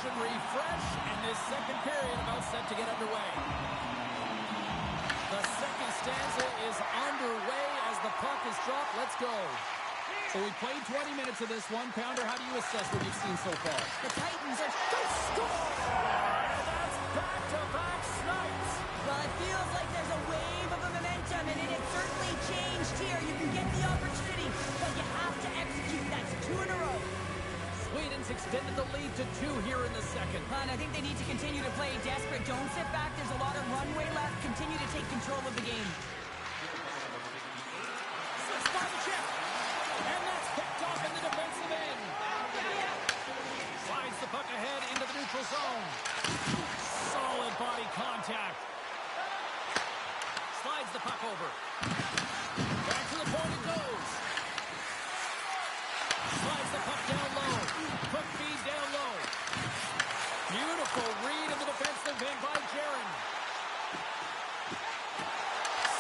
and refresh, and this second period about set to get underway. The second stanza is underway as the puck is dropped. Let's go. So we played 20 minutes of this one. Pounder, how do you assess what you've seen so far? The Titans are score! That's back-to-back snipes. Well, it feels like there's a wave of momentum, and it has certainly changed here. You can get the opportunity, but you have to execute. That's 2 in a row. Sweden's extended the lead to 2 here in the second. And I think they need to continue to play desperate. Don't sit back. There's a lot of runway left. Continue to take control of the game. By the check. And that's picked off in the defensive end. Slides the puck ahead into the neutral zone. Solid body contact. Slides the puck over. Back to the point it goes. Slides the puck down low. Quick feed down low. Beautiful read of the defensive end by Jaron.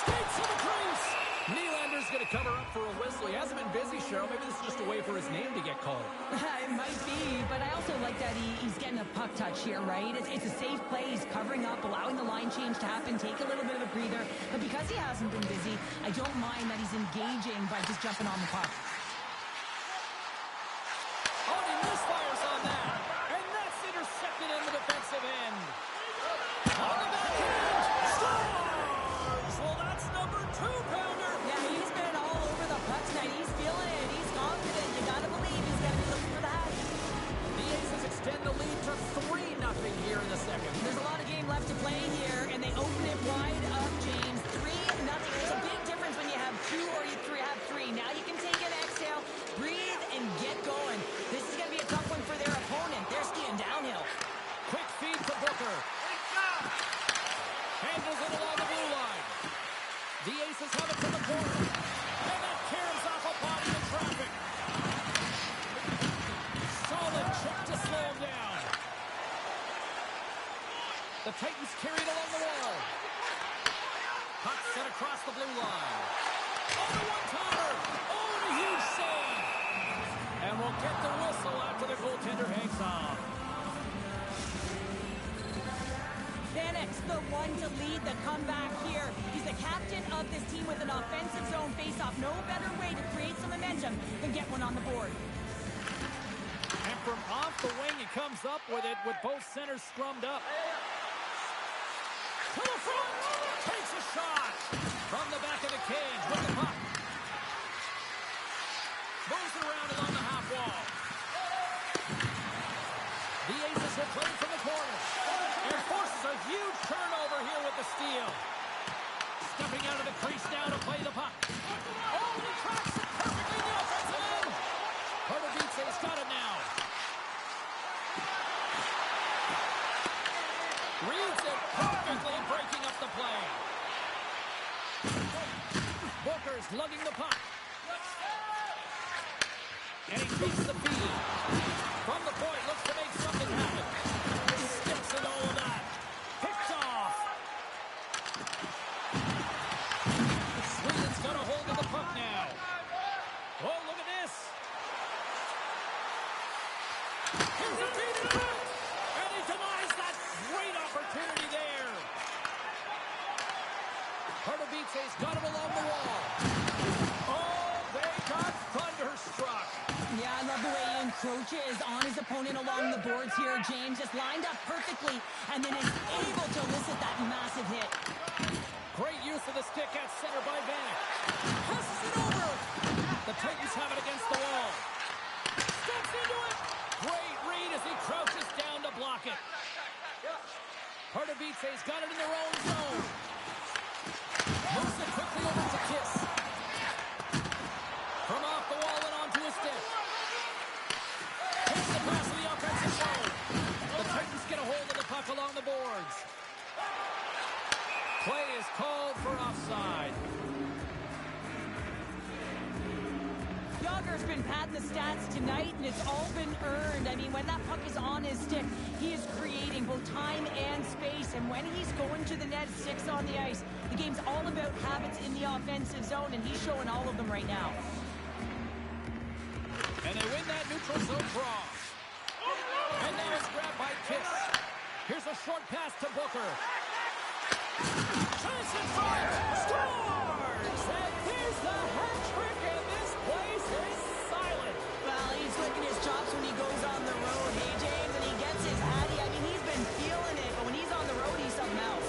Skates to the crease. Nylander's going to cover up for a whistle. He hasn't been busy, Cheryl. Maybe this is just a way for his name to get called. It might be, but I also like that he's getting a puck touch here, right? It's a safe play. He's covering up, allowing the line change to happen, take a little bit of a breather. But because he hasn't been busy, I don't mind that he's engaging by just jumping on the puck. Oh, he misfires on that. And that's intercepted in the defensive end. On the backhand. Scores! Well, that's number 2, Pounder. Yeah, he's been all over the puck tonight. He's feeling it. He's confident. You gotta believe he's gotta be looking for that. The Aces extend the lead to 3-0 here in the second. There's a lot of game left to play here, and they open it wide up, James. 3-0. There's a big difference when you have 2 or you have 3. Now you can take an exhale, breathe, and get going. This is going to be a tough one for their opponent. They're skiing downhill. Quick feed to Booker. Handles it along the blue line. The Aces have it to the corner. And that caroms off a body in traffic. Solid check to slow him down. The Titans carry it along the wall. Puck set across the blue line. Oh, the one-timer. Oh, and a huge save. And we'll get the whistle after the goaltender hangs off. Vanek's the one to lead the comeback here. He's the captain of this team with an offensive zone face-off. No better way to create some momentum than get one on the board. And from off the wing, he comes up with it with both centers scrummed up. To the front! Takes a shot! From the back of the cage with the puck. Moves it around along the half wall. The Aces have played from the corner. And forces a huge turnover here with the steal. Stepping out of the crease now to play the puck. Oh, he tracks it perfectly in the offensive end. Pardubice's got it now. Reads it perfectly, breaking up the play. Booker's lugging the puck. And he takes the feed. From the point, looks to make something happen. Skips and all of that. Picked off. Sweden's got a hold of the puck now. Oh, look at this. Here's a feed in front. And he denies that great opportunity there. Pardubice's got him along the wall. Oh, they got thunderstruck. Yeah, I love the way he encroaches on his opponent along the boards here. James just lined up perfectly and then is able to elicit that massive hit. Great use of the stick at center by Vanek. Passes it over. The Titans have it against the wall. Steps into it. Great read as he crouches down to block it. Pardubice's got it in their own zone. Moves it quickly over to Kiss. From off the wall and onto his stick. Takes the pass to the offensive zone. The Titans get a hold of the puck along the boards. Play is called for offside. Yager's been padding the stats tonight, and it's all been earned. I mean, when that puck is on his stick, he is creating both time and space. And when he's going to the net, 6 on the ice, the game's all about habits in the offensive zone, and he's showing all of them right now. And they win that neutral zone draw. And now it's grabbed by Kiss. Here's a short pass to Booker. Chance in front. Scores! And there's the hat trick, and this place is silent. Well, he's licking his chops when he goes on the road. Hey, James, and he gets his hattie. I mean, he's been feeling it, but when he's on the road, he's something else.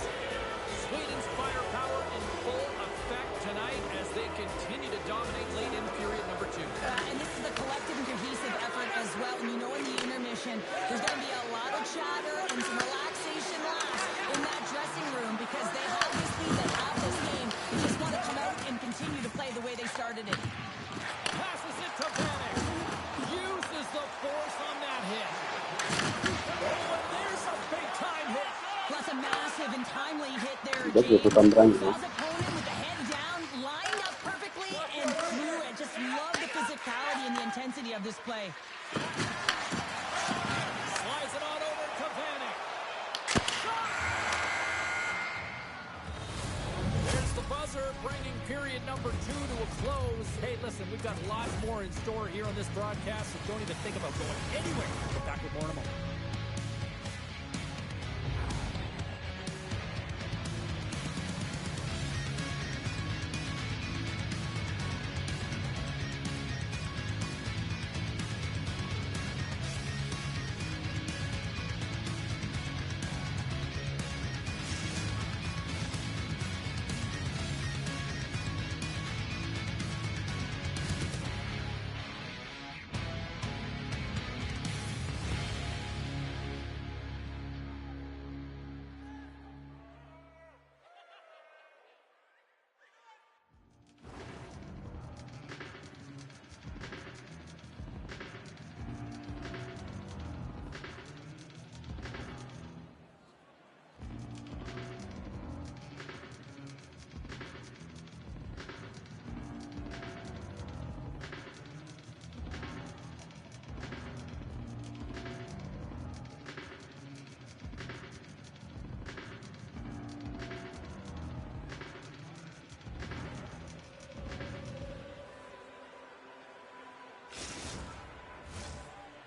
Sweden's firepower in full effect tonight as they continue to dominate late in period number 2. And this is a collective and cohesive effort as well. And you know in the intermission, there's going to be a lot of chatter and some relaxation last in that dressing room because they have this lead, they have this game. They just want to come out and continue to play the way they started it. Passes it to Panic. Uses the force on that hit. Oh, and there's a big-time hit. Plus a massive and timely hit there, Dobrze, to James. tam broni. Saw his opponent with the head down, lined up perfectly, and threw it. Just love the physicality and the intensity of this play. Slides it on over to Panic. There's the buzzer, bringing period number 2 to a close. Hey, listen, we've got a lot more in store here on this broadcast, so don't even think about going anywhere. We'll be back with more in a moment.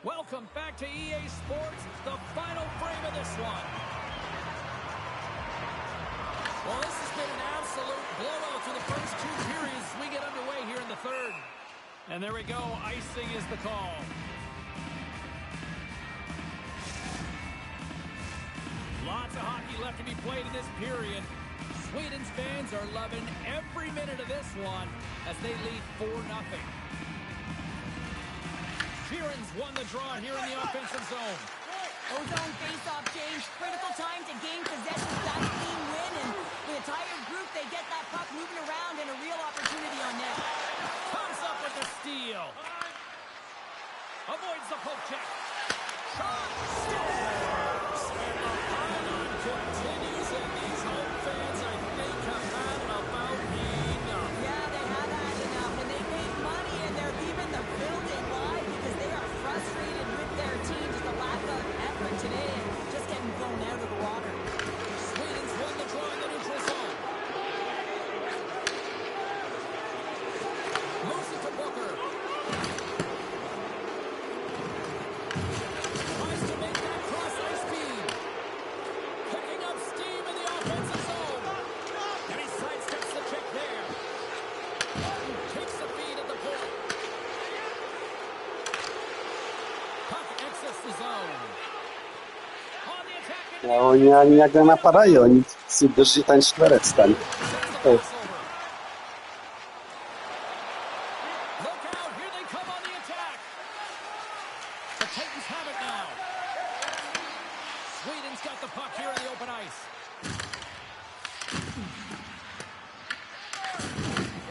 Welcome back to EA Sports, the final frame of this one. Well, this has been an absolute blowout through the first 2 periods as we get underway here in the third. And there we go, icing is the call. Lots of hockey left to be played in this period. Sweden's fans are loving every minute of this one as they lead 4-0. Sheeran's won the draw here in the offensive zone. Ozone face-off, James. Critical time to gain possession, that clean win, and with a tired group, they get that puck moving around and a real opportunity on net. Comes up with the steal. Avoids the poke check. Shot scores. And the pile-on continues, and these home fans, I think, have had about enough. Yeah, they have had enough, and they paid money, and they're leaving the building live because they are frustrated with their team. Just a lack of effort today and just getting blown out of the water. Sweden's won the draw in the neutral zone. Moves it to Booker. Tries to make that cross-ice feed. Picking up steam in the offensive zone. And he sidesteps the check there. Takes the feed at the point. Puck exits the zone. On the attack into A the oni ani nagle napadają, oni chcą drży ten cztwerec tam. crossover. Look out, here they come on the attack. The Titans have it now. Sweden's got the puck here in the open ice.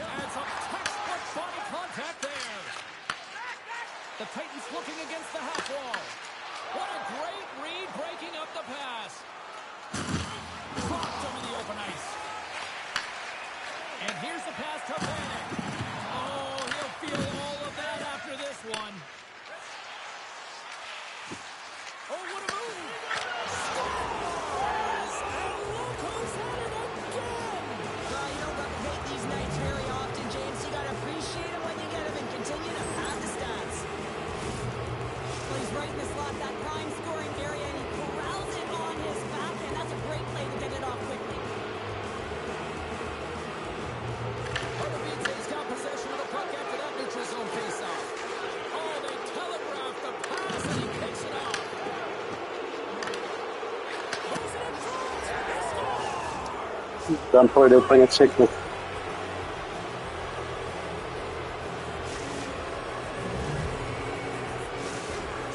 And some textbook body contact there. The Titans looking against the half wall. What a great read, breaking up the pass. Dropped over the open ice. And here's the pass to Panic. Oh, he'll feel all of that after this one. Oh, what a move. Scores! And look who's at it again. Well, you don't replicate these nights very often, James. You got to appreciate them when you get them and continue to pad the stats. Well, he's right in the slot. That prime score Dann pojde úplně všechny.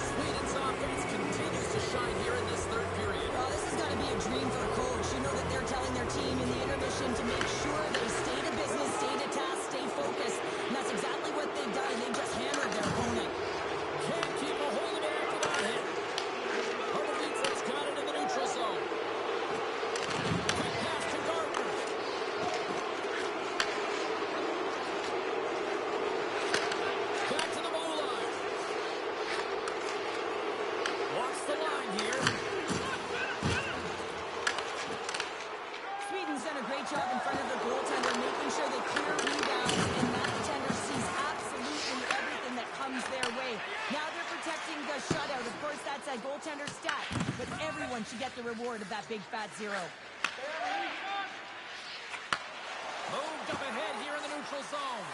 Sweden's offense continues to shine here in this third period. Well, this is going to be a dream for a coach. You know that they're telling their team in the intermission to make sure they stay to business, stay to task, stay focused. And that's exactly what they've done. They just hammered their opponent. Can't keep a hold of it after that hit. Hurricanes got it in the neutral zone. Quick pass to Gardner. Back to the goal line. Walks the line here. Sweden's done a great job in front of the goaltender, making sure they clear rebounds, and that defender sees absolutely everything that comes their way. Now they're protecting the shutout. Of course, that's a goaltender stat, but everyone should get the reward of that big fat zero. Moved up ahead here in the neutral zone.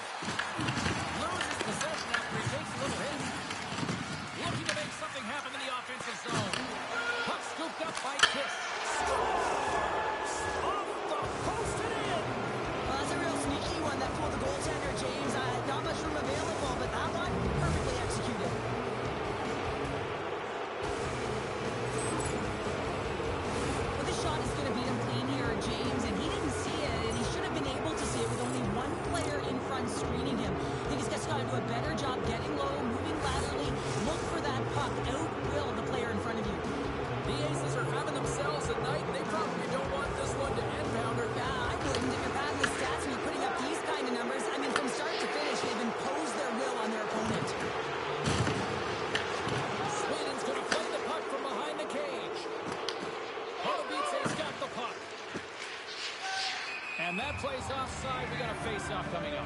Loses possession after he takes a little hit. Looking to make something happen in the offensive zone. Puck scooped up by Kiss. Scores! Off the post and in! Well, that's a real sneaky one that pulled the goaltender, James. Not much room available, but that one perfectly executed. Well, this shot is going to beat him clean here, James, and he didn't see it, and he should have been able to see it with only one player in front screening him. I think he's just got to do a better job getting low, moving laterally. Look for that puck. Outwill the player in front of you. The Aces are having themselves a night. They probably don't want this one to end, Pounder. Yeah, I wouldn't. If you're padding the stats and you're putting up these kind of numbers, I mean, from start to finish, they've imposed their will on their opponent. Sweden's going to play the puck from behind the cage. Holovice's got the puck. And that plays offside. We got a face-off coming up.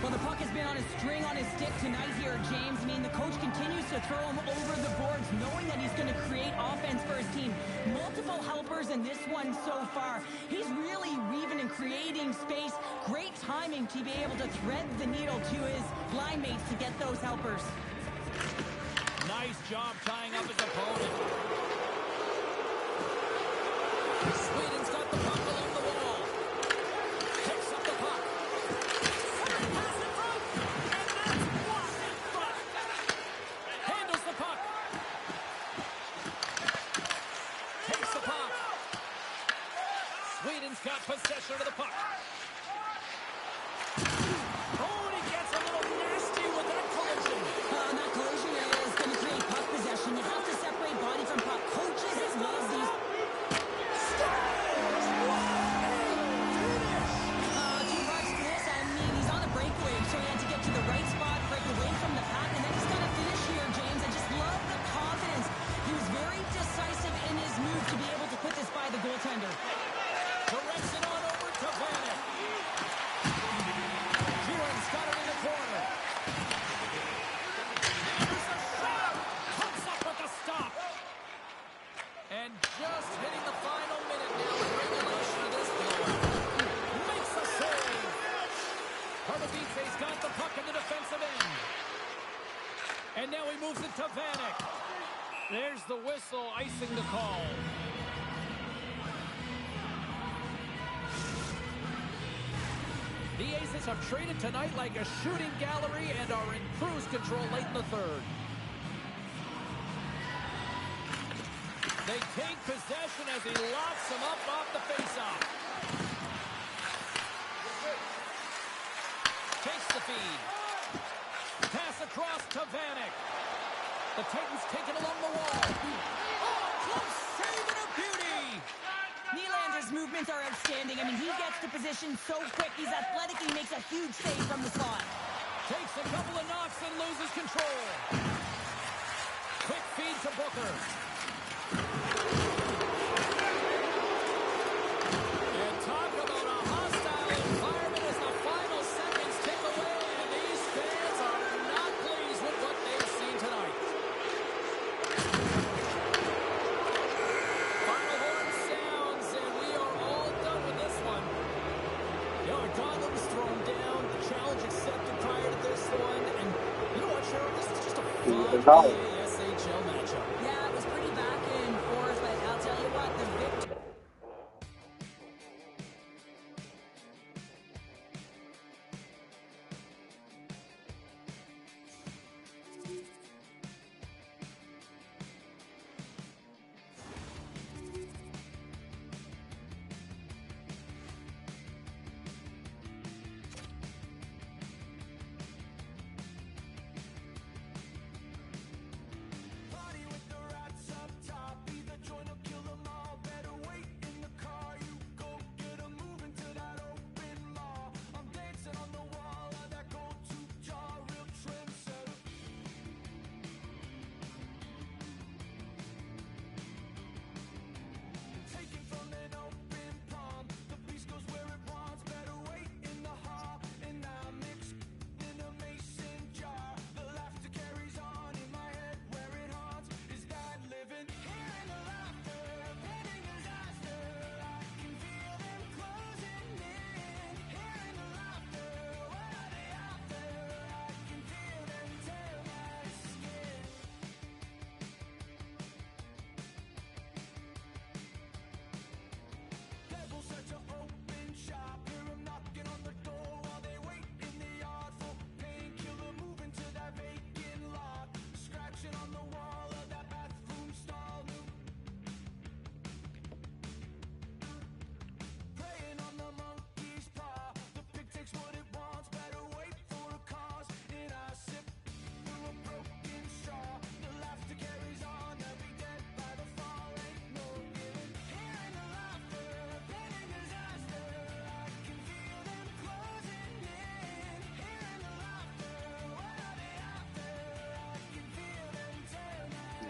Well, the puck has been on a string on his stick tonight here, James. I mean, the coach continues to throw him over the boards, knowing that he's going to create offense for his team. Multiple helpers in this one so far. He's really weaving and creating space. Great timing to be able to thread the needle to his line mates to get those helpers. Nice job tying up his opponent. Sweden's got the puck along the wall. Picks up the puck. Pass in front. And that's blocked in front. Handles the puck. Takes the puck. Sweden's got possession of the puck. Oh, and he gets a little nasty with that collision. That collision is going to create puck possession. You have to separate body from puck. Coaches love these. Two parts to this. I mean, he's on a breakaway, so he had to get to the right spot, break away from the pack, and then he's got to finish here, James. I just love the confidence. He was very decisive in his move to be able to put this by the goaltender. Directs it on over to Vanek. Kieran's got it in the corner. And there's a shot. Comes up with a stop. And just hitting the final minute now in regulation of this blowout. Makes a save. Pardubice's got the puck in the defensive end. And now he moves it to Vanek. There's the whistle, icing the call. The Aces have traded tonight like a shooting gallery and are in cruise control late in the third. They take possession as he locks him up off the faceoff. Takes the feed. Pass across to Vanek. The Titans take it along the wall. Oh, close save and a beauty! Nylander's movements are outstanding. I mean, he gets to position so quick. He's athletic. He makes a huge save from the slot. Takes a couple of knocks and loses control. Quick feed to Booker. And talk about a hostile environment as the final seconds tick away, and these fans are not pleased with what they've seen tonight. Final horn sounds, and we are all done with this one. You know, a gauntlet was thrown down, the challenge accepted prior to this one, and you know what, Cheryl, this is just a fun SHL matchup. Yeah, it was pretty back and forth, but I'll tell you what, the victory...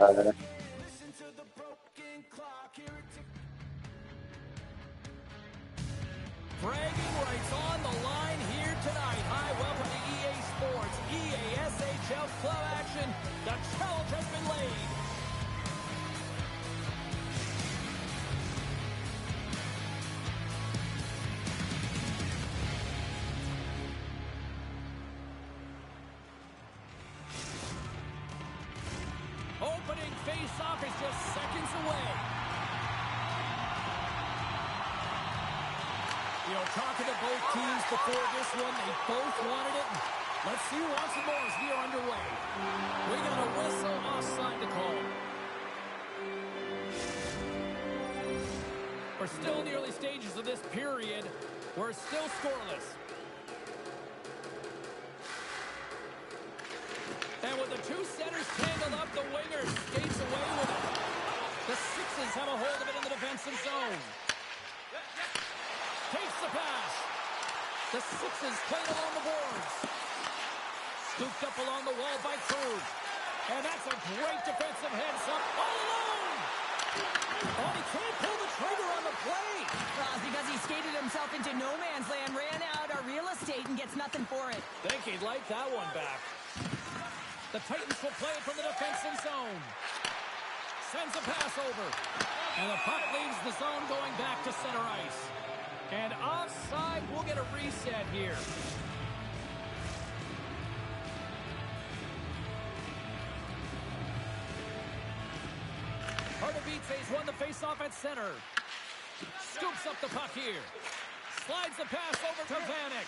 Bragging rights on the line here tonight. Hi, welcome to EA Sports, EA SHL Club action. The challenge has been laid. Opening face-off is just seconds away. You know, talking to both teams before this one, they both wanted it. Let's see who wants it more as we are underway. We got a whistle offside to call. We're still in the early stages of this period. We're still scoreless. And with the two centers tangled up, the winger skates away with it. The Sixes have a hold of it in the defensive zone. Takes the pass. The Sixes played along the boards. Scooped up along the wall by Krug. And that's a great defensive heads-up all alone. Oh, he can't pull the trigger on the play. Well, because he skated himself into no man's land, ran out of real estate, and gets nothing for it. Think he'd like that one back. The Titans will play it from the defensive zone. Sends a pass over. And the puck leaves the zone going back to center ice. And offside, we'll get a reset here. Pardubice's won the faceoff at center. Scoops up the puck here. Slides the pass over to Vanek.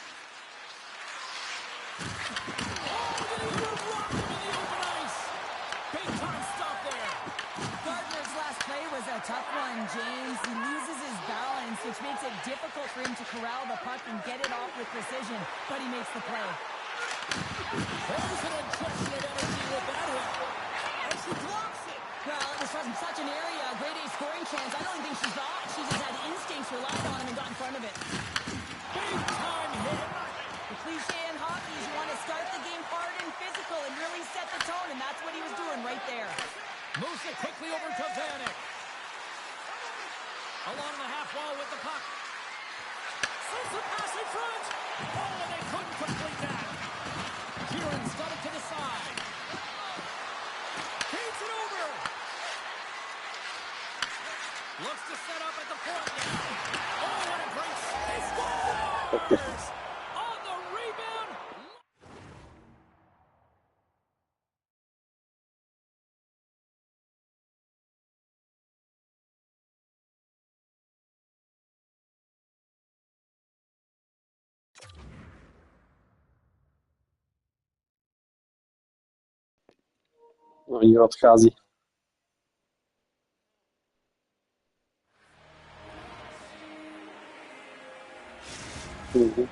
Oh, they rocked him in the open ice. Big time stop there. Gardner's last play was a tough one, James. He loses his balance, which makes it difficult for him to corral the puck and get it off with precision, but he makes the play. There's an injection of energy with that hit. And she drops it. Well, it was from such an area, a grade A scoring chance. I don't think she thought. She just had instincts, relied on him, and got in front of it. Big time hit. The cliche in hockey is you want to start the game hard and physical and really set the tone, and that's what he was doing right there. Moves it quickly over to Vanek. Along the half wall with the puck. Sends the pass in front. Oh, and they couldn't complete that. Kieran's got it to the side. Feeds it over. Looks to set up at the point now. Oh, what a great... He scores! On the rebound. No, Jiro odchází. Mhm.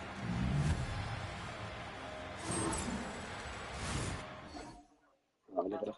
No, dobré.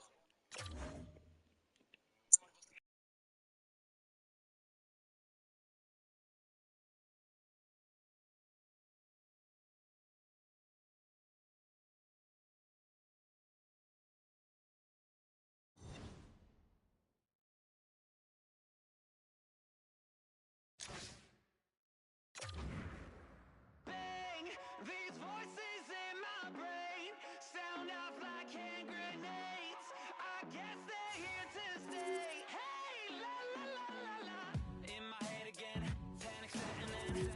These voices in my brain sound off like hand grenades. I guess they're here to stay. Hey, la la la la la. In my head again, panic setting in.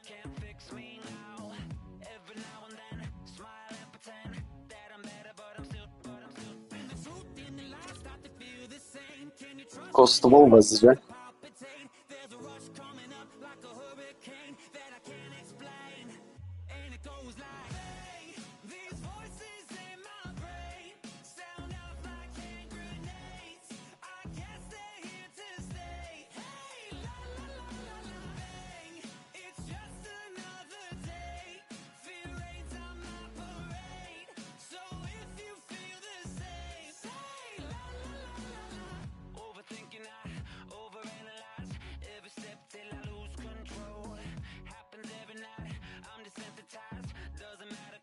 Can't fix me now. Every now and then, smile and pretend that I'm better, but I'm still. And the truth in the lies start to feel the same. Can you trust Kostovou vez, že? palpitate? There's a rush coming up like a hurricane that I can't explain. And it goes like, hey, these voices in my brain sound off like hand grenades. I guess they're here to stay. Hey, la la la la la, bang. It's just another day. Fear rains on my parade. So if you feel the same, say la la la la la. Overthinking, I overanalyze every step till I lose control. Happens every night. I'm desensitized. Doesn't matter.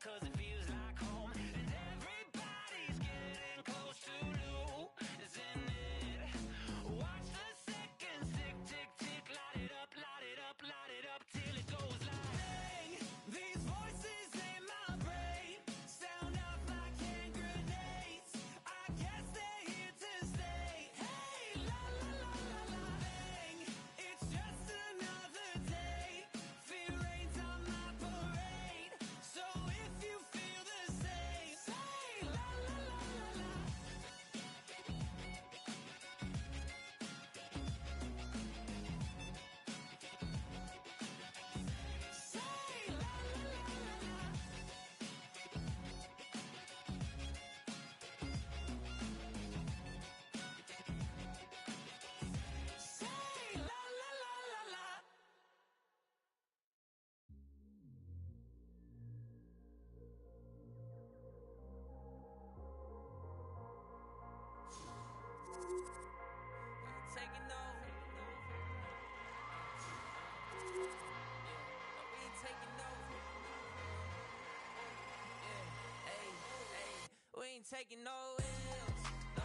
ain't taking no L's. No,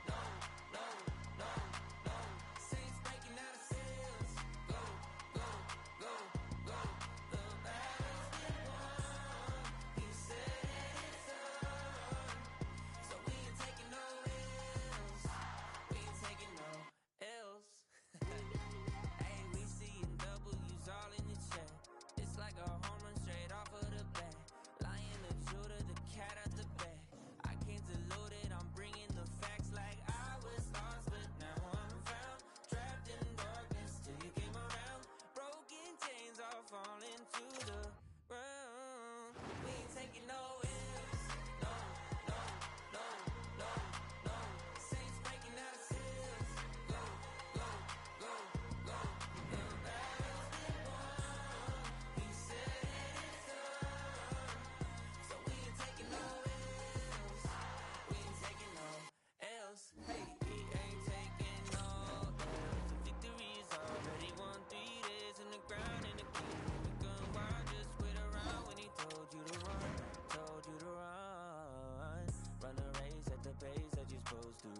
no, no, no, no. Saints breaking out of sales. Go, go, go, go. The battle's been won. He said it's on. So we ain't taking no L's. We ain't taking no L's. Hey, we seeing W's all in the chat. It's like a home run straight off of the bat. Lion of Judah, the cat out the bag. I came to load it, I'm bringing the facts like I was lost, but now I'm found. Trapped in darkness till you came around. Broken chains all falling to the ground. We ain't taking no L's. No, no, no, no, no. Saints breaking out of sales. Go, go, go, go. The battle's been won. He said it's on. So we ain't taking no L's. We ain't taking no L's. Hey, we ain't taking no L's. The victory is already won. 3 days in the ground in the kingdom. We gun wild, just wait around when he told you to run. Told you to run. Run a race at the pace that you're supposed to.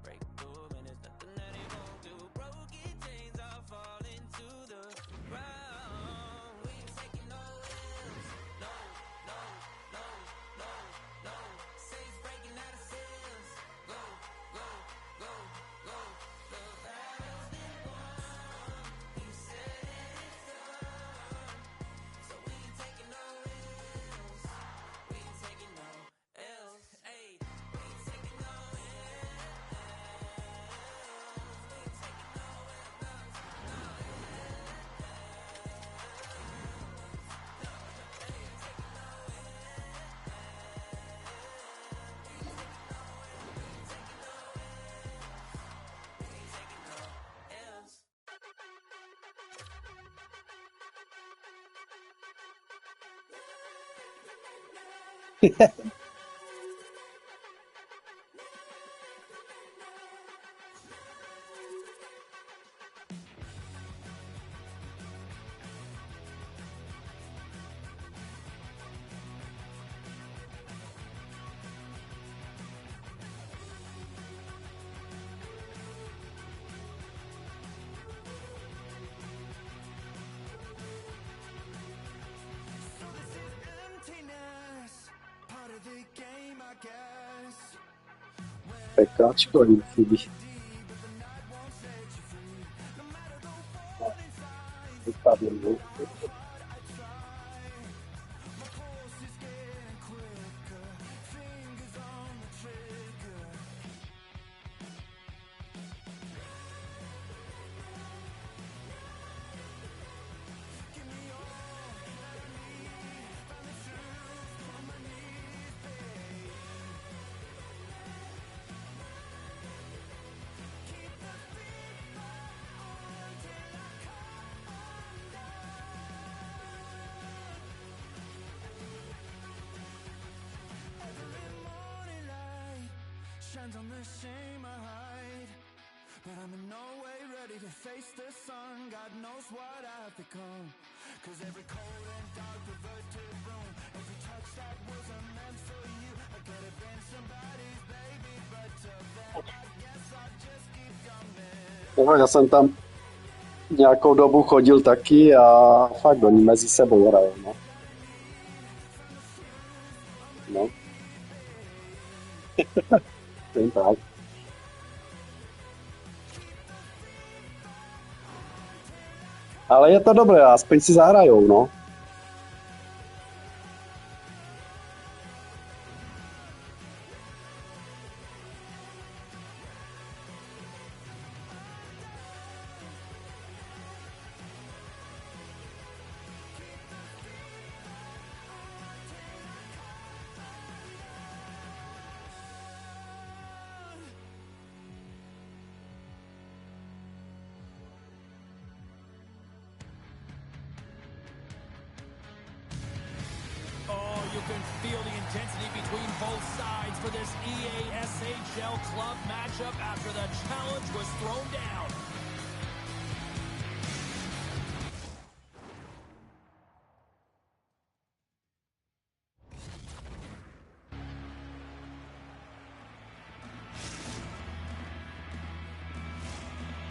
Break through, man, there's nothing that he won't do. Broken chains all falling to the ground. We ain't taking no L's. No, no, no, no, no. Saints breaking out of sales. Go, go, go, go. The battle's been won. He said it's done. So we ain't taking no L's. We ain't taking no L's. Hey, we ain't taking no L's. We ain't taking no L's. So this is emptiness, part of the game, I guess. Pekáčko jim chybí. Vypadl, no. Shines on the shame I hide, but I'm in no way ready to face the sun. God knows what I've become. Cause every cold and dark perverted room, every touch that wasn't meant for you, I could have been somebody's baby, but till then I guess I'll just keep coming. No, já jsem tam nějakou dobu chodil taky a fakt oni mezi sebou hrajou, no. No. Jen tak. Ale je to dobré, aspoň si zahrajou, no. Oh, you can feel the intensity between both sides for this EASHL club matchup after the challenge was thrown down.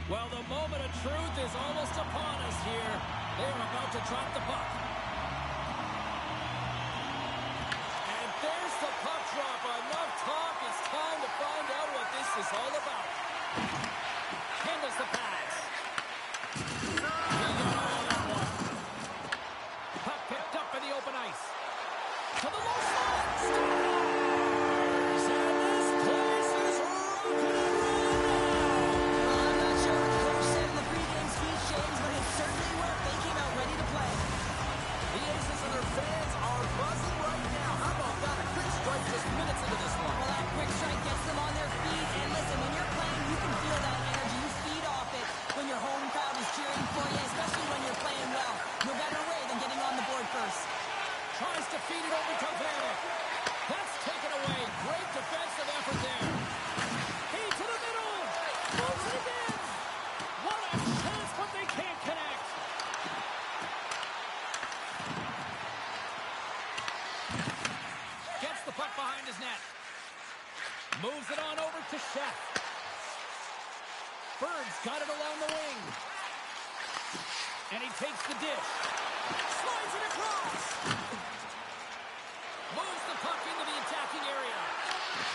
Well, the moment of truth is almost upon us here. They're about to drop the puck. And there's the puck drop. Enough talk. It's time to find out what this is all about. Handles the pass. He got all that one. Puck picked up in the open ice. To the low slot. Scores! And this place is rocking and rolling now. I'm not sure what the coach said in the pregame speech, James, but it certainly worked. They came out ready to play. The Aces and their fans are buzzing right now. How about that? A quick strike just minutes into this one. Well, that quick strike gets them on their feet. And listen, when you're playing, you can feel that energy. You feed off it when your home crowd is cheering for you, especially when you're playing well. No better way than getting on the board first. Tries to feed it over to Vanek. That's taken away. Great defensive effort there. Hey, to the middle. Moves it again. What a chance, but they can't connect. Gets the puck behind his net. Moves it on over to Chef. Bird's got it along the wing. And he takes the dish. Slides it across. Moves the puck into the attacking area.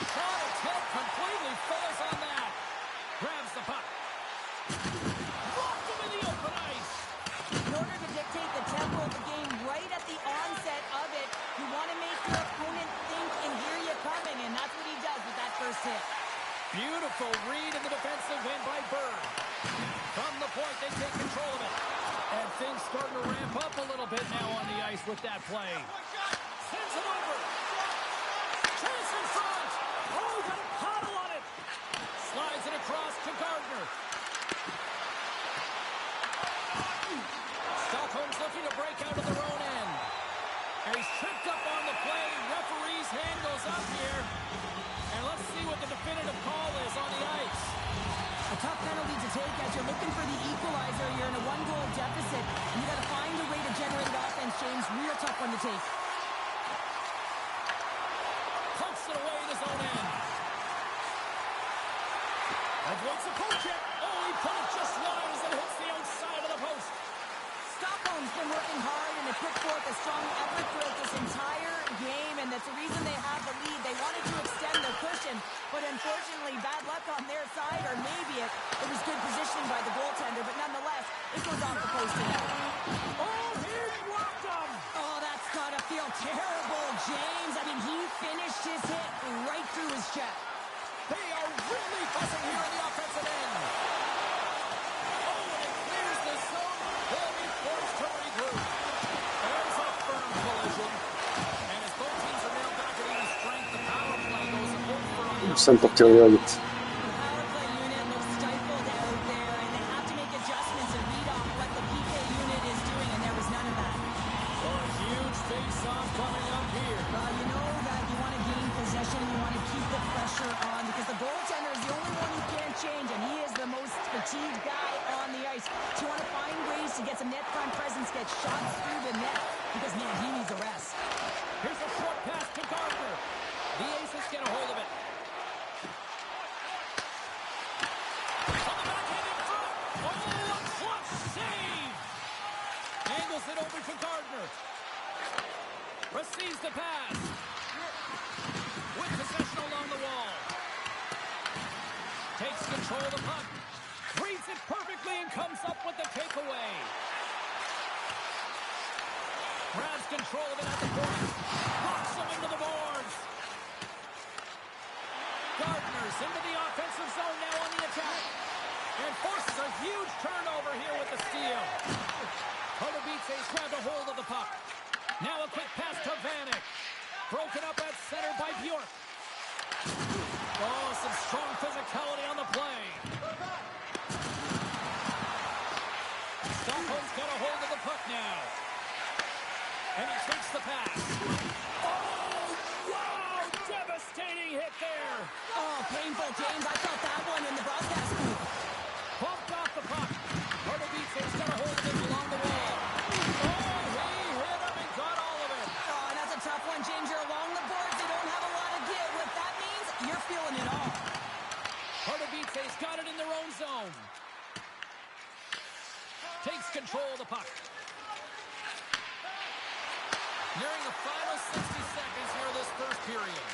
Shot attempt completely fails on that. Grabs the puck. Locked him in the open ice. In order to dictate the tempo of the game right at the onset of it, you want to make your opponent think and hear you coming, and that's what he does with that first hit. Beautiful read in the defensive end by Bird. From the point, they take control of it. And things starting to ramp up a little bit now on the ice with that play. Sends it over. Chase in front. Oh, got a paddle on it. Slides it across to Gardner. Stockholm's looking to break out of their own end. And he's tripped up on the play. Referee's hand goes up here. And let's see what the definitive call is on the ice. A tough penalty to take as you're looking for the equalizer. You're in a one-goal deficit, and you got to find a way to generate offense, James. Real tough one to take. Pumps it away in his own end. Avoids the poke check. Oh, he put it just wide as it hits the outside of the post. Stockholm's been working hard and they put forth a strong effort throughout this entire game, and that's the reason they have the lead. They wanted to extend their cushion, but unfortunately, bad luck on their side, or maybe it was good positioning by the goaltender, but nonetheless, it goes off the post tonight. Oh, he blocked him. Oh, that's gotta feel terrible, James. I mean, he finished his hit right through his chest. They are really buzzing here on the offensive end. Oh, and it clears the zone. They'll be forced to regroup. There's a firm collision. And as both teams are now back at even strength, the power play goes over on the Jsem to chtěl vyhodit. The power play unit looks stifled out there, and they have to make adjustments and read off what the PK unit is doing, and there was none of that. Well, a huge face-off coming up here. You know that you want to gain possession, you want to keep the pressure on, because the goaltender is the only one who can't change, and he is the most fatigued guy on the ice. So you want to find ways to get some net front presence, get shots through the net, because, man, he needs a rest. Here's a short pass to Gardner. The Aces get a hold of it. On the backhand in front. Oh, a clutch save. Angles it over to Gardner. Receives the pass. With possession along the wall. Takes control of the puck. Reads it perfectly and comes up with the takeaway. Grabs control of it at the point. Knocks him into the boards. Gardner's into the offensive zone now on the attack. And forces a huge turnover here with the steal. Kotobice's grabbed a hold of the puck. Now a quick pass to Vanek. Broken up at center by Bjork. Oh, some strong physicality on the play. Stockholm's got a hold of the puck now. And he takes the pass. Oh, wow! Devastating hit there. Oh, painful, James. I felt that one in the broadcast booth. Bumped off the puck. Kotobice's got a hold of it along the wall. Oh, he hit him and got all of it. Oh, and that's a tough one, James. You're along the boards. They don't have a lot of give. What that means, you're feeling it all. Kotobice's got it in their own zone. control of the puck. Nearing the final 60 seconds here of this first period.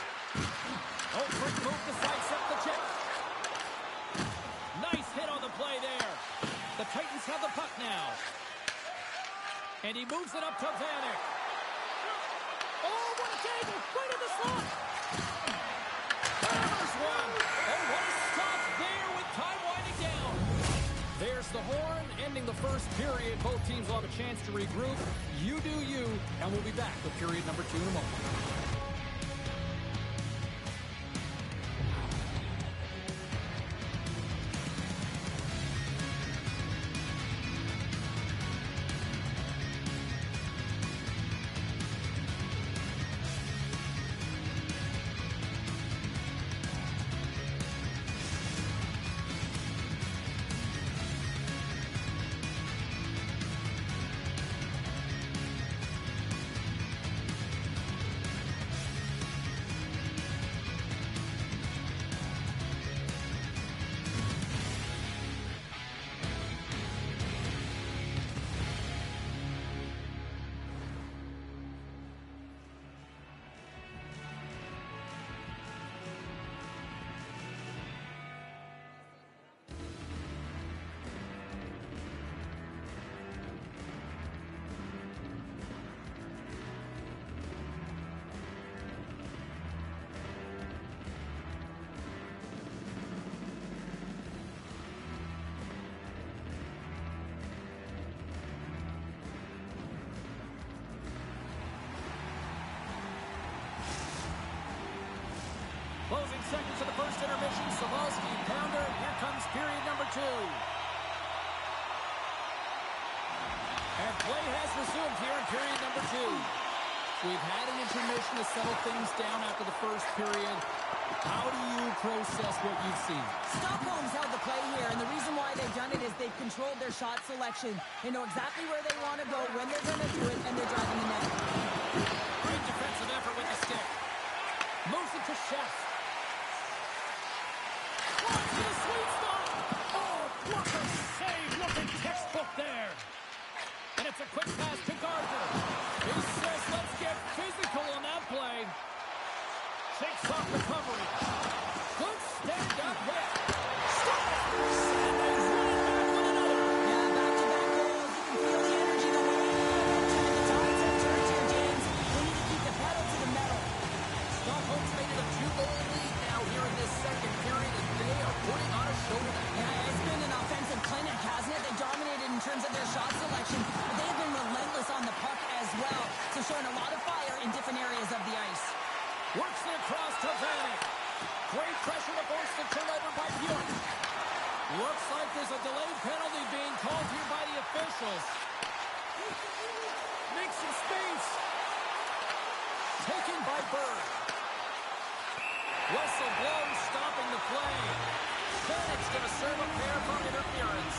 Oh, quick move to sidestep the check. Nice hit on the play there. The Titans have the puck now. And he moves it up to Vanek. Oh, what a table! Right in the slot! There's one! Oh, what a stop there with time winding down. There's the horn, ending the first period. Both teams will have a chance to regroup. You do you, and we'll be back with period number 2 in a moment. Closing seconds of the first intermission. Savalsky, pounder. Here comes period number 2. And play has resumed here in period number 2. We've had an intermission to settle things down after the first period. How do you process what you've seen? Stockholm's held the play here, and the reason why they've done it is they've controlled their shot selection. They know exactly where they want to go, when they're going to do it, and they're driving the net. Great defensive effort with the stick. Moves it to Chef. Wants the sweet spot. Oh, what a save. Look at textbook there. And it's a quick pass to Gardner. He says, let's get physical on that play. Shakes off recovery. Good stand-up hit. Stop. And they run back with another. Yeah, back-to-back goals. You can feel the energy, the way the tides have turned here, James. They need to keep the pedal to the metal. Stockholm's made it a 2-goal lead now here in this second period, and they are putting on a show tonight. Yeah, it's been an offensive clinic, hasn't it? They dominated in terms of their shot selection, but they have been relentless on the puck as well. So showing a lot of fire in different areas of the ice. Works it across to Vanek. Great pressure to force the turnover by Bjork. Looks like there's a delayed penalty being called here by the officials. Makes some space. Taken by Bird. Whistle blows, stopping the play. Vanek's going to serve a pair for interference.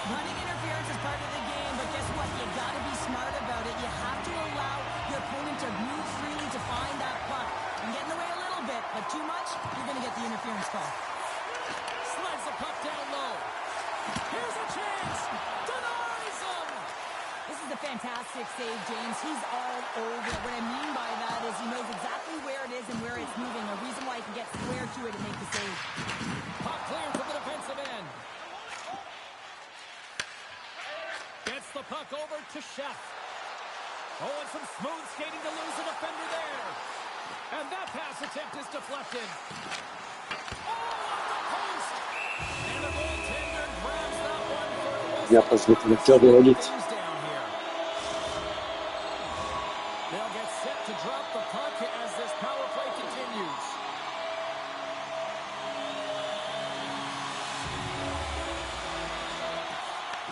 Running interference is part of the game, but guess what? You got to be smart about it. You have to allow your opponent to move freely to find that puck. And get in the way a little bit, but too much, you're going to get the interference call. Slides the puck down low. Here's a chance. Denies him. This is a fantastic save, James. He's all over it. What I mean by that is he knows exactly where it is and where it's moving. A reason why he can get square to it and make the save. Puck clear from the defensive end. Gets the puck over to Chef. Oh, and some smooth skating to lose a defender there. And that pass attempt is deflected. Oh, off the post. And the goaltender grabs that one for a whistle. Já později nechtěl vyhodit. Things down here. They'll get set to drop the puck as this power play continues.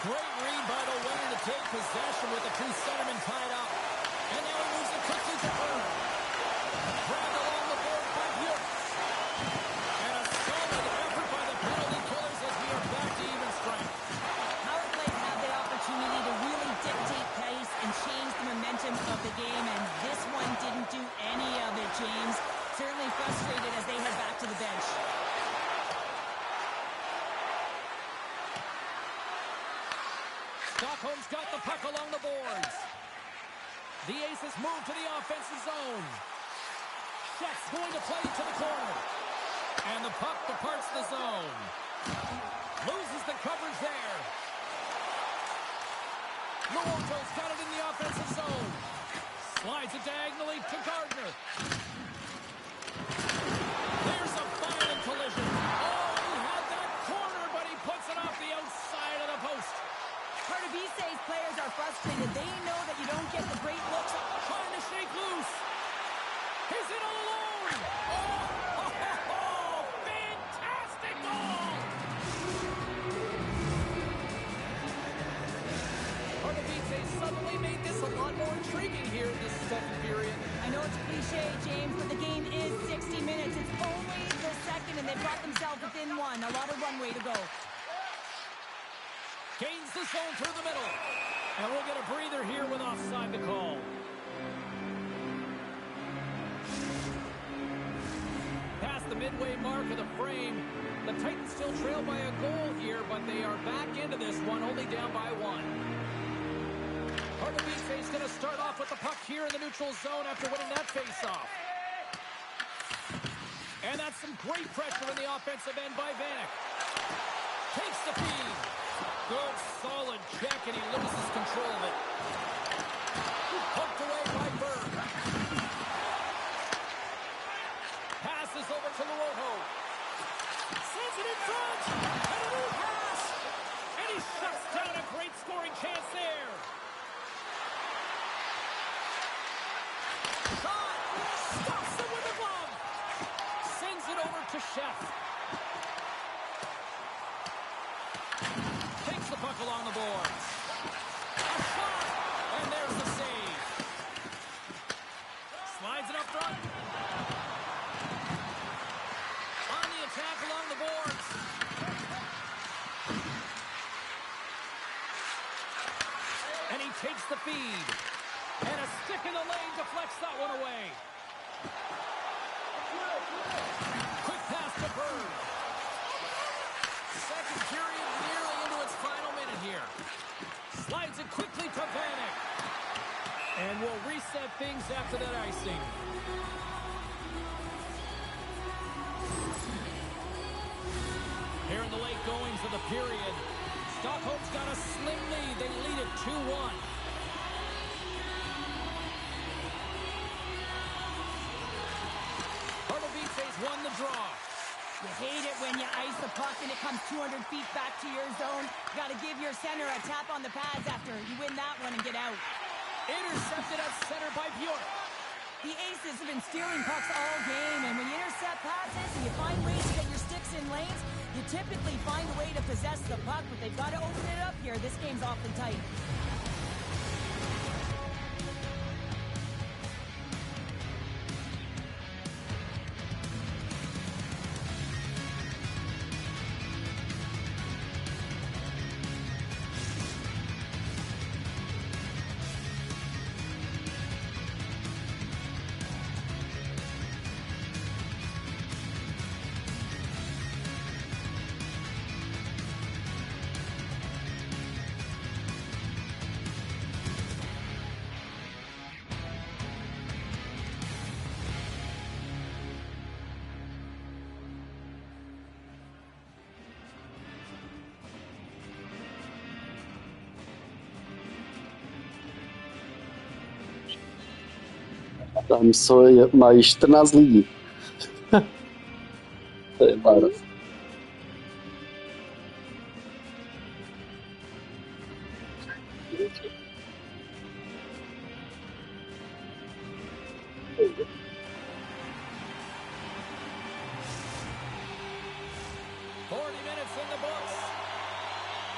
Great read by the winner to take possession with the 2 centermen tied up. And now he moves it quickly to Bird. Grabbed along the board by Bjork. And a solid effort by the penalty killers as we are back to even strength. Power plays have the opportunity to really dictate pace and change the momentum of the game, and this one didn't do any of it, James. Certainly frustrated as they head back to the bench. Stockholm Stockholm's got the puck along the boards. The Aces move to the offensive zone. Chet's going to play to the corner. And the puck departs the zone. Loses the coverage there. Luonto's got it in the offensive zone. Slides it diagonally to Gardner. There's a violent collision. Oh, he had that corner, but he puts it off the outside of the post. Pardubice's players are frustrated. They know that you don't get the great looks. Trying to shake loose. He's in all alone. Oh, fantastic goal. Pardubice suddenly made this a lot more intriguing here in this second period. I know it's cliche, James, but the game is 60 minutes. It's only the second, and they've got themselves within one. A lot of runway to go. Gains the zone through the middle. And we'll get a breather here with offside to call. Past the midway mark of the frame, the Titans still trail by a goal here, but they are back into this one, only down by one. Pardubice is going to start off with the puck here in the neutral zone after winning that faceoff. And that's some great pressure in the offensive end by Vanek. Takes the feed. Good, solid check, and he loses control of it. Poked away by Berg. Passes over to Luonto. Sends it in front. And a new pass. And he shuts down a great scoring chance there. Shot. Stops him with a glove. Sends it over to Chef. Takes the puck along the boards. A shot. And there's the save. Slides it up front. On the attack along the boards. And he takes the feed. And a stick in the lane deflects that one away. Quick pass to Berg. Second period nearly into its final minute here. Slides it quickly to Vanek. And we'll reset things after that icing. Here in the late goings of the period, Stockholm's got a slim lead. They lead it 2-1. Pardubice's won the draw. You hate it when you ice the puck and it comes 200 feet back to your zone. You got to give your center a tap on the pads after you win that one and get out. Intercepted at center by Bjork. The Aces have been stealing pucks all game, and when you intercept passes and you find ways to get your sticks in lanes, you typically find a way to possess the puck, but they've got to open it up here. This game's awfully tight. Tam mají 14 lidí. To je pár.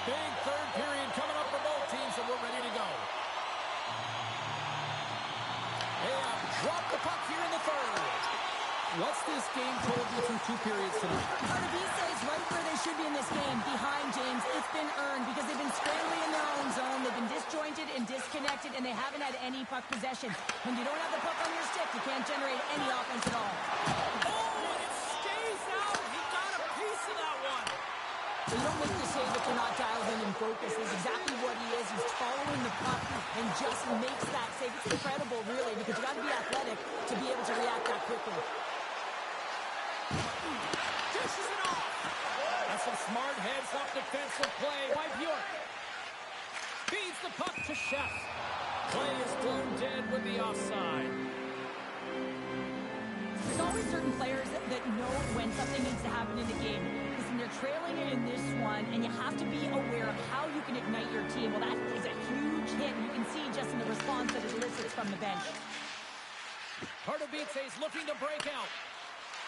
Big third period coming up for both teams, and we're ready to go. They have dropped the puck here in the third. What's this game told you through two periods tonight? Pardubice is right where they should be in this game, behind James. It's been earned because they've been scrambling in their own zone. They've been disjointed and disconnected, and they haven't had any puck possession. When you don't have the puck on your stick, you can't generate any offense at all. Oh, and it stays out. He got a piece of that one. Well, you don't make the save if you're not dialed in and focused. That's exactly what he is. He's following the puck and just makes that save. It's incredible, really, because you got to be athletic to be able to react that quickly. Dishes it off. That's some smart heads-up defensive play by Bjork. Feeds the puck to Chef. Play is blown dead with the offside. There's always certain players that know when something needs to happen in the game. Listen, they're trailing it in this one, and you have to be aware of how you can ignite your team. Well, that is a huge hit, and you can see just in the response that it elicits from the bench. Pardubice's looking to break out.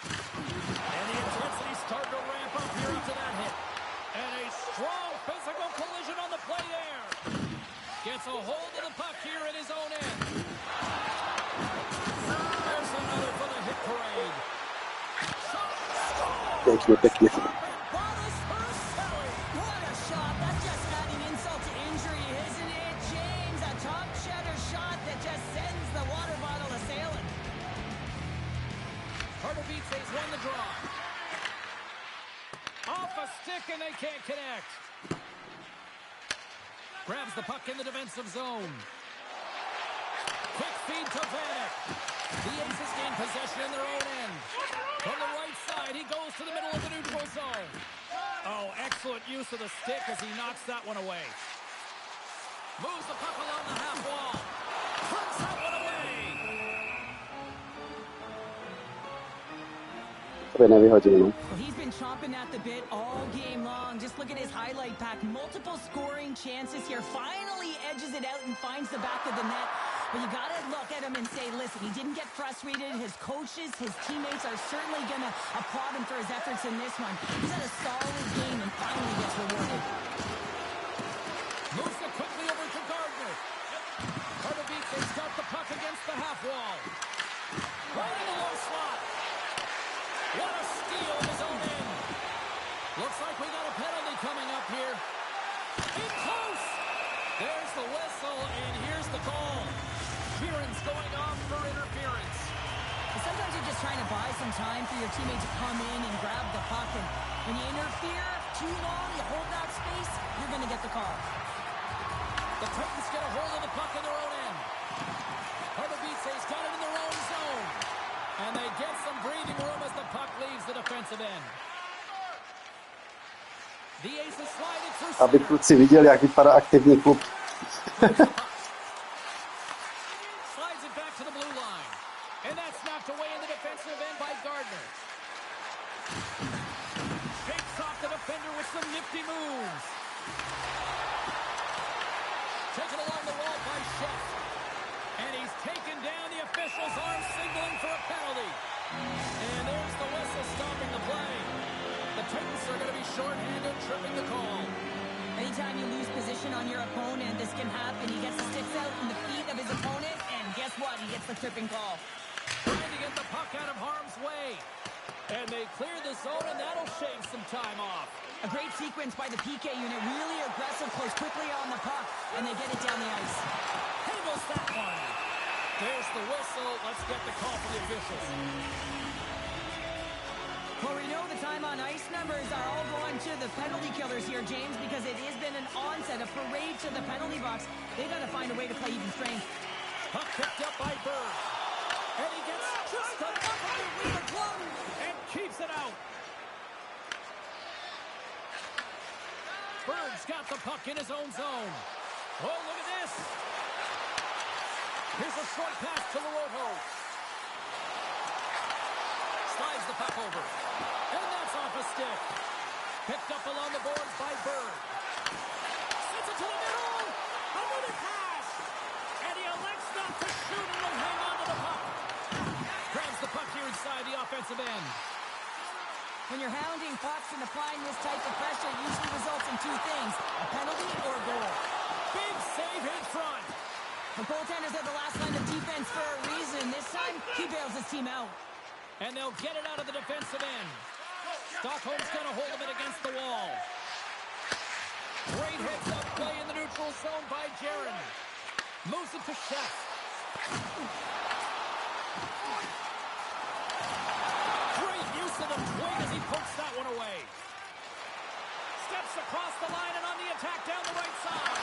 And the intensity's starting to ramp up here after that hit. And a strong physical collision on the play there. Gets a hold of the puck here at his own end. There's another for the hit parade. Pięknie, pięknie. Wallace first selling. What a shot. That's just adding insult to injury, isn't it, James? A top cheddar shot that just sends the water bottle a-sailing. Pardubice's won the draw. Off a stick and they can't connect. Grabs the puck in the defensive zone. Quick feed to Vanek. The Aces gain possession in their own end. From the right side, he goes to the middle of the neutral zone. Oh, excellent use of the stick as he knocks that one away. Moves the puck along the half wall. Turns that one away. Sobie nevyhodil, no. Well, he's been chomping at the bit all game long. Just look at his highlight pack. Multiple scoring chances here. Finally edges it out and finds the back of the net. But you got to look at him and say, listen, he didn't get frustrated. His coaches, his teammates are certainly going to applaud him for his efforts in this one. He's had a solid game and finally gets rewarded. Moves it quickly over to Gardner. Pardubice's got the puck against the half wall. Right in the low slot. What a steal in his own end. Looks like we got a penalty coming up here. In close. There's the whistle, and here's the call. Sheeran's going off for interference. Sometimes you're just trying to buy some time for your teammate to come in and grab the puck. And when you interfere too long, you hold that space, you're going to get the call. The Titans get a hold of the puck in their own end. Pardubice's got it in their own zone. And they get some breathing room as the puck leaves the defensive end. The Aces slide it through Aby center. kluci viděli, jak vypadá aktivní klub. Slides it back to the blue line. And that's knocked away in the defensive end by Gardner. Shakes off the defender with some nifty moves. Taken along the wall by Chef. And he's taken down. The official's arm signaling for a penalty. And there's the whistle stopping the play. The Titans are going to be shorthanded, tripping the call. Anytime you lose position on your opponent, this can happen. He gets the sticks out in the feet of his opponent, and guess what? He gets the tripping call. Trying to get the puck out of harm's way. And they clear the zone, and that'll shave some time off. A great sequence by the PK unit. Really aggressive, close quickly on the puck, and they get it down the ice. Handles that one. There's the whistle. Let's get the call from the officials. Well, we know the time on ice numbers are all going to the penalty killers here, James, because it has been an onset, a parade to the penalty box. They got to find a way to play even strength. Puck picked up by Bird. And he gets just enough of it with the glove and keeps it out. Bird's got the puck in his own zone. Oh, look at this. Here's a short pass to Loroto. Slides the puck over. And that's off a stick. Picked up along the boards by Bird. Sends it to the middle. Another pass. And he elects not to shoot and will hang on to the puck. Grabs the puck here inside the offensive end. When you're hounding pucks and applying this type of pressure, it usually results in two things, a penalty or a goal. Big save in front. The goaltenders are the last line of defense for a reason. This time, he bails his team out. And they'll get it out of the defensive end. Stockholm's got a hold of it against the wall. Great heads-up play in the neutral zone by Jaron. Moves it to Chef. Great use of the plate as he pokes that one away. Steps across the line and on the attack down the right side.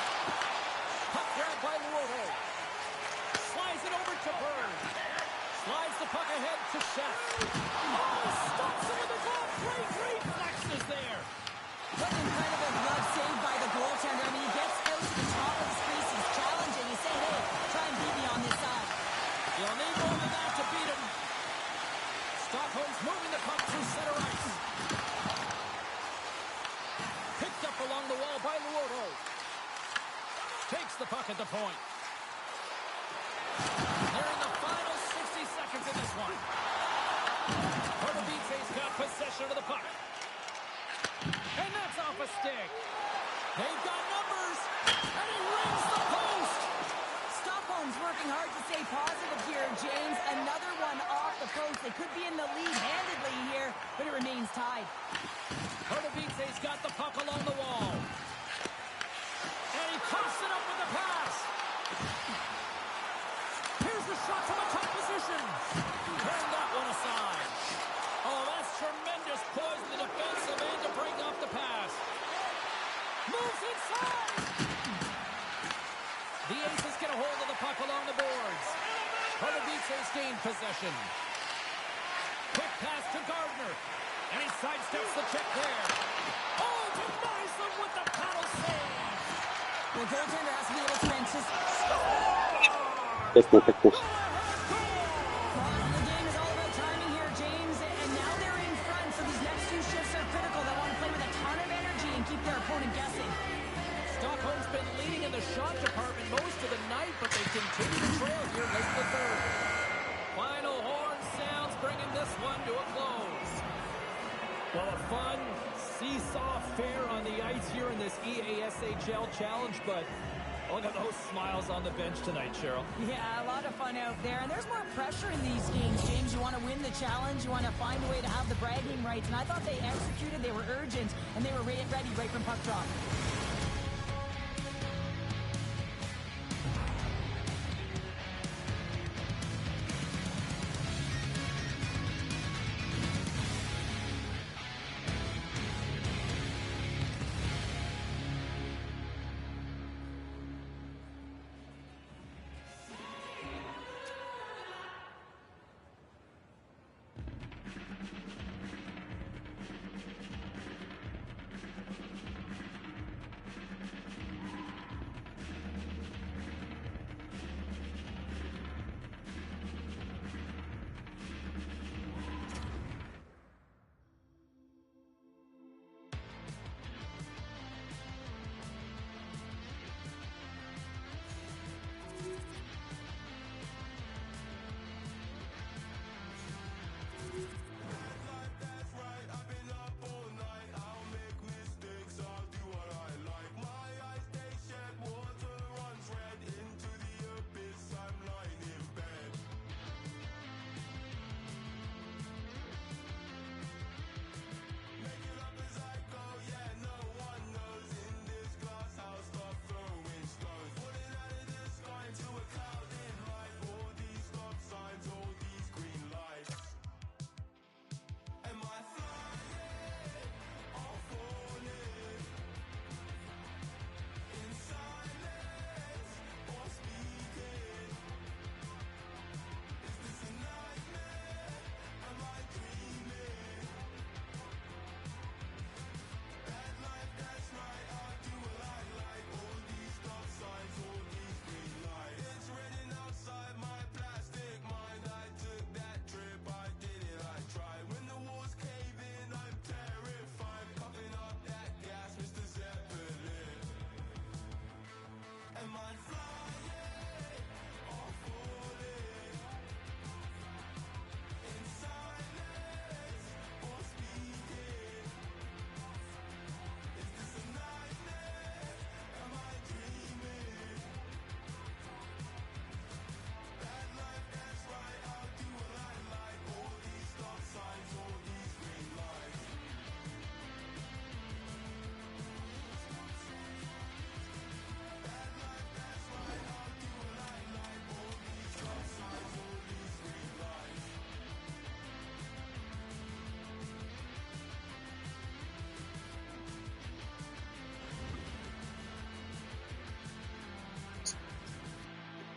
Puck grab by Luoto. Slides it over to Bird. Slides the puck ahead to Chef. Oh, stops it with the glove. Great reflexes there. What an incredible glove save by the goaltender. I mean, he gets out to the top of the crease. He's challenging. He's saying, hey, try and beat me on this side. You'll need more than that to beat him. Stockholm's moving the puck through center ice. Picked up along the wall by Luoto. Takes the puck at the point. Nearing the final 60 seconds in this one. Pardubice's got possession of the puck. And that's off a stick. They've got numbers. And he rings the post. Stockholm's working hard to stay positive here, James. Another one off the post. They could be in the lead handedly here, but it remains tied. Pardubice's got the puck along the wall. And he coughs it up with the pass. Here's the shot from a top position. Turn that one aside. Oh, that's tremendous poise in the defensive end to break off the pass. Moves inside. The Aces get a hold of the puck along the boards. Pardubice's gained possession. Quick pass to Gardner. And he sidesteps the check there. Oh, denies them with the paddle save. The goaltender has to be able to anticipate. Pekne, pekne. The game is all about timing here, James. And now they're in front, so these next two shifts are critical. They want to play with a ton of energy and keep their opponent guessing. Stockholm's been leading in the shot department most of the night, but they continue to trail here late in the third. Final horn sounds, bringing this one to a close. Well, a fun seesaw fair on the ice here in this EASHL challenge, but look at those smiles on the bench tonight, Cheryl. Yeah, a lot of fun out there. And there's more pressure in these games, James. You want to win the challenge. You want to find a way to have the bragging rights. And I thought they executed. They were urgent, and they were ready right from puck drop.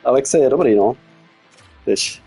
Alexe je dobrý, no. Tež.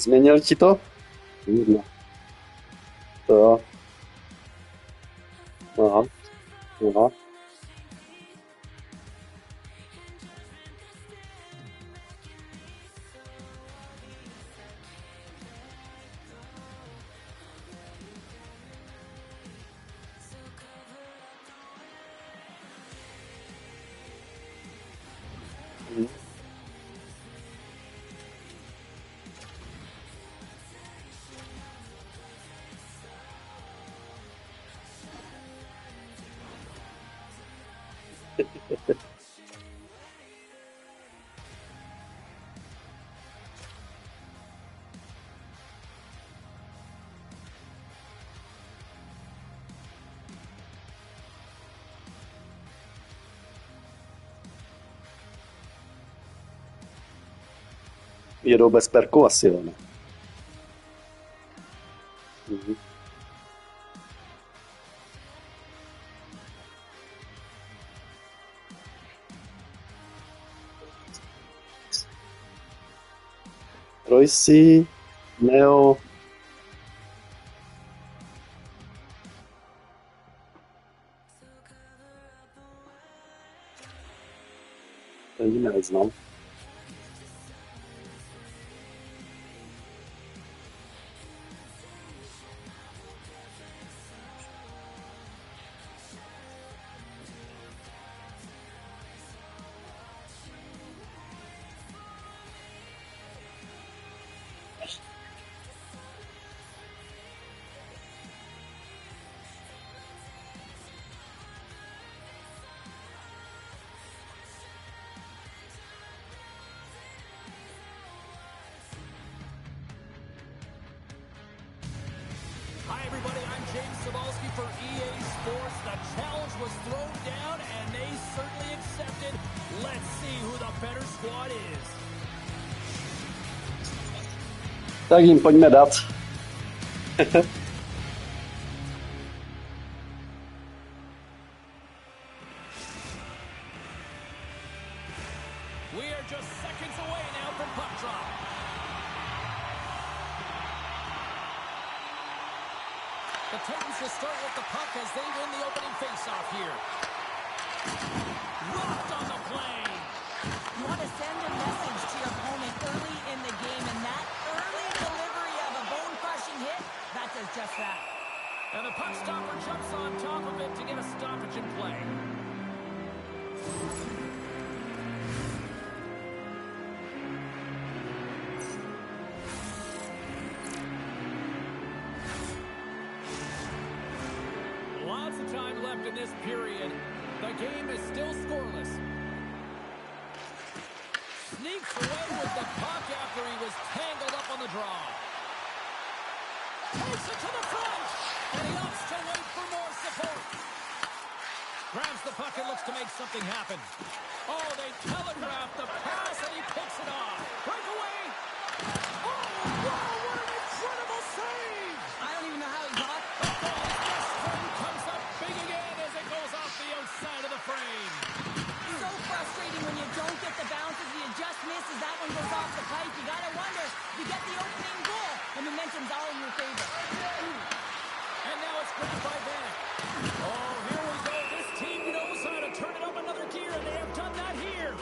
Změnil ti to? Jedno. To jo. Aha. Aha. Jedou bez perku asi, jo, ne? Mhm. Royce, Neo, to je jiný, no. Hi, everybody. I'm James Cebulski for EA Sports. The challenge was thrown down, and they certainly accepted. Let's see who the better squad is. Tak jim pojďme dát. We are just seconds away now from puck drop. The Titans will start with the puck as they win the opening faceoff here. Rocked on the play. You want to send a message to your opponent early in the game, and that early delivery of a bone-crushing hit, that does just that. And the puck stopper jumps on top of it to get a stoppage in play. Lots of time left in this period. The game is still scoreless. Sneaks away with the puck after he was tangled up on the draw. Takes it to the front, and he opts to wait for more support. Grabs the puck and looks to make something happen. Oh, they telegraph the pass, and he picks it off. Breakaway. Oh, wow, what an incredible save! I don't even know how he got. This frame comes up big again as it goes off the outside of the frame. So frustrating when you don't get the bounces. You just misses. That one goes off the pipe. You gotta wonder if you get the opening goal. The momentum's all in your favor. And now it's grabbed by Van. Oh, here we go. This team knows how to turn it up another gear, and they have done that here.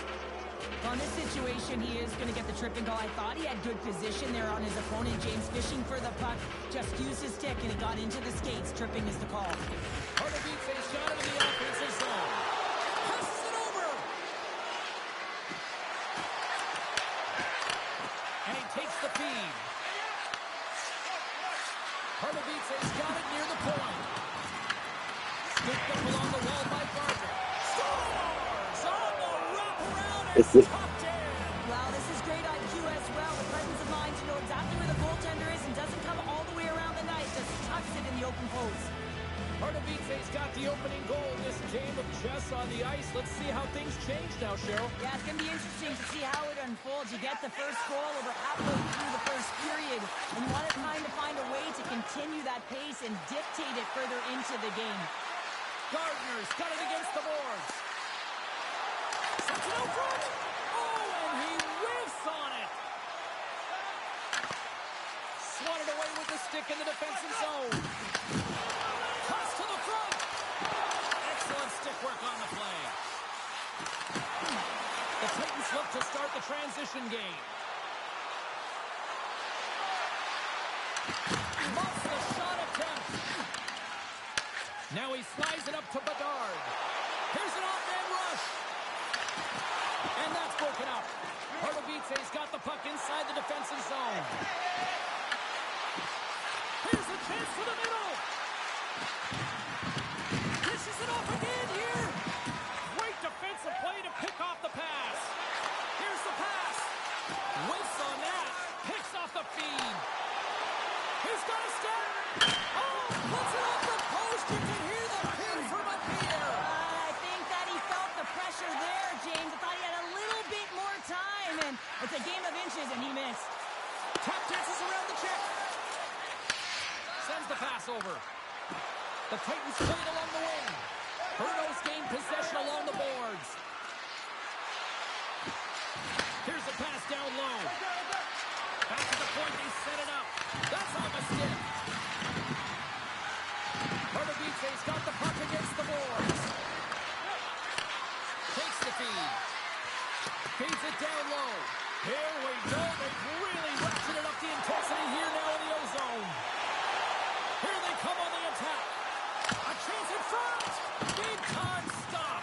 On this situation, he is going to get the tripping goal. I thought he had good position there on his opponent. James fishing for the puck. Just used his stick, and he got into the skates. Tripping is the call. Carter beats a shot into the offensive zone. Passes it over. And he takes the feed. Carter beats has got it near the point. Scooped up along the wall by Gardner. Scores on the wraparound and tucked in. Wow, this is great IQ as well. The presence of mind to know exactly where the goaltender is and doesn't come all the way around the net. Just tucks it in the open post. Pardubice's got the opening goal in this game of chess on the ice. Let's see how things change now, Cheryl. Yeah, it's going to be interesting to see how it unfolds. You get the first goal over halfway through the first period, and you want to kind of find a way to continue that pace and dictate it further into the game. Gardner's got it against the boards. Sets it out front. Oh, and he whiffs on it. Swatted away with the stick in the defensive zone. Toss to the front. Excellent stick work on the play. The Titans look to start the transition game. Muffs the shot attempt. Now he slides it up to Bedard. Here's an off-man rush. And that's broken up. Pardubice's got the puck inside the defensive zone. Here's a chance to the middle. Dishes it off again here. Great defensive play to pick off the pass. Here's the pass. Whiffs on that. Picks off the feed. He's got a step. Oh, puts it off the post. You can hear the pin from up here. I think that he felt the pressure there, James. I thought he had a little bit more time, and it's a game of inches, and he missed. Tap dances around the check. Sends the pass over. The Titans play it along the wing. Bruno's gained possession along the boards. Here's the pass down low. Back to the point, they set it up. That's off a stick. Pardubice's got the puck against the boards. Takes the feed. Feeds it down low. Here we go. They've really ratcheted up the intensity here now in the O-zone. Here they come on the attack. A chance in front. Big time stop.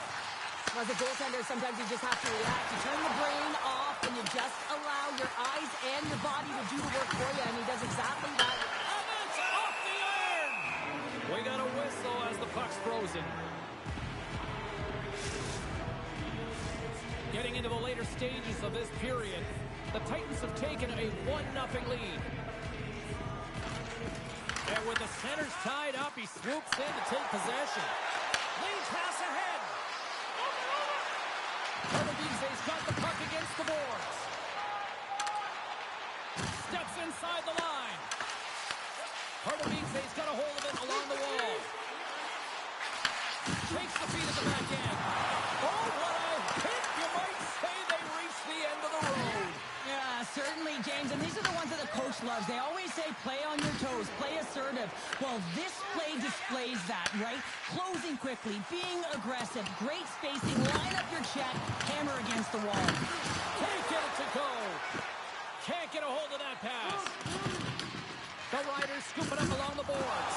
As a goaltender, sometimes you just have to react. You turn the brain off and you just allow your eyes and your body to do the work for you, and he does exactly that. And it's off the iron. We got a whistle as the puck's frozen. Getting into the later stages of this period, the Titans have taken a 1-0 lead. And with the centers tied up, he swoops in to take possession. Lead pass ahead. Pardubice's got the puck against the boards. Steps inside the line. Pardubice's got a hold of it along the wall. Takes the feed at the back end. Oh, what a hit! You might say they reached the end of the road. Yeah, certainly, James. And these are the ones that the coach loves. They always say, play on your toes, play assertive. Well, this play displays that, right? Closing quickly, being aggressive, great spacing, line up your check, hammer against the wall. Can't get it to go. Can't get a hold of that pass. The Riders scoop it up along the boards.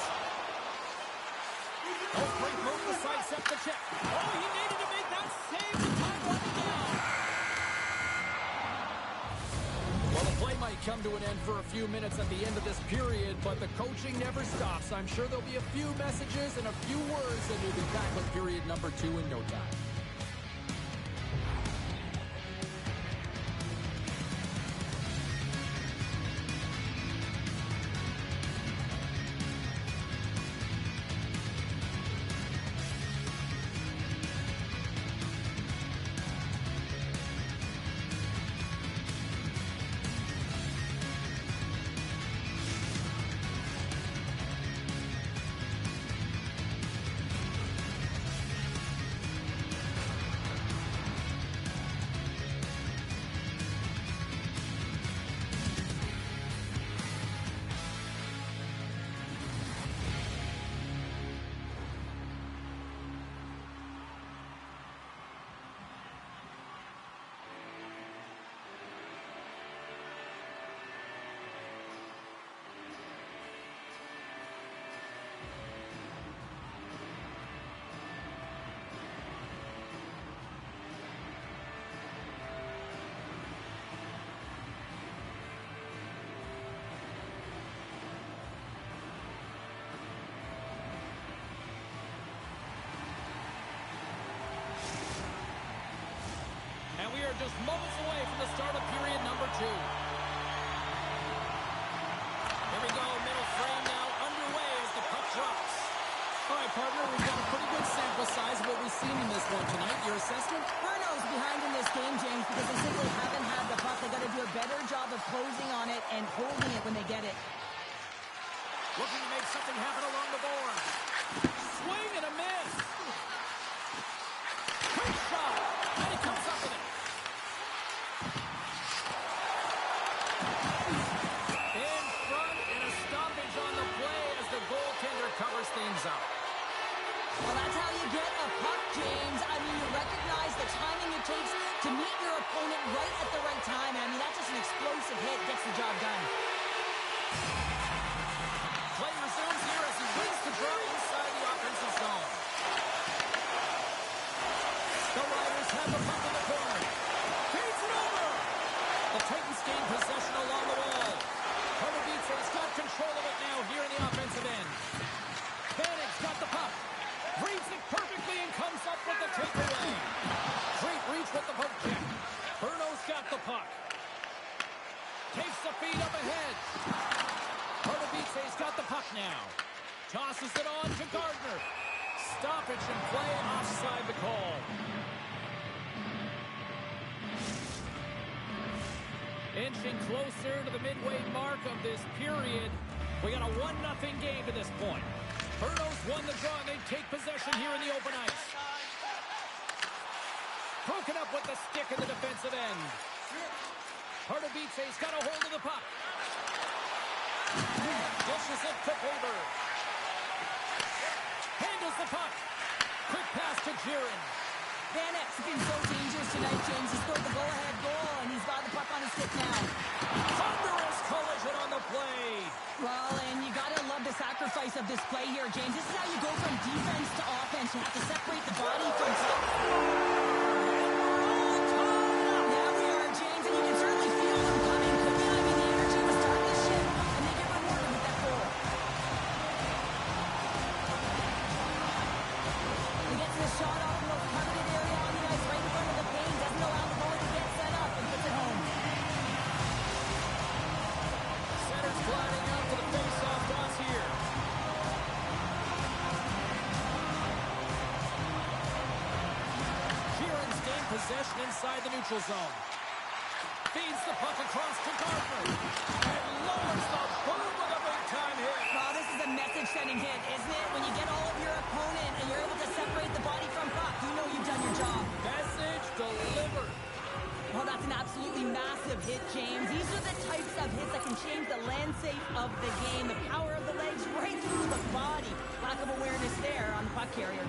Oh, great move to sidestep the check. Oh, he needed to make that save. The time running down. Well, the play might come to an end for a few minutes at the end of this period, but the coaching never stops. I'm sure there'll be a few messages and a few words, and we'll be back with period number 2 in no time. are just moments away from the start of period number 2. Here we go, middle frame now underway as the puck drops. All right, partner, we've got a pretty good sample size of what we've seen in this one tonight. Your assessment? Bruno's behind in this game, James, because they simply haven't had the puck. They got to do a better job of closing on it and holding it when they get it. Looking to make something happen along the board. Swing and a miss. Quick shot. And he comes up with it. In front and a stoppage on the play as the goaltender covers things up. Well, that's how you get a puck, James. I mean, you recognize the timing it takes to meet your opponent right at the right time. And I mean, that's just an explosive hit. Gets the job done. Play resumes here as he wins the draw inside the offensive zone. The Riders have the puck in the corner. Feeds it over. The Titans gain possession along the wall. Pardubice's got control of it now here in the offensive end. Vanek's got the puck. Reads it perfectly and comes up with the takeaway. Great reach with the poke check. Bruno's got the puck. Takes the feed up ahead. Pardubice's got the puck now. Tosses it on to Gardner. Stoppage and play offside the call. Inching closer to the midway mark of this period. We got a 1-0 game to this point. Bruno's won the draw, and they take possession here in the open ice. Broken up with the stick in the defensive end. Pardubice's got a hold of the puck. Dishes it to Faber. Handles the puck. Quick pass to Jiren. Vanek's been so dangerous tonight, James. He scored the go-ahead goal, and he's got the puck on his stick now. Thunderous collision on the play. Well, and you got to love the sacrifice of this play here, James. This is how you go from defense to offense. You have to separate the body from top. Now we are, James, and you can certainly feel them coming. I mean, the energy was starting to shift, and they get rewarded with that goal. He gets the shot off in the coveted area on the ice right in front of the paint. Doesn't allow the ball to get set up and puts it home. Center's gliding out to the face-off toss here. Jiren's gained possession inside the neutral zone. Feeds the puck across to Gardner. And lowers the boom with a big-time hit. Well, this is a message-sending hit, isn't it? When you get all of your opponent and you're able to separate the body from puck, you know you've done your job. Message delivered. Well, that's an absolutely massive hit, James. These are the types of hits that can change the landscape of the game. The power of the legs right through the body. Lack of awareness there on the puck carrier.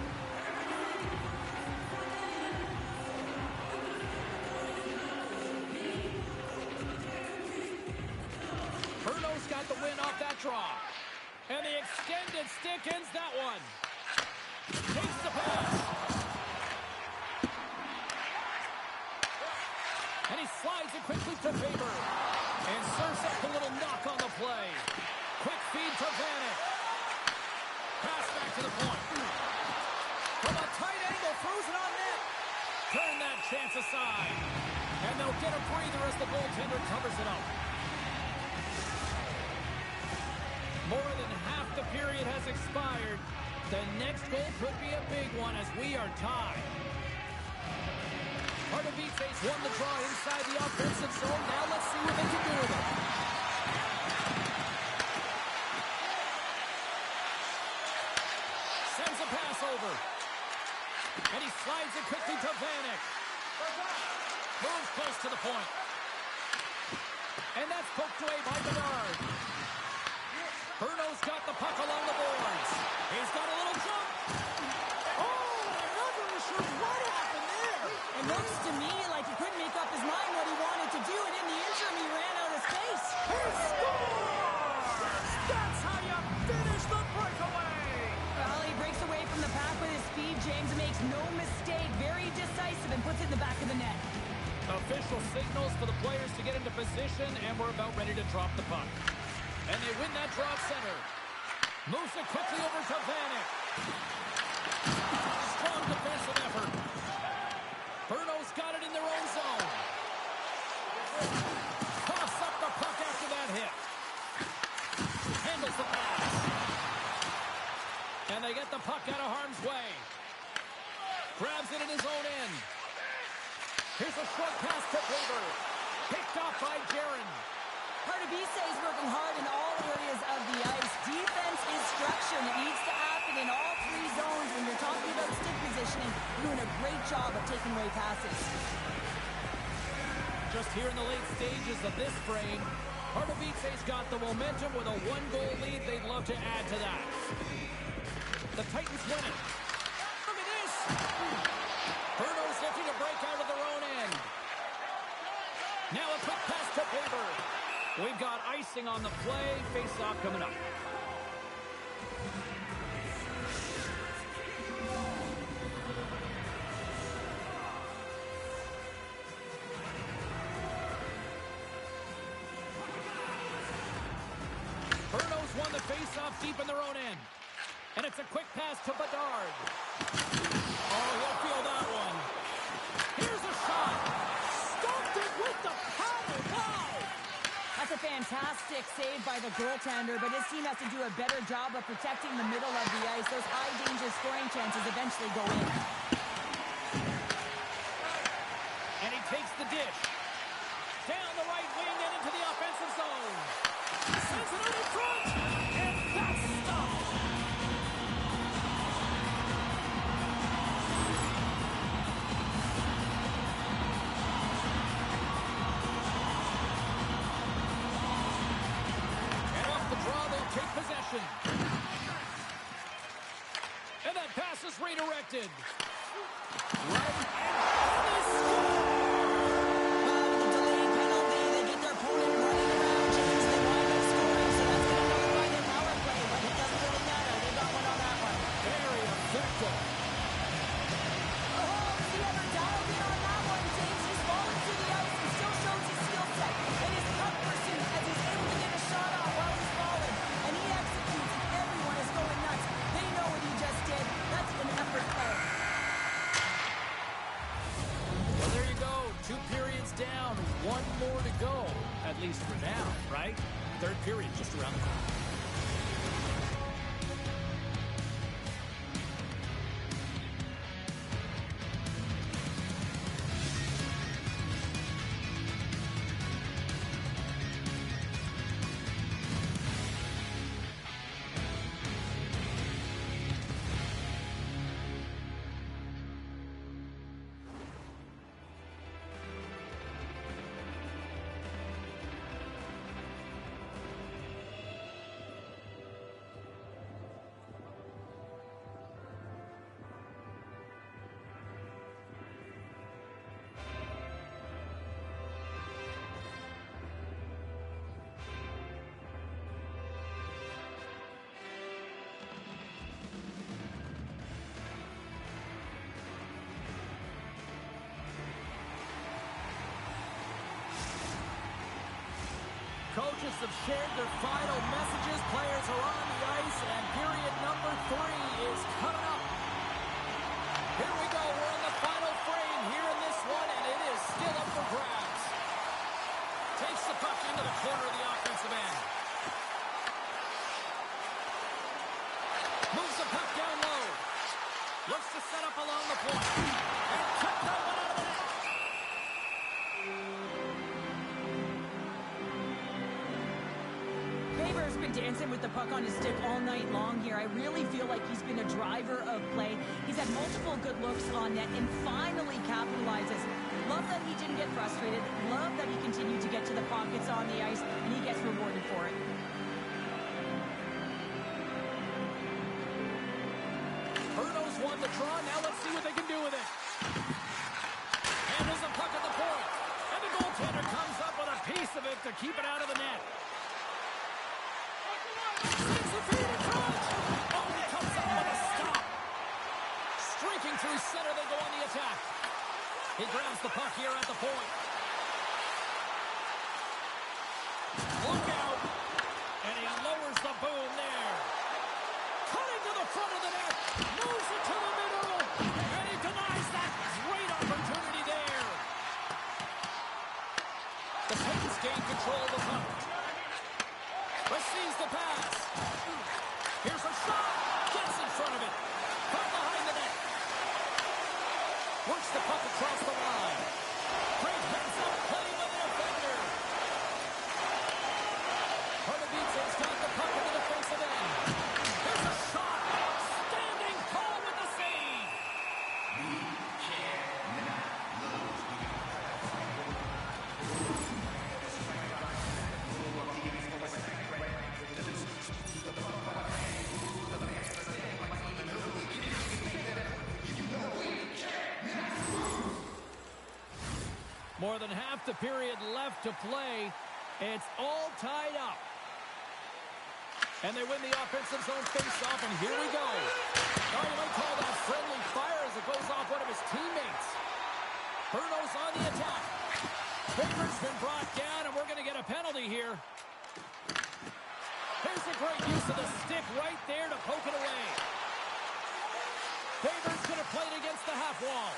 Bruno's got the win off that draw. And the extended stick ends that one. Takes the pass. And he slides it quickly to Faber. And serves up a little knock on the play. Quick feed to Vanek. Pass back to the point. From a tight angle, throws it on net. Turn that chance aside. And they'll get a breather as the goaltender covers it up. More than half the period has expired. The next goal could be a big one as we are tied. Pardubice's won the draw inside the offensive zone. Now let's see what they can do with it. Sends a pass over. And he slides it quickly to Vanek. Moves close to the point. And that's poked away by Bedard. Bruno's got the puck along the boards. He's got a little jump. Oh, I'm not really sure what happened there. It looks to me like he couldn't make up his mind what he wanted to do, and in the interim, he ran out of space. He scores! That's how you finish the breakaway. Well, he breaks away from the pack with his speed, James, and makes no mistake. Very decisive and puts it in the back of the net. Official signals for the players to get into position, and we're about ready to drop the puck. And they win that draw at center. Moves it quickly over to Vanek. Strong defensive effort. Bruno's got it in their own zone. Toss up the puck after that hit. Handles the pass. And they get the puck out of harm's way. Grabs it in his own end. Here's a short pass to Weber. Picked off by Jaron. Pardubice is working hard in all areas of the ice. Defense instruction. It needs to happen in all three zones. When you're talking about stick positioning, you're doing a great job of taking away passes. Just here in the late stages of this frame, Pardubice's got the momentum with a one-goal lead. They'd love to add to that. The Titans win it. Look at this! Bruno's looking to break out of their own end. Now a quick pass to Weber. We've got icing on the play. Face-off coming up. Bruno's won the face-off deep in their own end. And it's a quick pass to Bedard. Oh, he'll feel that one. Here's a shot. Stopped it with the paddle. Wow! That's a fantastic save by the goaltender, but his team has to do a better job of protecting the middle of the ice. Those high-danger scoring chances eventually go in. And he takes the dish. Down the right wing and into the offensive zone. Sends it out in front. And that's stopped. And off the draw, they'll take possession. And that pass is redirected. Right and they score! With the delayed penalty, they get their opponent running around, change the wind up scoring, so that's going to nullify their power play, but it doesn't really matter. They got one on that one. Very effective. Oh, does he ever dial in on that one? James, he's falling to the ice and still shows his skill set and his puck pursuit as he's able to get a shot off while he's falling. And he executes, and everyone is going nuts. They know what he just did. That's an effort play. Well, there you go. 2 periods down. 1 more to go. At least for now, right? Third period just around the corner. Coaches have shared their final messages. Players are on the ice, and period number 3 is coming up. Here we go. We're in the final frame here in this one, and it is still up for grabs. Takes the puck into the corner of the offensive end. Moves the puck down low. Looks to set up along the point. And kept that one out of the net. Faber's been dancing with the puck on his stick all night long here. I really feel like he's been a driver of play. He's had multiple good looks on net and finally capitalizes. Love that he didn't get frustrated. Love that he continued to get to the pockets on the ice, and he gets rewarded for it. Bruno's won the draw. Now let's see what they can do with it. Handles the puck at the point. And the goaltender comes up with a piece of it to keep it out of the net. Sends the feed in front. Oh, he comes up with a stop. Streaking through center, they go on the attack. He grabs the puck here at the point. Look out. And he lowers the boom there. Cutting to the front of the net. Moves it to the middle. And he denies that great opportunity there. The He's gained control of the puck. Receives the pass. Here's a shot. Gets in front of it. From behind the net. Works the puck across the line. Great heads-up play by the defender. Pardubice's got the puck in the defensive end. Here's a shot. Standing tall with the save. More than half the period left to play. It's all tied up. And they win the offensive zone face-off, and here we go. Oh, you might call that friendly fire as it goes off one of his teammates. Bruno's on the attack. Baker's been brought down, and we're going to get a penalty here. There's a great use of the stick right there to poke it away. Baker's going to play it against the half wall.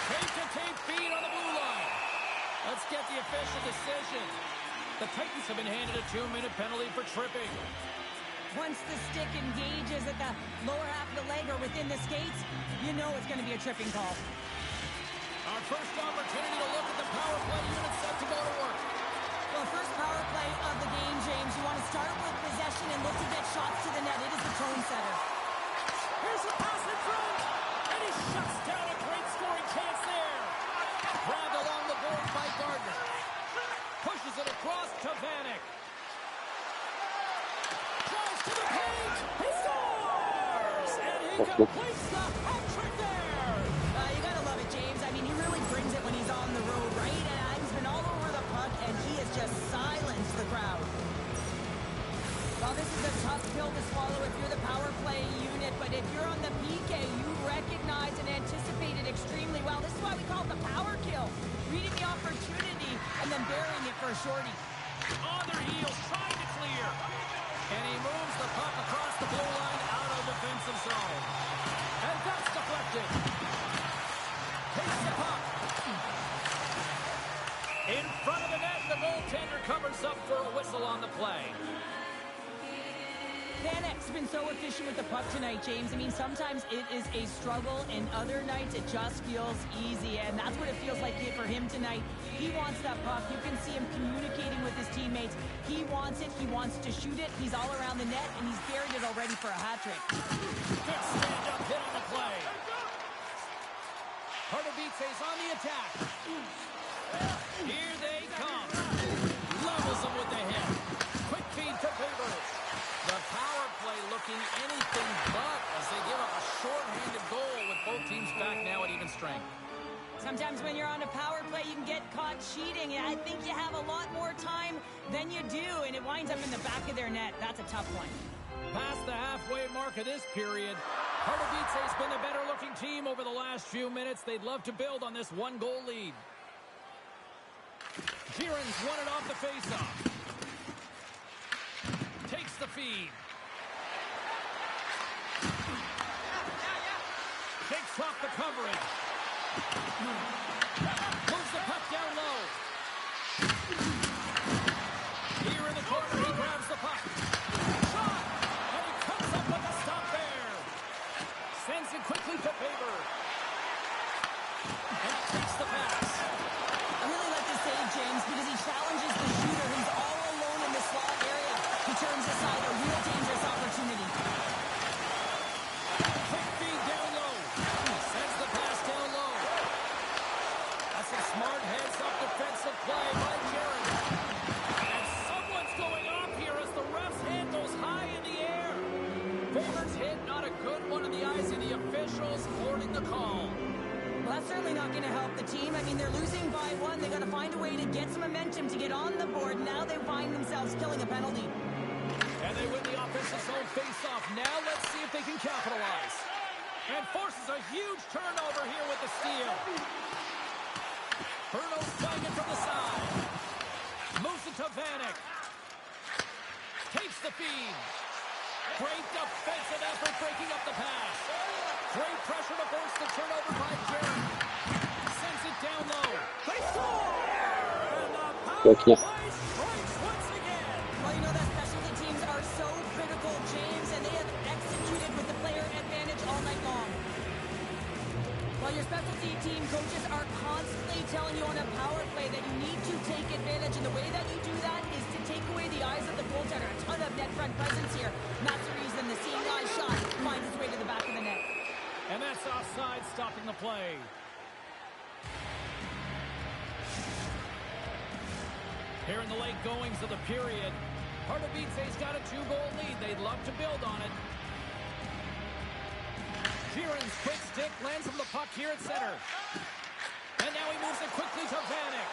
Tape-to-tape feed on the blue line. Let's get the official decision. The Titans have been handed a 2-minute penalty for tripping. Once the stick engages at the lower half of the leg or within the skates, you know it's going to be a tripping call. Our first opportunity to look at the power play unit set to go to work. Well, first power play of the game, James. You want to start with possession and look to get shots to the net. It is the tone setter. Here's a pass in front, and he shuts down a great scoring chance there. Grabbed along the boards by Gardner. Pushes it across to Vanek. Drives to the paint. He scores! And he completes the hat trick there. You got to love it, James. I mean, he really brings it when he's on the road, right? And he's been all over the puck, and he has just silenced the crowd. Well, this is a tough pill to swallow if you're the power play unit, but if you're on the PK, you recognize and anticipate it extremely well. This is why we call it the power kill. Reading the opportunity and then burying it for a shorty. On their heels, trying to clear. And he moves the puck across the blue line out of defensive zone. And that's deflected. Takes the puck. In front of the net, the goaltender covers up for a whistle on the play. Vanek's been so efficient with the puck tonight, James. I mean, sometimes it is a struggle, and other nights it just feels easy, and that's what it feels like for him tonight. He wants that puck. You can see him communicating with his teammates. He wants it. He wants to shoot it. He's all around the net, and he's buried it already for a hat trick. Good stand-up hit on the play. Pardubice's on the attack. Here they come. Levels them with the hit. Quick feed to Favors. The power play looking anything but as they give up a short-handed goal with both teams back now at even strength. Sometimes when you're on a power play, you can get caught cheating, and I think you have a lot more time than you do, and it winds up in the back of their net. That's a tough one. Past the halfway mark of this period, Pardubice's been the better-looking team over the last few minutes. They'd love to build on this one-goal lead. Giron's won it off the face-off. Takes the feed. Takes off the coverage. Moves the puck down low. Here in the corner, he grabs the puck. Shot! And he comes up with a stop there. Sends it quickly to Faber. And takes the pass. I really like this save, James, because he challenges the shooter who's all alone in the slot area. He turns aside a real dangerous opportunity. Quick feed down low. Sends the pass down low. That's a smart heads-up defensive play by Jaron. And someone's going off here as the ref's hand goes high in the air. Favors hit, not a good one in the eyes of the officials, boarding the call. Well, that's certainly not going to help the team. I mean, they're losing by one. They got to find a way to get some momentum to get on the board. Now they find themselves killing a penalty. And they win the offensive zone face-off. Now let's see if they can capitalize. And forces a huge turnover here with the steal. Bruno's playing it from the side. Moves it to Vanek. Takes the feed. Great defensive effort breaking up the pass. Great pressure to force the turnover by Jaron. Sends it down low. They score! And Pěkně. Play strikes once again. Well, you know that specialty teams are so critical, James, and they have executed with the player advantage all night long. Well, your specialty team coaches are constantly telling you on a power play that you need to take advantage, and the way that you do that is to take away the eyes of the goaltender. A ton of net front presence here. And that's the reason the seeing eye shot finds its way to the back of the net. And that's offside, stopping the play. Here in the late goings of the period, Pardubice's got a 2-goal lead. They'd love to build on it. Sheeran's quick stick lands him the puck here at center. And now he moves it quickly to Vanek.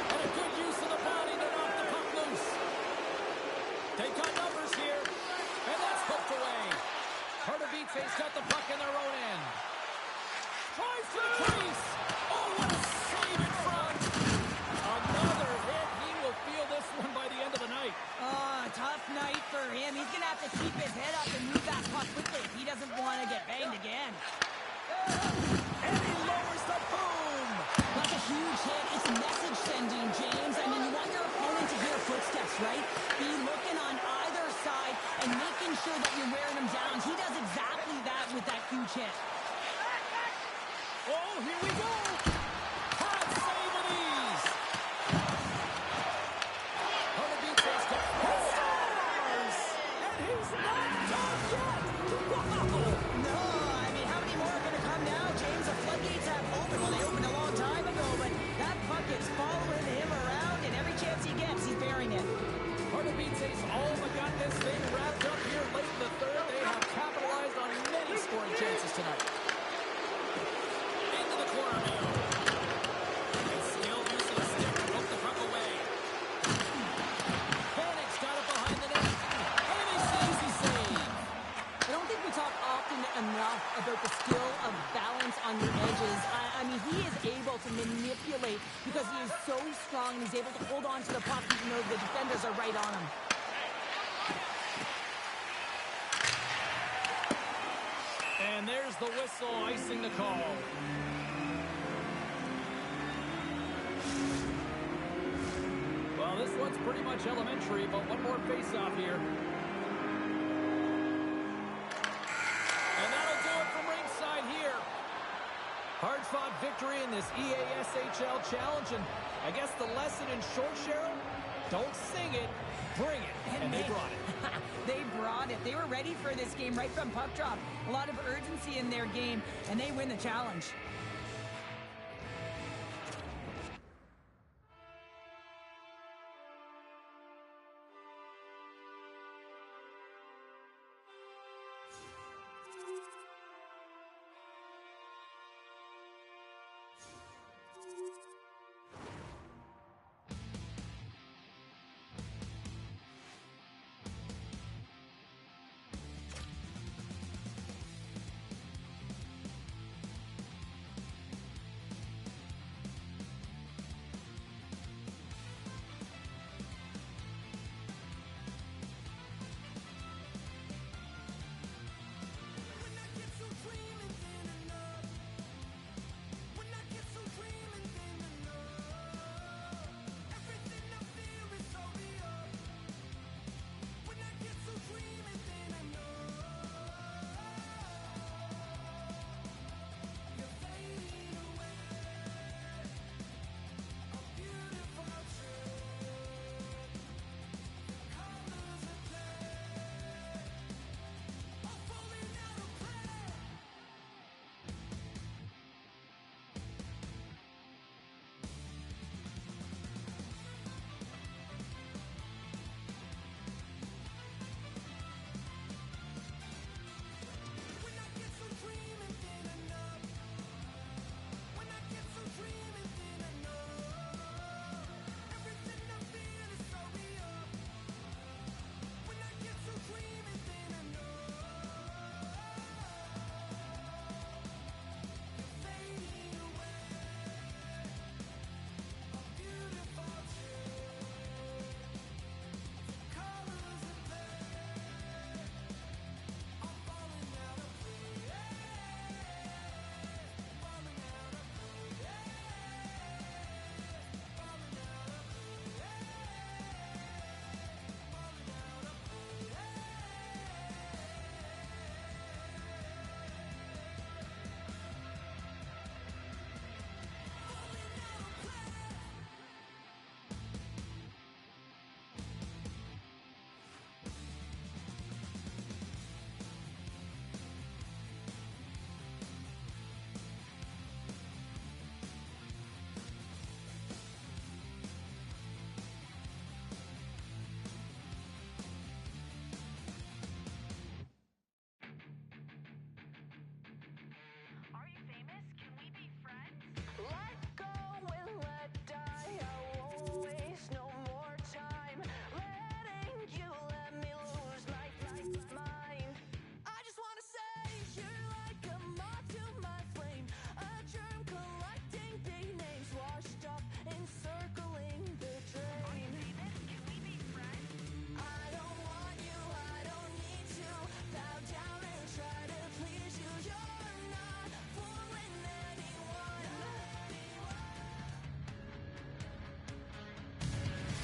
And a good use of the body to knock the puck loose. They've got numbers here. And that's hooked away. Pardubice's got the puck in their own end. Tries to the crease. Oh, what a save in front. Another hit. He will feel this one by the end of the night. Oh, tough night for him. He's going to have to keep his head up and move that puck quickly if he doesn't want to get banged again. And he lowers the boom. That's a huge hit. It's message sending, James. I mean, you want your opponent to hear footsteps, right? Be looking on either side and making sure that you're wearing him down. He does exactly that with that huge hit. Oh, here we go. Hot save of these. Pardubice's got stars. And he's not done yet. Wow. No, I mean, how many more are going to come now, James? The floodgates have opened. Well, they opened a long time ago, but that puck is following him around, and every chance he gets, he's burying it. Pardubice's all but got this thing wrapped up here late in the third. They have capitalized on many scoring chances tonight. Into the corner now. And skilled use of the stick to poke the puck away. Vanek's got it behind the net. And it's an easy save. I don't think we talk often enough about the skill of balance on your edges. I mean, he is able to manipulate because he is so strong and he's able to hold on to the puck even though the defenders are right on him. And there's the whistle icing the call. Well, this one's pretty much elementary, but one more face-off here. And that'll do it from ringside here. Hard-fought victory in this EASHL challenge, and I guess the lesson in short, Cheryl, don't sing it, bring it. And they brought it. They brought it. They were ready for this game right from puck drop. A lot of urgency in their game, and they win the challenge.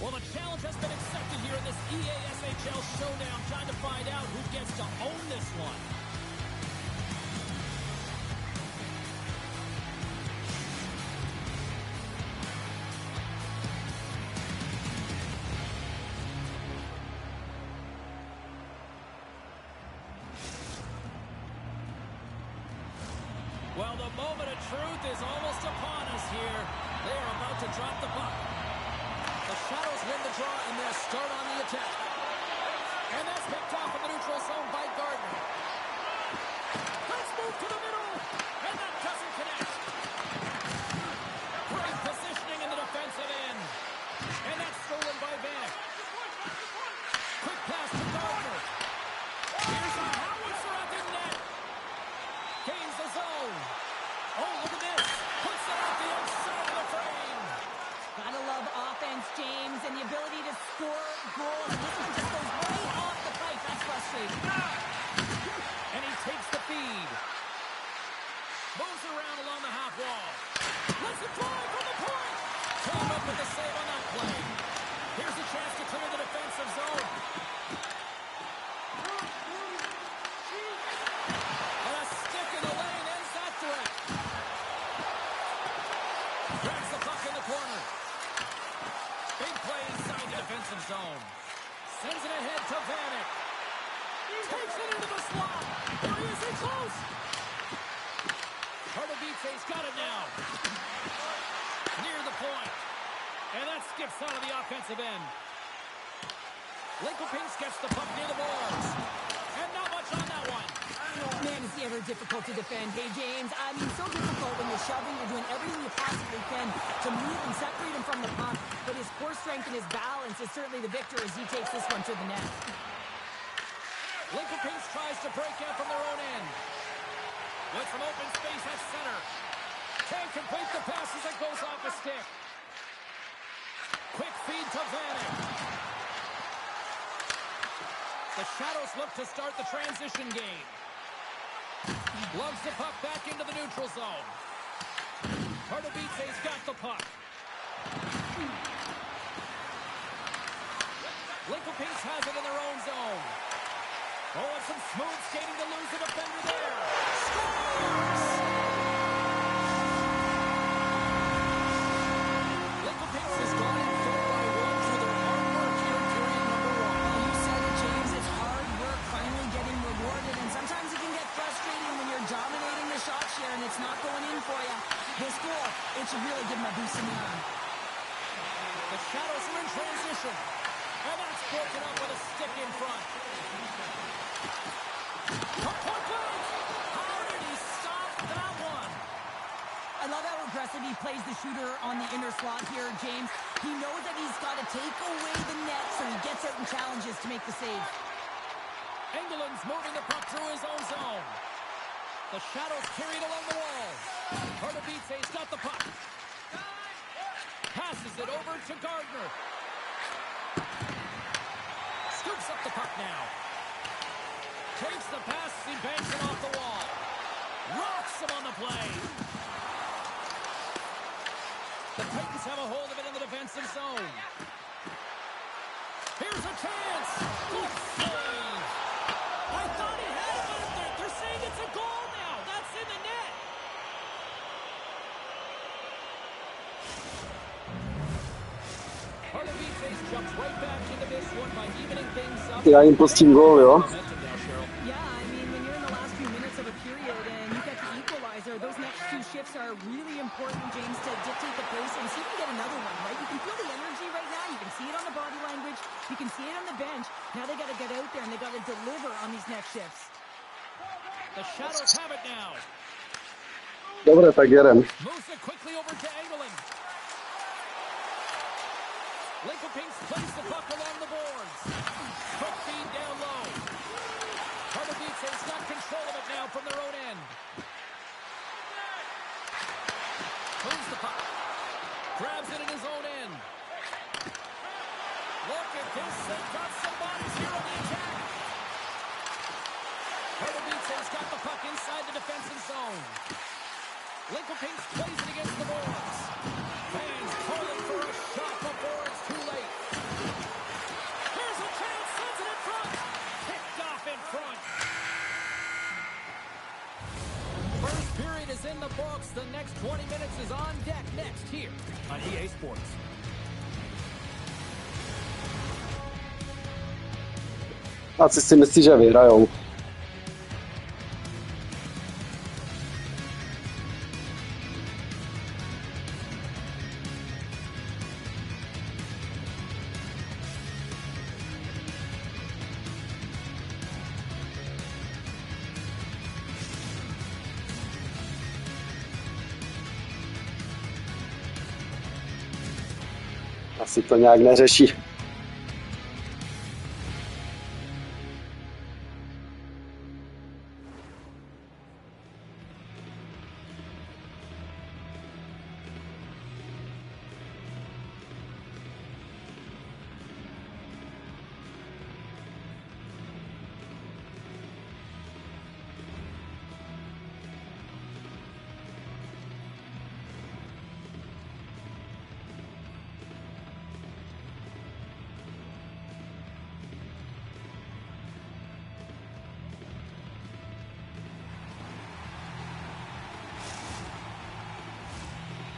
Well, the challenge has been accepted here in this EASHL showdown. Time to find out who gets to own this one. Well, the moment of truth is almost upon us here. They are about to drop the puck. The Shadows win the draw and they'll start on the attack. And that's picked off in the neutral zone by Gardner. Let's move to the middle. And that doesn't connect. Great positioning in the defensive end. And that's stolen by Vanek. Quick pass to Gardner. Here's a howitzer at the net. Gains the zone. Oh, look at this. Puts it out the outside of the frame. Gotta love offense, James, and the ability to score goals. This one just goes right off the pipe. That's frustrating. And he takes the feed. Moves around along the half wall. Let's it fly from the point. Came up with the save on that play. Here's a chance to clear the defensive zone. And a stick in the lane ends that threat. Grabs the puck in the corner. Big play inside the defensive zone. Sends it ahead to Vanek. Takes it into the slot. There he is in close. Pardubice's got it now. Near the point. And that skips out of the offensive end. Lincoln-Pinks gets the puck near the boards. And not much on that one. Man, is he ever difficult to defend. Hey, James, I mean, so difficult when you're shoving, you're doing everything you possibly can to move and separate him from the puck. But his core strength and his balance is certainly the victor as he takes this one to the net. Lincoln-Pinks tries to break out from their own end. With some open space at center. Can't complete the pass as it goes off the stick. Quick feed to Vanek. The Shadows look to start the transition game. Lugs the puck back into the neutral zone. Pardubice's got the puck. Lincoln-Pinks has it in their own zone. Oh, and some smooth skating to lose the defender there. Scores! Lincoln-Pinks has gone in 4-by-1 through their hard work here in period number 1. Well, you said it, James. It's hard work finally getting rewarded. And sometimes it can get frustrating when you're dominating the shot share and it's not going in for you. This goal, it should really give him a boost in the arm. The Shadows are in transition. And that's broken up with a stick in front. How did he stop that one? I love how aggressive he plays the shooter on the inner slot here, James. He knows that he's got to take away the net, so he gets out and challenges to make the save. Engeland's moving the puck through his own zone. The Shadows carried along the wall. Pardubice's got the puck. Passes it over to Gardner. Scoops up the puck now. Takes the pass, he banks it off the wall. Rocks him on the play. The Titans have a hold of it in the defensive zone. Here's a chance. Good save. I thought he had it, but they're saying it's a goal now. That's in the net. Pardubice's jumps right back into this one by evening things up. Já jim pustím gól, jo? Yeah, I mean, when you're in the last few minutes of a period and you get the equalizer, those next two shifts are really important, James, to dictate the pace and see if you can get another one, right? You can feel the energy right now. You can see it on the body language. You can see it on the bench. Now they got to get out there and they got to deliver on these next shifts. The Shadows have it now. Dobre, tak jedem. Moves it quickly over to Engeland. Lincoln-Pinks plays the puck along the boards. Quick feed down low. Pardubice's got control of it now from their own end. Moves the puck. Grabs it in his own end. Look at this. They've got some bodies here on the attack. Pardubice's got the puck inside the defensive zone. Lincoln-Pinks plays it against the boards. Fans calling for a shot before it's too late. next 20 minutes is on deck next here on EA Sports. Asi si myslí, že vyhrajou. Asi to nějak neřeší.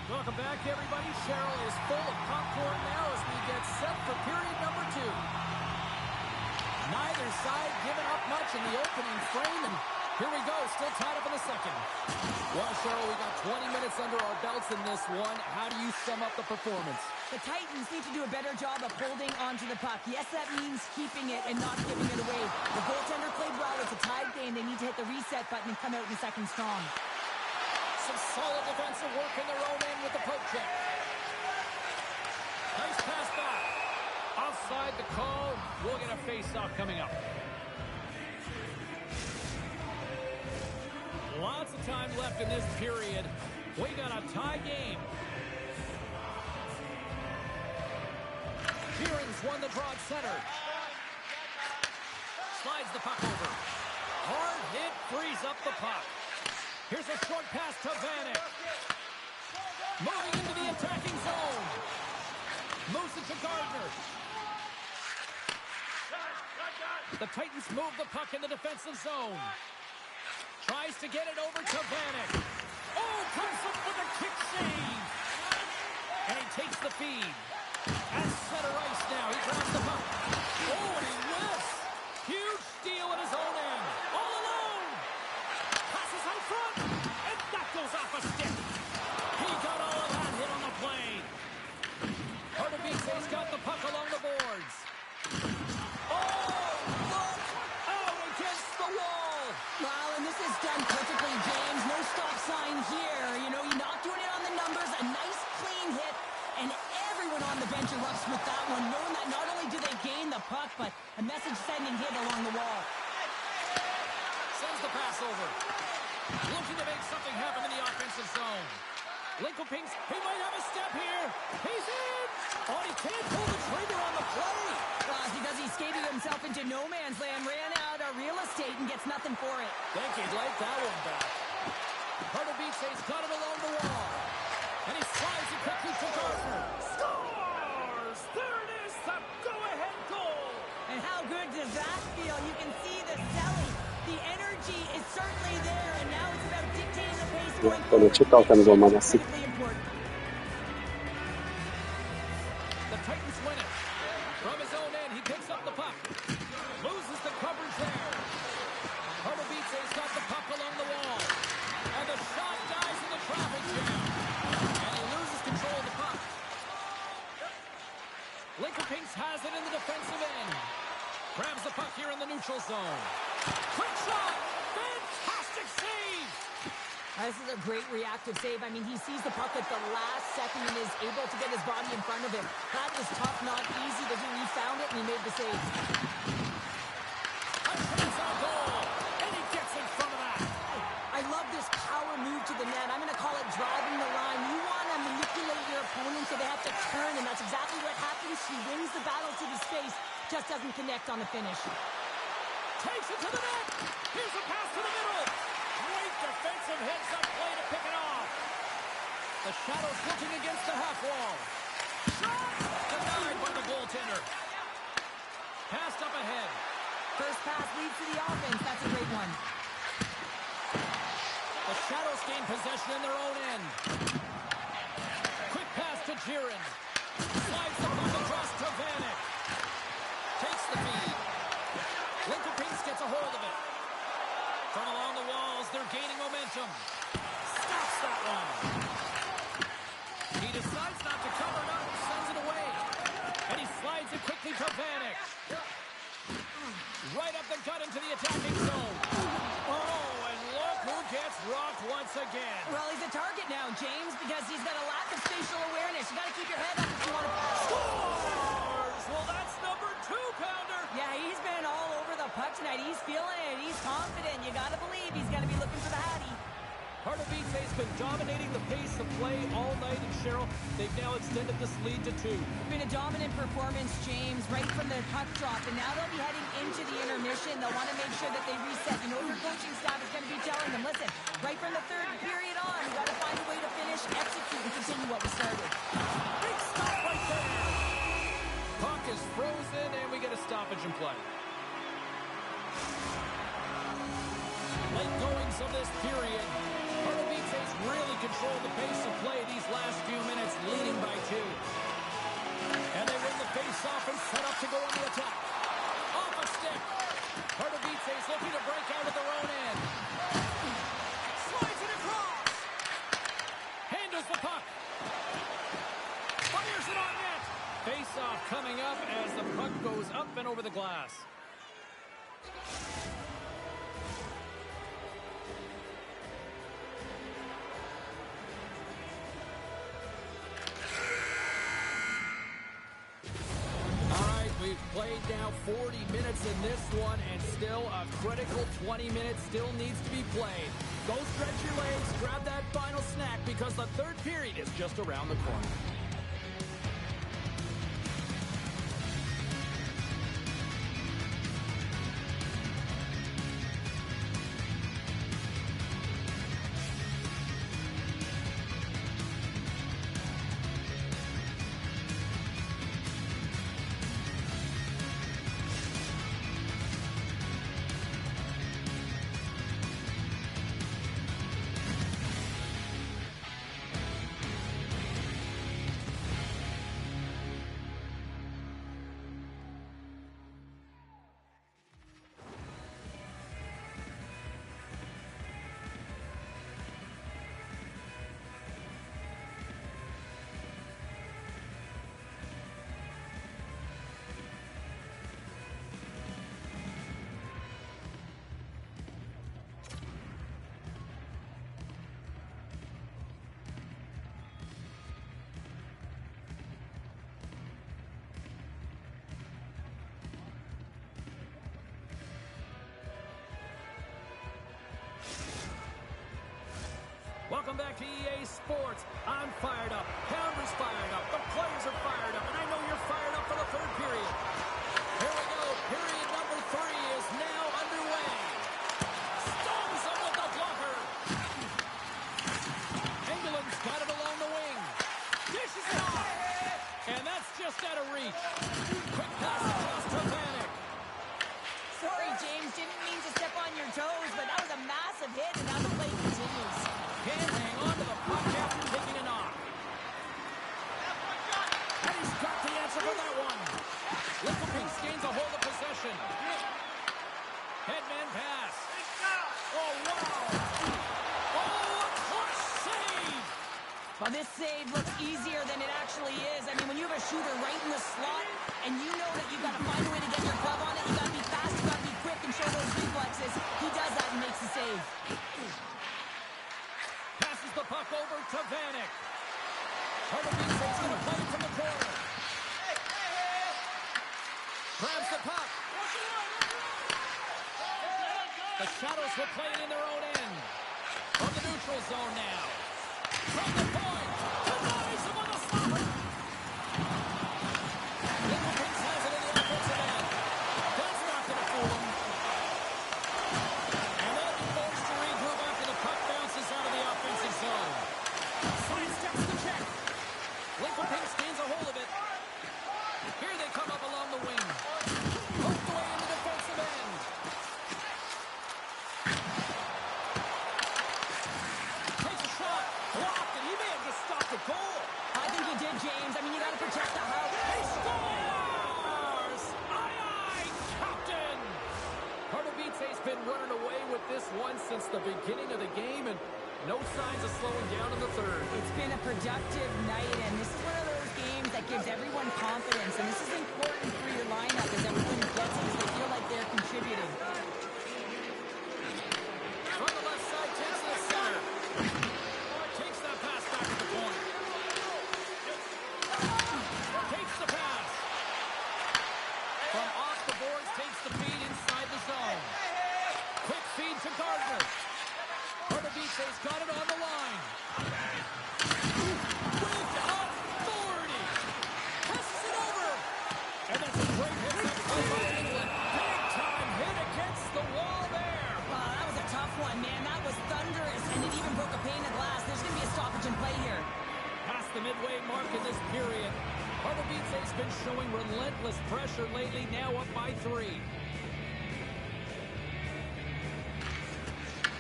Welcome back, everybody. Cheryl is full of popcorn now as we get set for period number 2. Neither side giving up much in the opening frame, and here we go, still tied up in the second. Well, Cheryl, we got 20 minutes under our belts in this one. How do you sum up the performance? The Titans need to do a better job of holding onto the puck. Yes, that means keeping it and not giving it away. The goaltender played well. It's a tied game. They need to hit the reset button and come out in the second strong. Some solid defensive work in their own end with the poke check. Nice pass back. Offside the call. We'll get a face-off coming up. Lots of time left in this period. We got a tie game. Sheeran's won the draw at center. Slides the puck over. Hard hit frees up the puck. Here's a short pass to Vanek. Moving into the attacking zone. Moves it to Gardner. The Titans move the puck in the defensive zone. Tries to get it over to Vanek. Oh, comes up with a kick save. And he takes the feed. At center ice now. He grabs the puck. Oh, and he lifts. Huge steal at his own end. All alone. Passes out front. And that goes off a stick. He got all of that hit on the play. Pardubice's got the puck along the boards. Oh, look. Out against the wall. Well, and this is done perfectly, James. No stop sign here. You know, you're not doing it on the numbers. A nice, clean hit. And everyone on the bench erupts with that one, knowing that not only do they gain the puck, but a message-sending hit along the wall. Sends the pass over. Looking to make something happen in the offensive zone. Linkelpings, he might have a step here. He's in. Oh, he can't pull the trigger on the play. Because he skated himself into no man's land, ran out of real estate, and gets nothing for it. Think he'd like that one back. Pardubice's got it along the wall. And he slides it quickly to Gardner. Scores! There it is, the go-ahead goal. And how good does that feel? You can see the selling. The energy is certainly there, and now it's about dictating the pace going To nečekal ten golman asi. Critically important. The Titans win it. From his own end, he picks up the puck. Loses the coverage there. Pardubice's got the puck along the wall. And the shot dies in the traffic jam. And he loses control of the puck. Linkelpings has it in the defensive end. Grabs the puck here in the neutral zone. Quick shot! Fantastic save! This is a great reactive save. I mean, he sees the puck at the last second and is able to get his body in front of him. That was tough, not easy to do. He found it and he made the save. A chance on goal! And he gets in front of that. I love this power move to the net. I'm going to call it driving the line. You want to manipulate your opponent so they have to turn, and that's exactly what happens. She wins the battle to the space, just doesn't connect on the finish. Takes it to the net. Here's a pass to the middle. Great defensive hits up play to pick it off. The Shadows looking against the half wall. Shot! Denied by the goaltender. Passed up ahead. First pass leads to the offense. That's a great one. The Shadows gain possession in their own end. veteran. Slides the puck across to Vanek. Takes the feed. Lincoln Pace gets a hold of it. From along the walls, they're gaining momentum. Stops that one. He decides not to cover it up and sends it away. And he slides it quickly to Vanek. Right up the gut into the attacking zone. Oh, and look who gets rocked once again. Well, he's a target now, James, because he's got a lack of spatial awareness. You got to keep your head up if you want to... Scores! Well, that's number 2-pounder. Yeah, he's been all over the puck tonight. He's feeling it. He's confident. You got to believe he's going to be looking for the Hattie. Pardubice's been dominating the pace of play all night, and Cheryl, they've now extended this lead to 2. It's been a dominant performance, James, right from the puck drop, and now they'll be heading into the intermission. They'll want to make sure that they reset. You know your coaching staff is going to be telling them, listen, right from the third period on, we got to find a way to finish, execute, and continue what we started. Big stop right there. Puck is frozen, and we get a stoppage in play. Late goings of this period. Pardubice's really controlled the pace of play these last few minutes, leading by 2. And they win the face-off and set up to go on the attack. Off a stick. Pardubice's looking to break out of their own end. Slides it across. Handles the puck. Fires it on net. Face-off coming up as the puck goes up and over the glass. We've played now 40 minutes in this one, and still a critical 20 minutes still needs to be played. Go stretch your legs, grab that final snack, because the third period is just around the corner. Welcome back to EA Sports. I'm fired up. Pounder's fired up. The players are fired up. And I know you're fired up for the third period. Here we go. Period number 3 is now underway. Stones him with the blocker. Engeland's got it along the wing. Dishes it off. And that's just out of reach. Quick pass across to Vanek. Sorry, James. Didn't mean to step on your toes, but that was a massive hit, and now the play continues. Can't hang on to the puck after taking a knock. And he's got the answer for that one. Lincoln Pace gains a hold of possession. Headman pass. Oh, wow. Oh, a clutch save. Well, this save looks easier than it actually is. I mean, when you have a shooter right in the slot, and you know that you've got to find a way to get your glove on it, you got to be fast, you got to be quick, and show those reflexes. He does that and makes the save. Passes the puck over to Vanek. Pardubice's going to play it from the corner. Grabs the puck. The Shadows will play it in their own end. From the neutral zone now. From the point. Denies him on the stopper. Lincoln Pace has it in the offensive end. That's not going to fool him. And they'll be forced to regroup after the puck bounces out of the offensive zone. Side steps the check. Lincoln Pace gains a hold of it. Here they come up along the wing. Poked away in the defensive end. Takes a shot. Blocked, and he may have just stopped the goal. I think he did, James. I the beginning of the game, and no signs of slowing down in the third. It's been a productive night, and this is one of those games that gives everyone confidence, and this is important for your lineup as everyone gets it, as they feel like they're contributing. From the left side, takes the center. Takes that pass back to the point. Takes the pass. From off the boards, takes the feed inside the zone. Quick feed to Gardner. Pardubice's got it on the line. With authority. Passes it over. And that's a great hit up play by England. Big time hit against the wall there. That was a tough one, man. That was thunderous, and it even broke a pane of glass. There's going to be a stoppage in play here. Past the midway mark in this period. Pardubice's been showing relentless pressure lately, now up by 3.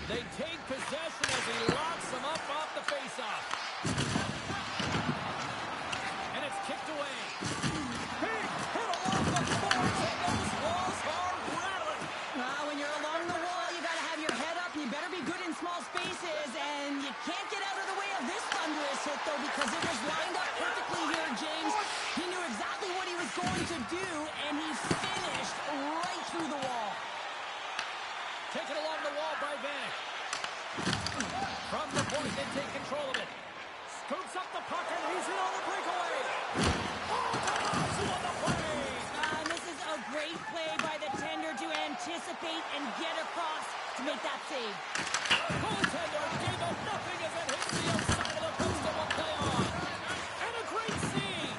They take possession as he locks them up off the faceoff. And it's kicked away. Big hit along the boards, and those walls are rattling. When you're along the wall, you got to have your head up, and you better be good in small spaces, and you can't get out of the way of this thunderous hit, though, because it was lined up perfectly here, James. He knew exactly what he was going to do, and he finished right through the wall. Taken along the wall by Vanek. From the point, they take control of it. Scoops up the puck, and he's in on the breakaway. Oh, Tanahashi on the play. This is a great play by the tender to anticipate and get across to make that save. Goaltender gave up nothing as it hits the outside of the post and will play on. And a great save.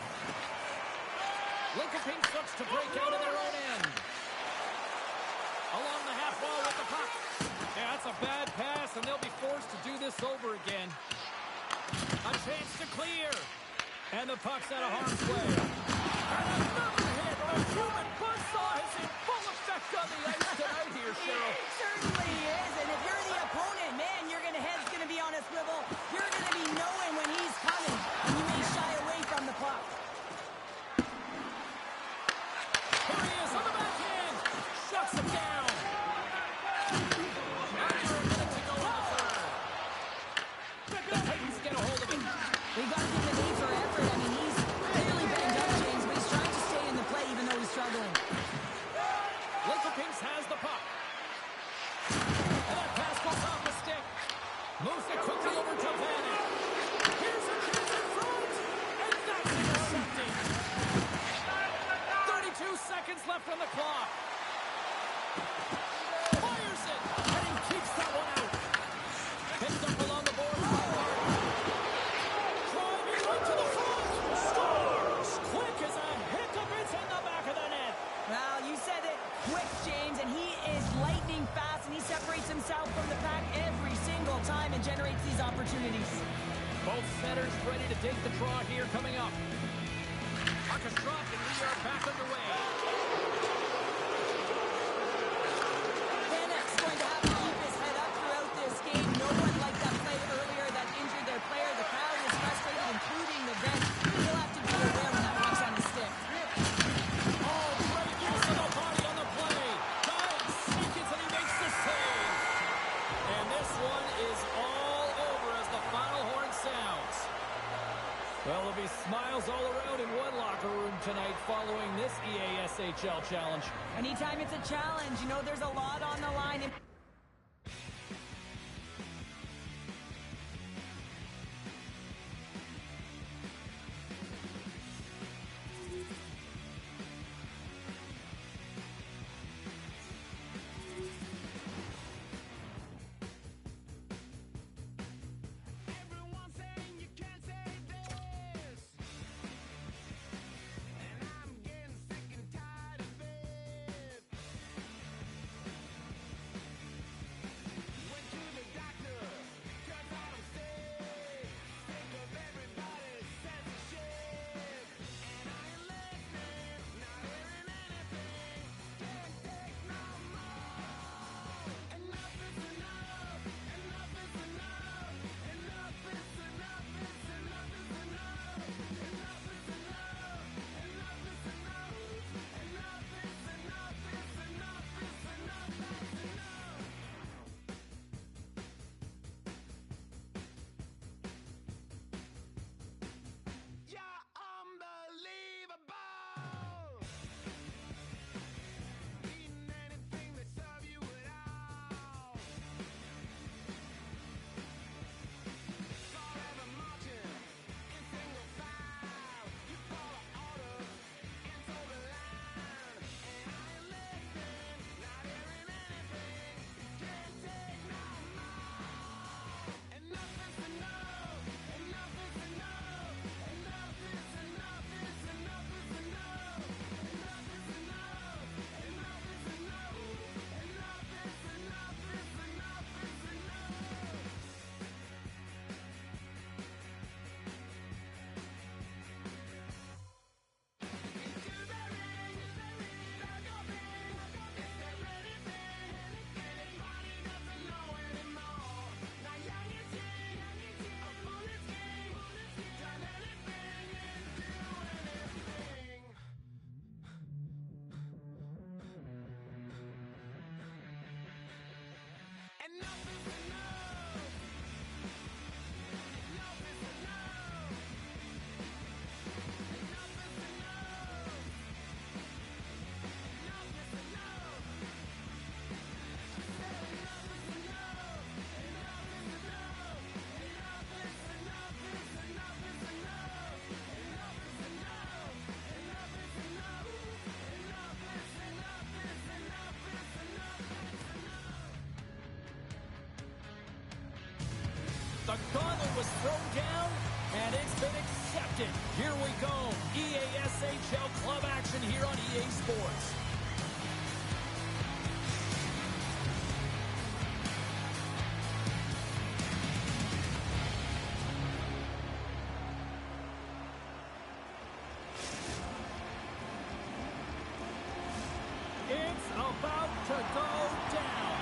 Lincoln Pink looks to break out of their own end. Along the half wall with the puck. Yeah, that's a bad pass, and they'll be forced to do this over again. A chance to clear. And the puck's out of harm's way. And another hit. A human buzzsaw is in full effect on the ice tonight here, Cheryl. It certainly is, and if you're the opponent, man, your head's going to be on a swivel. You're going to be knowing when he's coming, and you may shy away from the puck. Here he is on the backhand. Shuts him down. Under a minute to go in the third. The Titans get a hold of it. We got to give the need for effort. I mean, he's clearly banged up, James, but he's trying to stay in the play even though he's struggling. Lincoln Pinks has the puck. And that pass goes off the stick. Moves it quickly over to Vanek. Here's a chance in front. And that's intercepted. 32 seconds left on the clock. Fires it. And he keeps that one out. Picked up along the boards by Gardner. Driving right to the front. Scores. Quick as a hiccup. It's in the back of the net. Well, you said it quick, James, and he is lightning fast, and he separates himself from the pack every single time and generates these opportunities. Both centers ready to take the draw here coming up. Puck is dropped, and we are back underway. Vanek's going to have to keep his head up throughout this game. No one liked that play earlier that injured their player. The crowd is frustrated, including the bench. He'll have to be aware when that puck's on the stick. Oh, great use of the body on the play. 9 seconds, and he makes the save. And this one is all over as the final horn sounds. Well, there'll be smiles all around in one locker room tonight following this EASHL challenge. Anytime it's a challenge, you know there's a lot on the line. Everyone saying you can't say this, and I'm getting sick and tired of it. go. EASHL club action here on EA Sports. It's about to go down.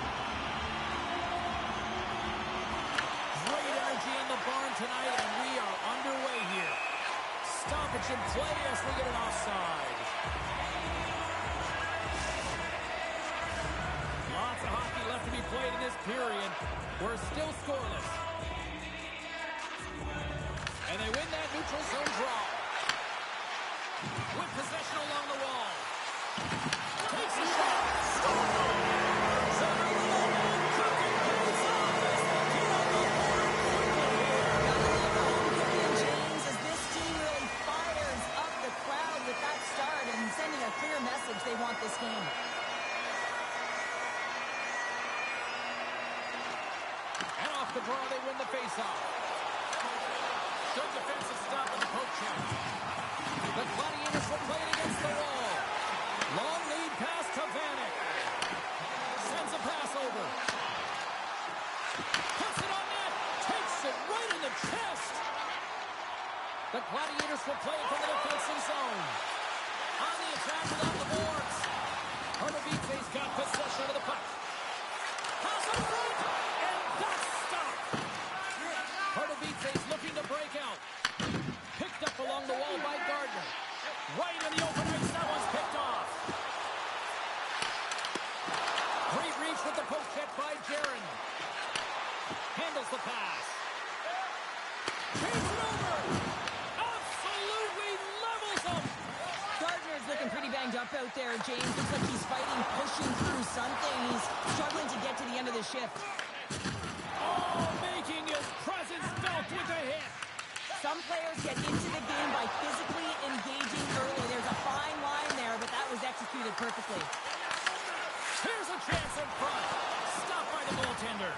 Great energy in the barn tonight, and we are underway here. Stoppage in play as we get an offside. Lots of hockey left to be played in this period. We're still scoreless. And they win that neutral zone draw. With possession along the wall. Takes a shot. James, as this team really fires up the crowd with that start and sending a clear message they want this game. And off the draw, they win the faceoff. Good defensive stop in the poke check. The Gladiators will play it against the wall. Long lead pass to Vanek. Sends a pass over. Puts it on net. Takes it right in the chest. The Gladiators will play it from the defensive zone. On the attack without the boards. Hernavice's got possession of the puck. Pass in front. And that's stopped. Hernavice's looking to break out. Picked up along the wall by Gardner. Right in the open ice. That one's picked off. Great reach with the poke check by Jaron. Handles the pass. Takes it over. Absolutely levels him. Gardner's looking pretty banged up out there, James. Looks like he's fighting, pushing through something. He's struggling to get to the end of the shift. Oh, making his presence felt with a hit. Some players get into the game by physically engaging early. There's a fine line there, but that was executed perfectly. Here's a chance in front. Stopped by the goaltender.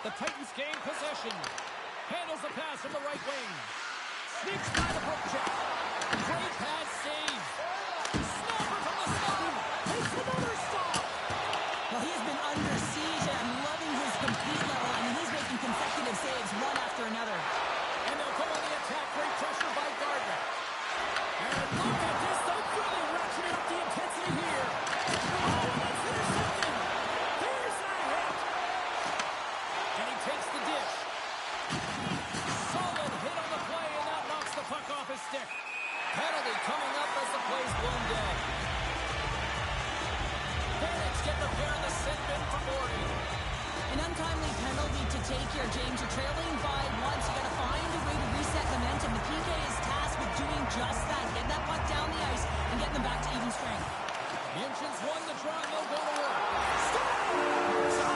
The Titans gain possession. Handles the pass from the right wing. Sneaks by the poke check. Great pass save. Snapper from the slot. Takes another stop. Well, he has been under siege, and I'm loving his complete level. I mean, he's making consecutive saves one after another. And they'll go on the attack. Great pressure by Gardner. And look at this. They're really ratcheting up the intensity here. Oh, and that's intercepted. There's a hit. And he takes the dish. Solid hit on the play, and that knocks the puck off his stick. Penalty coming up as the play's blown dead. Vanek's getting the pair in the set bin for boarding. An untimely penalty to take here, James. You're trailing by once. You got to find a way to reset momentum. The PK is tasked with doing just that. Getting that puck down the ice and getting them back to even strength. Minchin's won the draw, and they'll go to work. They're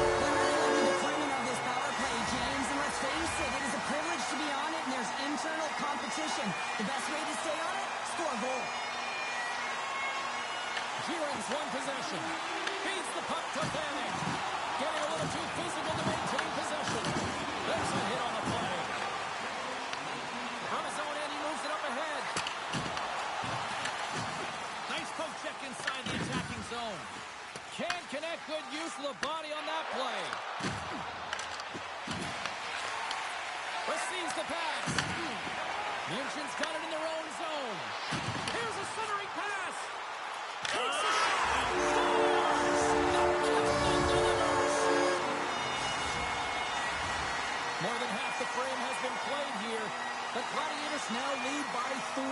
really like the deployment of this power play, James. And let's face it, it is a privilege to be on it, and there's internal competition. The best way to stay on it, score a goal. Giron's won possession. Feeds the puck to Vanek. Getting a little too physical to maintain possession. There's a hit on the play. From his own end, he moves it up ahead. Nice poke check inside the attacking zone. Can't connect. Good use of the body on that play. Receives the pass. Minchin's got it in their own zone. Here's a centering pass. Takes a more than half the frame has been played here. The Gladiators now lead by 3.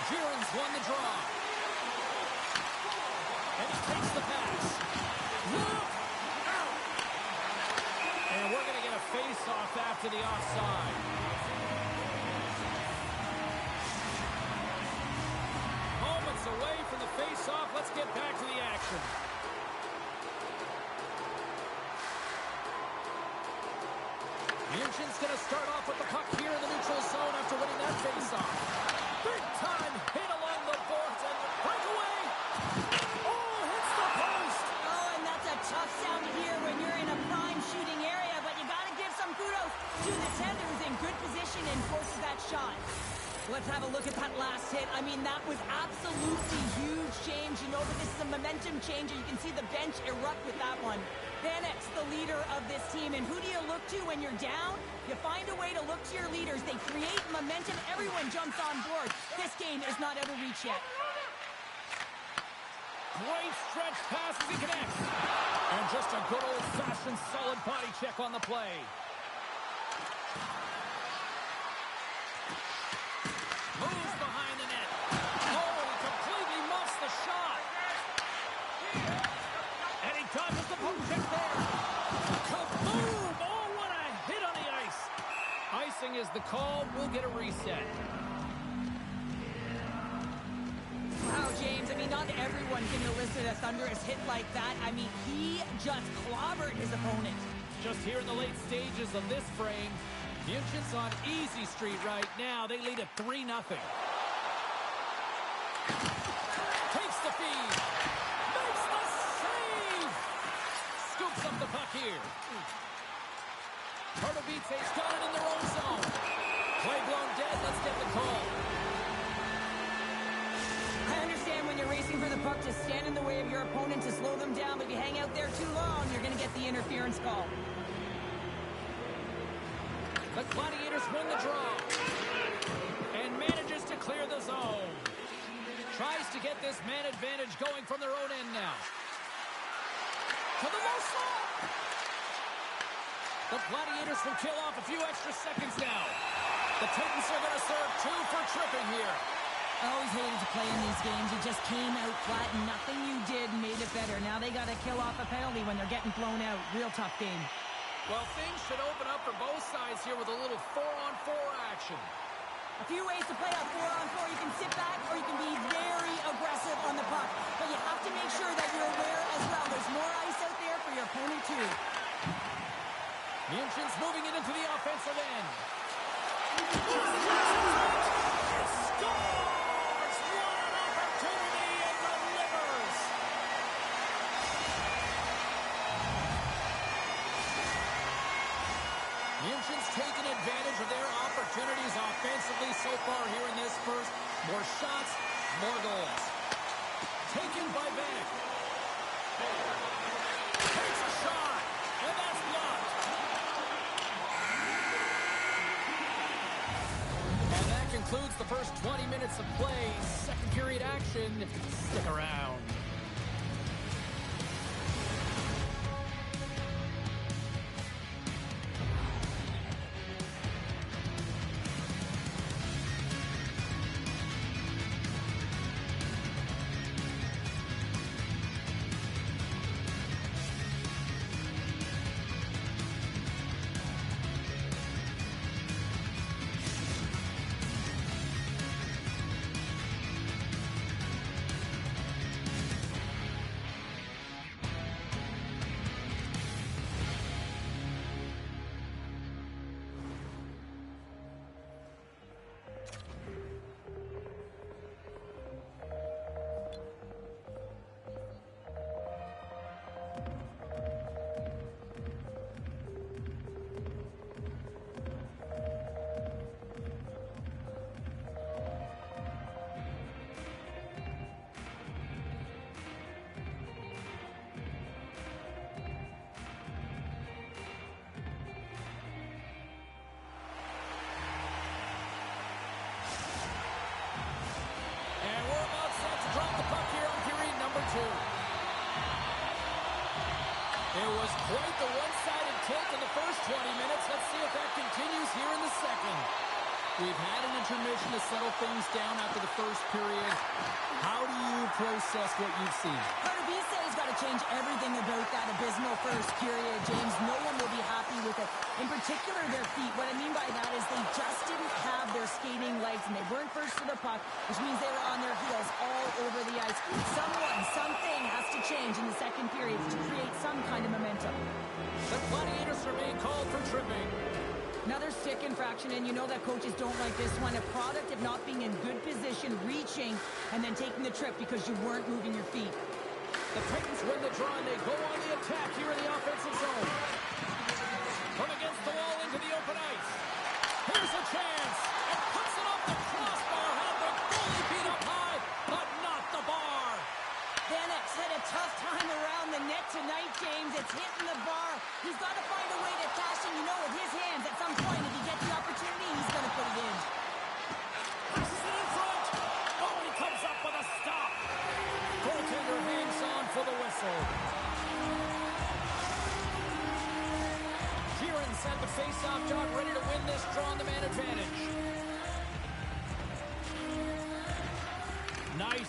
Giron's won the draw. And he takes the pass. Look out! And we're going to get a face-off after the offside. Moments away from the face-off. Let's get back to the action. Minchin's going to start off with the puck here in the neutral zone after winning that face-off. Big-time hit along the boards and the breakaway. Oh, hits the post. Oh, and that's a tough sound to hear when you're in a prime shooting area, but you got to give some kudos to the tender who's shot. Let's have a look at that last hit. I mean, that was absolutely huge, James. You know that this is a momentum changer. You can see the bench erupt with that one. Vanek's the leader of this team, and who do you look to when you're down? You find a way to look to your leaders. They create momentum. Everyone jumps on board. This game is not out of reach yet. Great stretch pass as he connects. And just a good old-fashioned solid body check on the play. Moves behind the net. Oh, he completely muffs the shot. And he dodges the poke check there. Kaboom! Oh, what a hit on the ice. Icing is the call. We'll get a reset. Wow, James, I mean, not everyone can elicit a thunderous hit like that. I mean, he just clobbered his opponent. Just here in the late stages of this frame, Munchen's on easy street right now. They lead at 3-0. Takes the feed. Makes the save. Scoops up the puck here. Pardubice's got it in their own zone. Play blown dead. Let's get the call. I understand when you're racing for the puck to stand in the way of your opponent to slow them down, but if you hang out there too long, you're going to get the interference call. The Gladiators win the draw. And manages to clear the zone. Tries to get this man advantage going from their own end now. To the low slot. The Gladiators will kill off a few extra seconds now. The Titans are going to serve 2 for tripping here. I always hated to play in these games. You just came out flat and nothing you did made it better. Now they got to kill off a penalty when they're getting blown out. Real tough game. Well, things should open up for both sides here with a little 4-on-4 action. A few ways to play a 4-on-4. You can sit back or you can be very aggressive on the puck. But you have to make sure that you're aware as well. There's more ice out there for your opponent too. Munchen's moving it into the offensive end. Scores! What an opportunity and delivers! Munchen's taken advantage of their opportunities offensively so far here in this first. More shots, more goals. Taken by Vanek. Takes a shot, and that's blocked. And that concludes the first 20 minutes of play. Second period action. Stick around. It was quite the one-sided tilt in the first 20 minutes. Let's see if that continues here in the second. We've had an intermission to settle things down after the first period. How do you process what you've seen? Pardubice's got to change everything about that abysmal first period, James. No one will be happy with it. In particular, their feet. What I mean by that is they just didn't have their skating legs, and they weren't first to the puck, which means they were on their heels all over the ice. Something has to change in the second period to create some kind of momentum. The Gladiators are being called for tripping. Another stick infraction, and you know that coaches don't like this one. A product of not being in good position, reaching, and then taking the trip because you weren't moving your feet. The Titans win the draw, and they go on the attack here in the offensive zone. From against the wall into the open ice. Here's a chance. And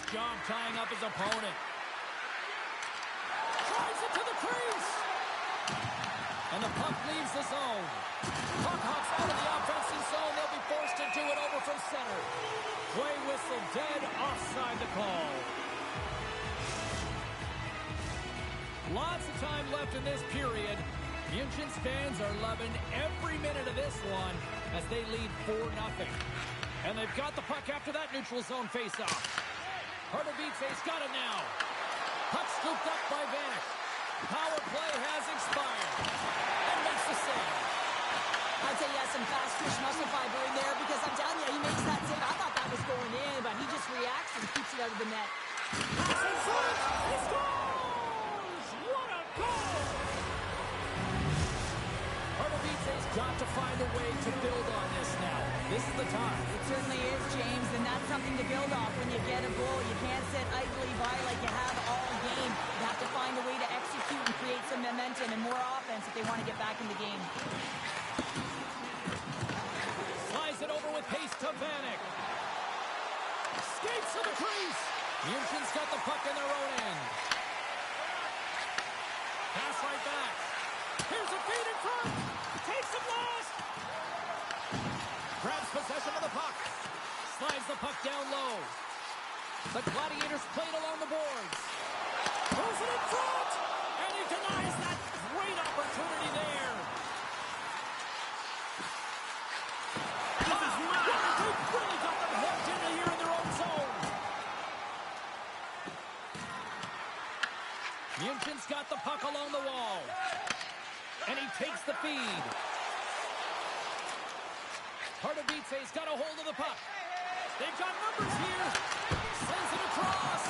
job tying up his opponent. Drives it to the crease. And the puck leaves the zone. Puck hops out of the offensive zone. They'll be forced to do it over from center. Play whistle dead, offside the call. Lots of time left in this period. München's fans are loving every minute of this one as they lead 4-0. And they've got the puck after that neutral zone faceoff. Pardubice's got it now. Puck scooped up by Vanek. Power play has expired. And makes the save. I'd say he has some fast twitch muscle fiber in there because I'm telling you, he makes that save. I thought that was going in, but he just reacts and keeps it out of the net. Pass in front. He scores! What a goal! Pardubice's got to find a way to build on this now. This is the time. It certainly is, James, and that's something to build off when you get a goal. You can't sit idly by like you have all game. You have to find a way to execute and create some momentum and more offense if they want to get back in the game. Slides it over with pace to Vanek. Skates to the crease. München's got the puck in their own end. Pass right back. Here's a feed in front. Takes the blast. Grabs possession of the puck. Slides the puck down low. The Gladiators played along the boards. Throws it in front. And he denies that great opportunity there. They've really got them hooked into here in their own zone. München's got the puck along the wall. And he takes the feed. Pardubice's got a hold of the puck. They've got numbers here. Sends it across.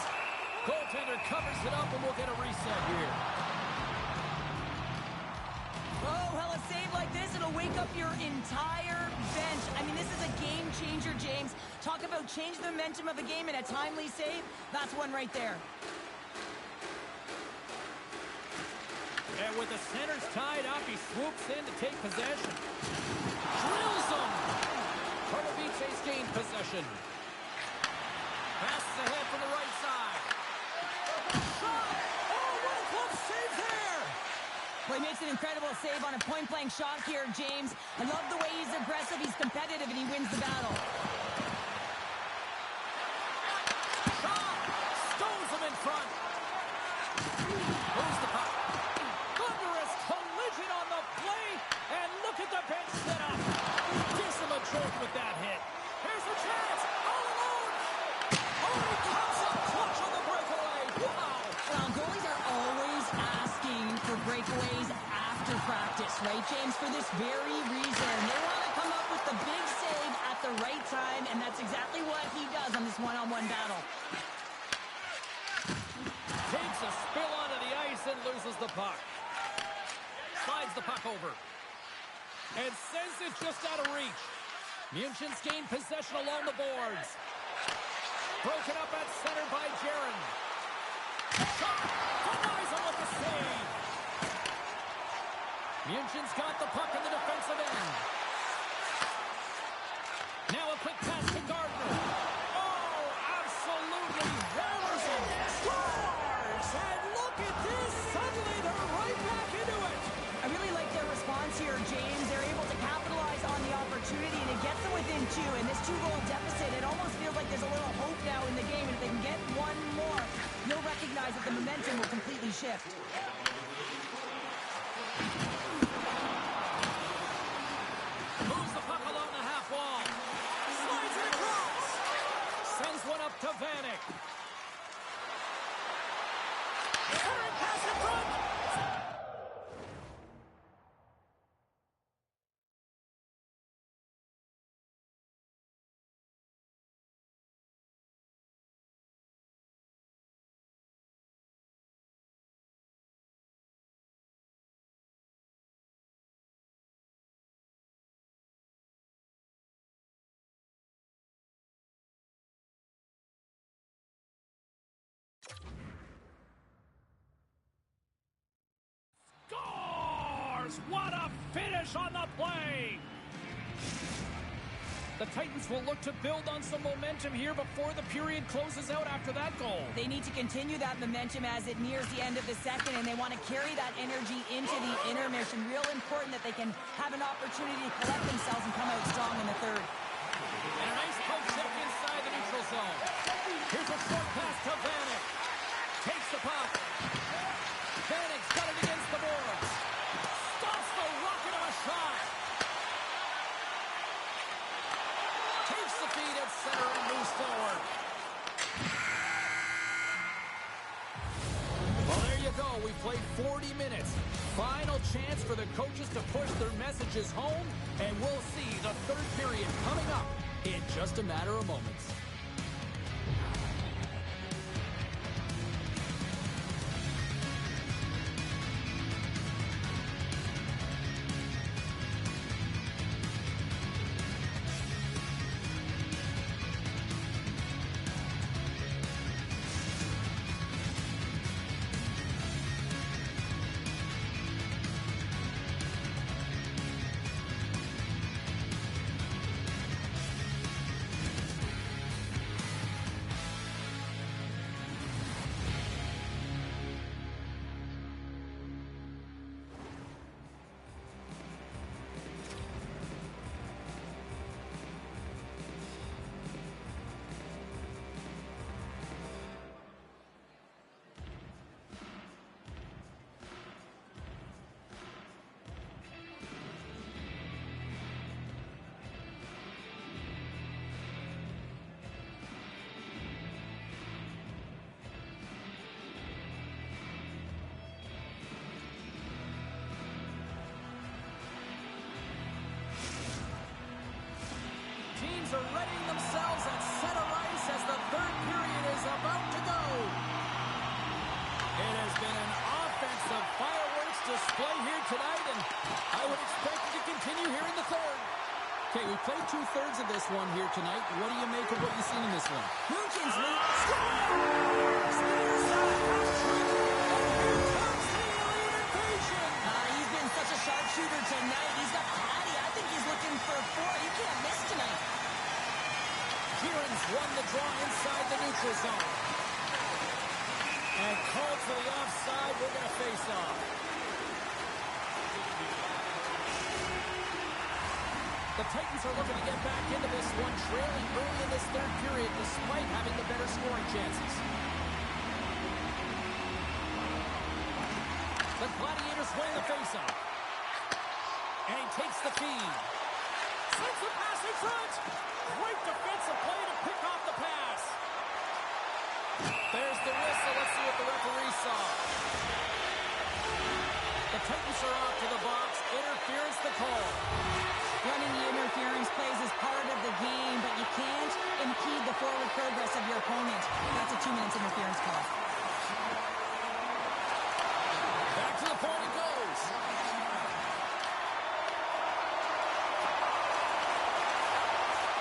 Goaltender covers it up and we'll get a reset here. Oh, well, a save like this, it'll wake up your entire bench. I mean, this is a game changer, James. Talk about change the momentum of a game in a timely save. That's one right there. And with the centers tied up, he swoops in to take possession. Drills him. Pardubice's gained possession. Passes ahead from the right side. Shot! Oh, what a glove save there! Well, he makes an incredible save on a point-blank shot here, James. I love the way he's aggressive, he's competitive, and he wins the battle. Shot! Stones him in front. Moves the puck. Thunderous collision on the play, and look at the bench set up. Gives him a jolt with that hit. Here's the chance, all alone. Oh, he comes up clutch on the breakaway. Wow. Well, goalies are always asking for breakaways after practice, right, James? For this very reason. They want to come up with the big save at the right time, and that's exactly what he does on this one-on-one battle. Takes a spill onto the ice and loses the puck. Slides the puck over. And sends it just out of reach. München's gained possession along the boards. Broken up at center by Jaron. Shot! Denies him with the save. München's got the puck in the defensive end. Now a quick pass to Gardner. Oh, absolutely hammers him. Scores! And look at this. Suddenly they're right back into it. I really like their response here, James. They're able to capitalize on the opportunity, and it gets them within two. In this two-goal deficit, it almost feels like there's a little hope now in the game, and if they can get one more, you'll recognize that the momentum will completely shift. Moves the puck along the half wall. Slides it across. Sends one up to Vanek. Hurry pass in front. Scores! What a finish on the play! The Titans will look to build on some momentum here before the period closes out after that goal. They need to continue that momentum as it nears the end of the second, and they want to carry that energy into the intermission. Real important that they can have an opportunity to collect themselves and come out strong in the third. And a nice poke check inside the neutral zone. Here's a short pass to Vanek. Takes the puck. Vanek's got it against the boards. Stops the rocket of a shot. Takes the feed at center and moves forward. Well, there you go. We played 40 minutes. Final chance for the coaches to push their messages home, and we'll see the third period coming up in just a matter of moments. Teams are readying themselves at center ice as the third period is about to go. It has been an offensive fireworks display here tonight, and I would expect it to continue here in the third. Okay, we played two-thirds of this one here tonight. What do you make of what you've seen in this one? Munchin's he's been such a sharpshooter tonight. He's got Patty. I think he's looking for a 4. You can't miss tonight. Kieran's won the draw inside the neutral zone. And called for the offside. We're going to face off. The Titans are looking to get back into this one, trailing early in this third period despite having the better scoring chances. The Gladiators win the faceoff. And he takes the feed. Sends the pass in front. Great defensive play to pick off the pass. There's the whistle. Let's see what the referee saw. The Titans are off to the box. Interference the call. Running the interference plays is part of the game, but you can't impede the forward progress of your opponent. That's a 2-minute interference call. Back to the point it goes.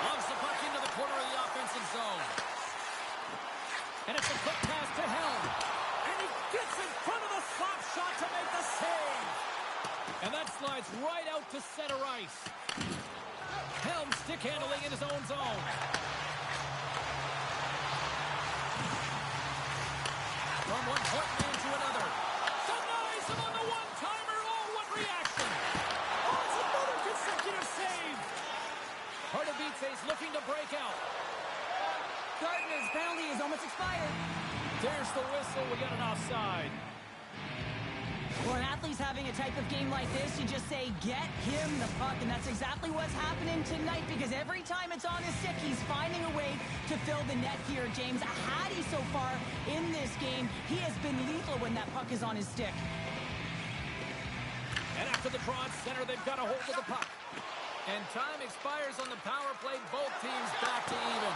Loves the puck into the corner of the offensive zone. And it's a quick pass to Helm. And he gets in front of the slap shot to make the save. And that slides right out to center ice. Helm stick handling in his own zone. From one point man to another. Denies him on the one-timer. Oh, what reaction. Oh, it's another consecutive save. Pardubice's looking to break out. Gardner's penalty is almost expired. There's the whistle. We got an offside. When an athlete's having a type of game like this, you just say, get him the puck. And that's exactly what's happening tonight, because every time it's on his stick, he's finding a way to fill the net here, James. Hattie so far in this game, he has been lethal when that puck is on his stick. And after the draw at center, they've got a hold of the puck. And time expires on the power play. Both teams back to even.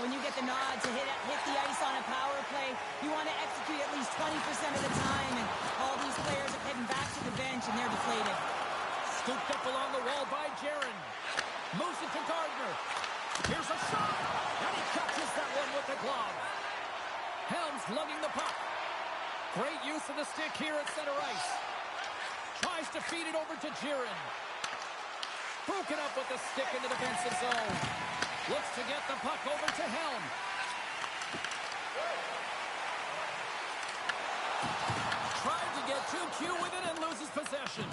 When you get the nod to hit the ice on a power play, you want to execute at least 20% of the time, and all these players are heading back to the bench, and they're deflated. Scooped up along the wall by Jaron. Moves it to Gardner. Here's a shot, and he catches that one with the glove. Helms lugging the puck. Great use of the stick here at center ice. Tries to feed it over to Jaron. Broken up with the stick in the defensive zone. Looks to get the puck over to Helm. Tried to get too cute with it and loses possession.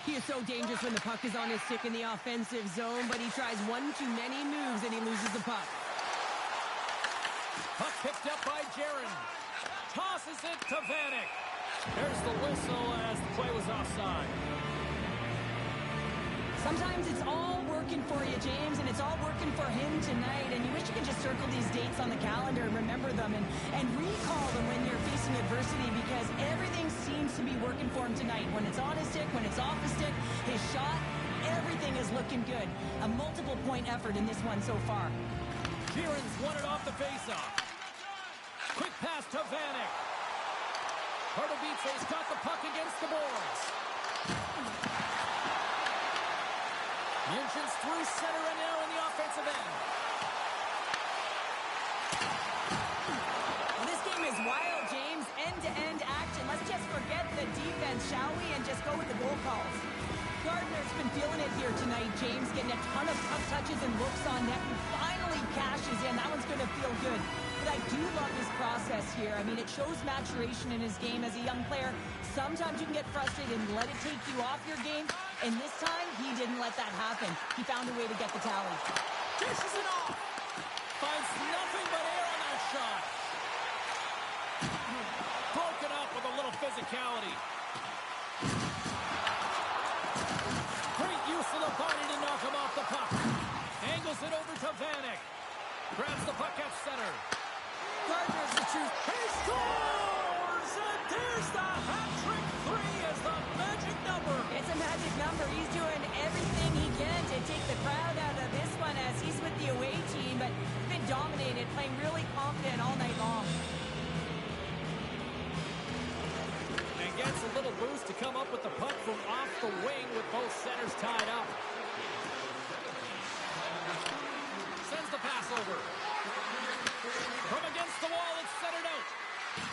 He is so dangerous when the puck is on his stick in the offensive zone, but he tries one too many moves and he loses the puck. Puck picked up by Jaron. Tosses it to Vanek. There's the whistle as the play was offside. Sometimes it's all working for you, James, and it's all working for him tonight. And you wish you could just circle these dates on the calendar and remember them and recall them when you're facing adversity, because everything seems to be working for him tonight. When it's on his stick, when it's off his stick, his shot, everything is looking good. A multiple point effort in this one so far. Kieran's won it off the faceoff. Quick pass to Vanek. Pardubice's got the puck against the boards. Munchen's through center and now in the offensive end. Well, this game is wild, James. End-to-end action. Let's just forget the defense, shall we, and just go with the goal calls. Gardner's been feeling it here tonight, James, getting a ton of tough touches and looks on net, and finally cashes in. That one's going to feel good. But I do love his process here. I mean, it shows maturation in his game as a young player. Sometimes you can get frustrated and let it take you off your game, and this time, he didn't let that happen. He found a way to get the tally. Dishes it off. Finds nothing but air on that shot. Broken up with a little physicality. Great use of the body to knock him off the puck. Angles it over to Vanek. Grabs the puck at center. Gardner's the truth. He scores! And there's the hat-trick three as the magic number. It's a magic number. He's doing everything he can to take the crowd out of this one as he's with the away team, but been dominated, playing really confident all night long. And gets a little boost to come up with the puck from off the wing with both centers tied up. Sends the pass over. From against the wall, it's centered out.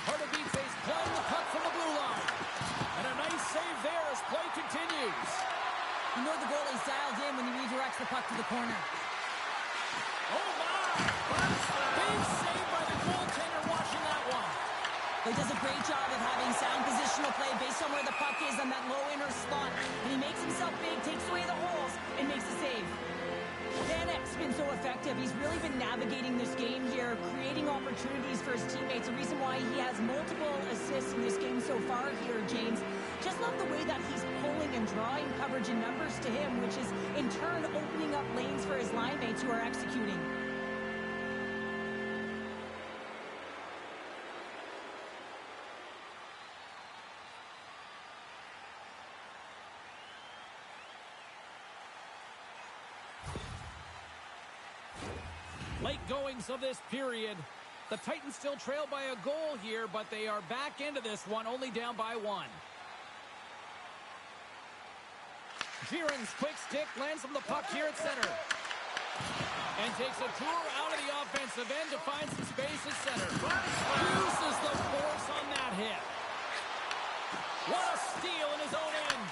Pardubice's playing the puck from the blue line. And a nice save there as play continues. You know the goalie's dialed in when he redirects the puck to the corner. Oh, my! Big save by the goaltender watching that one. He does a great job of having sound positional play based on where the puck is on that low inner slot. And he makes himself big, takes away the holes, and makes a save. Vanek's been so effective. He's really been navigating this game here, creating opportunities for his teammates. The reason why he has multiple assists in this game so far here, James. Just love the way that he's pulling and drawing coverage and numbers to him, which is in turn opening up lanes for his line mates who are executing. Late goings of this period. The Titans still trail by a goal here, but they are back into this one, only down by one. Giron's quick stick lands him the puck here at center. And takes a tour out of the offensive end to find some space at center. Uses the force on that hit. What a steal in his own end.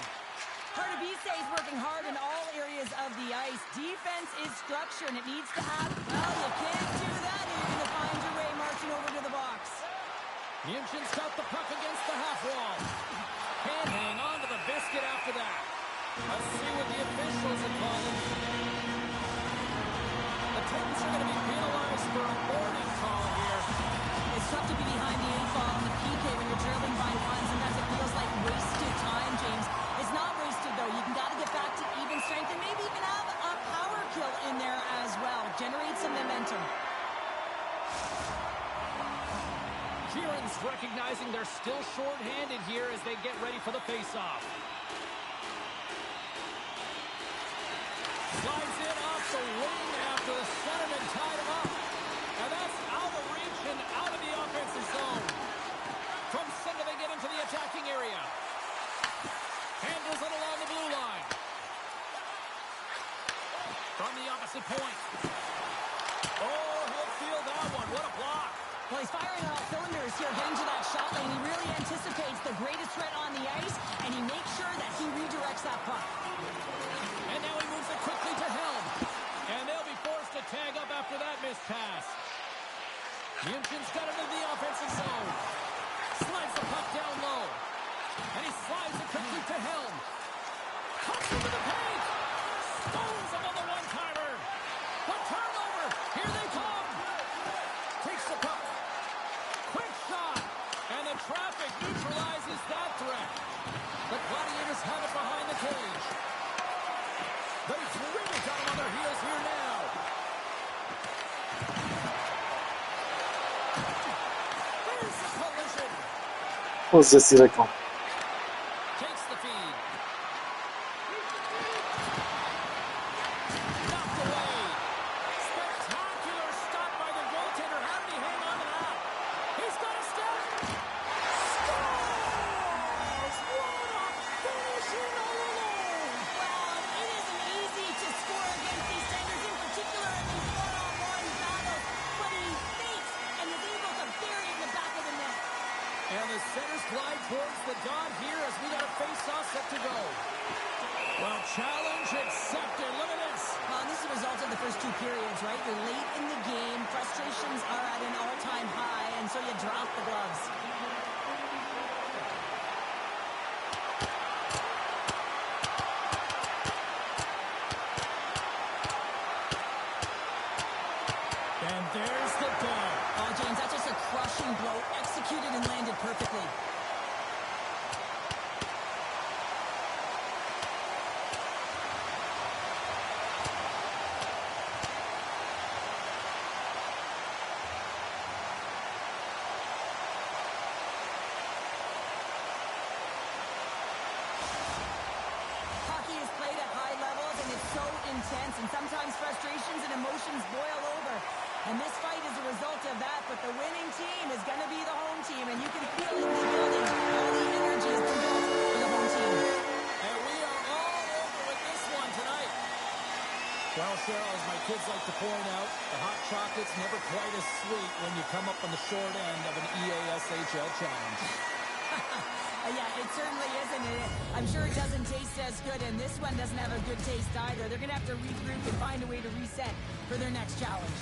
Pardubice is working hard in all areas of the ice. Defense is structure, and it needs to happen. Well, you can't do that. You're going to find your way marching over to the box. Munchen's got the puck against the half wall. Can't hang on to the biscuit after that. Let's see what the officials are calling. The Titans are going to be penalized for a warning call here. It's tough to be behind the eight ball in the PK when you're trailing by one. Sometimes it feels like wasted time, James. It's not wasted, though. You got to get back to even strength and maybe even have a power kill in there as well. Generate some momentum. Giron's recognizing they're still short-handed here as they get ready for the face-off. Slides in off the wing after the centerman tied him up. And that's out of reach and out of the offensive zone. From center, they get into the attacking area. Handles it along the blue line. From the opposite point. Oh, he'll feel that one. What a block. Well, he's firing on all cylinders here, getting to that shot lane. He really anticipates the greatest threat on the ice, and he makes sure that he redirects that puck. And now he moves the after that missed pass. Munchen's got it in the offensive zone. Slides the puck down low. And he slides it quickly to Helm. Cuts into the paint. Stones him on the one-timer. The turnover. Here they come. Takes the puck. Quick shot. And the traffic neutralizes that threat. The Gladiators have it behind the cage. They've really got them on their heels here now. There's a collision. Pozdě si řekl. Takes the feed. Knocked away. Spectacular stop by the goaltender. How did he hang on to that? He's got a step. Scores! What a finishing all alone. Well, it isn't easy to score against these Senators, in particular in these one-on-one battles, but he fakes and is able to bury it in the back of the net. And the Senators glide towards the dot here as we got a face-off set to go. Well, challenge accepted. Look at this. Well, this is a result of the first two periods, right? You're late in the game, frustrations are at an all-time high, and so you drop the gloves. And there's the ball. Oh, James, that's just a crushing blow, executed and landed perfectly. Hockey is played at high levels, and it's so intense, and sometimes frustrations and emotions boil over. And this fight is a result of that, but the winning team is going to be the home team, and you can feel it in the building. All the energy has been built for the home team. And we are all over with this one tonight. Well, Cheryl, as my kids like to point out, the hot chocolate's never quite as sweet when you come up on the short end of an EASHL challenge. Yeah, it certainly isn't. I'm sure it doesn't taste as good, and this one doesn't have a good taste either. They're going to have to regroup and find a way to reset for their next challenge.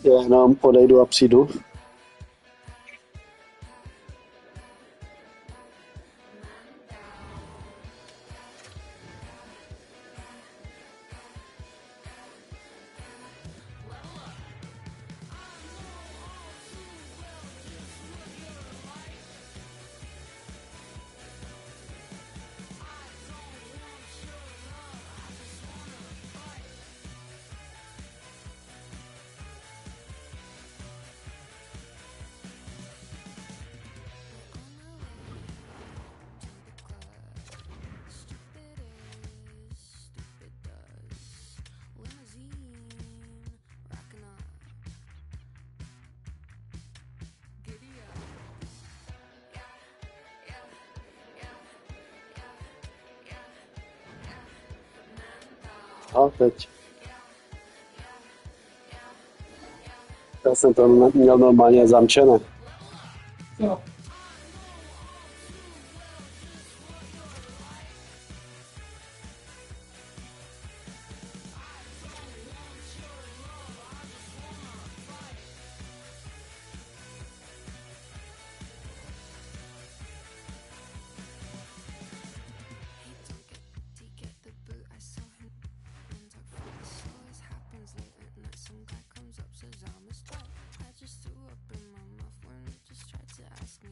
Já jenom podejdu a přijdu. A teď. Já jsem to měl normálně zamčené. Jo. Some guy comes up, says I'm a star. I just threw up in my mouth when he just tried to ask me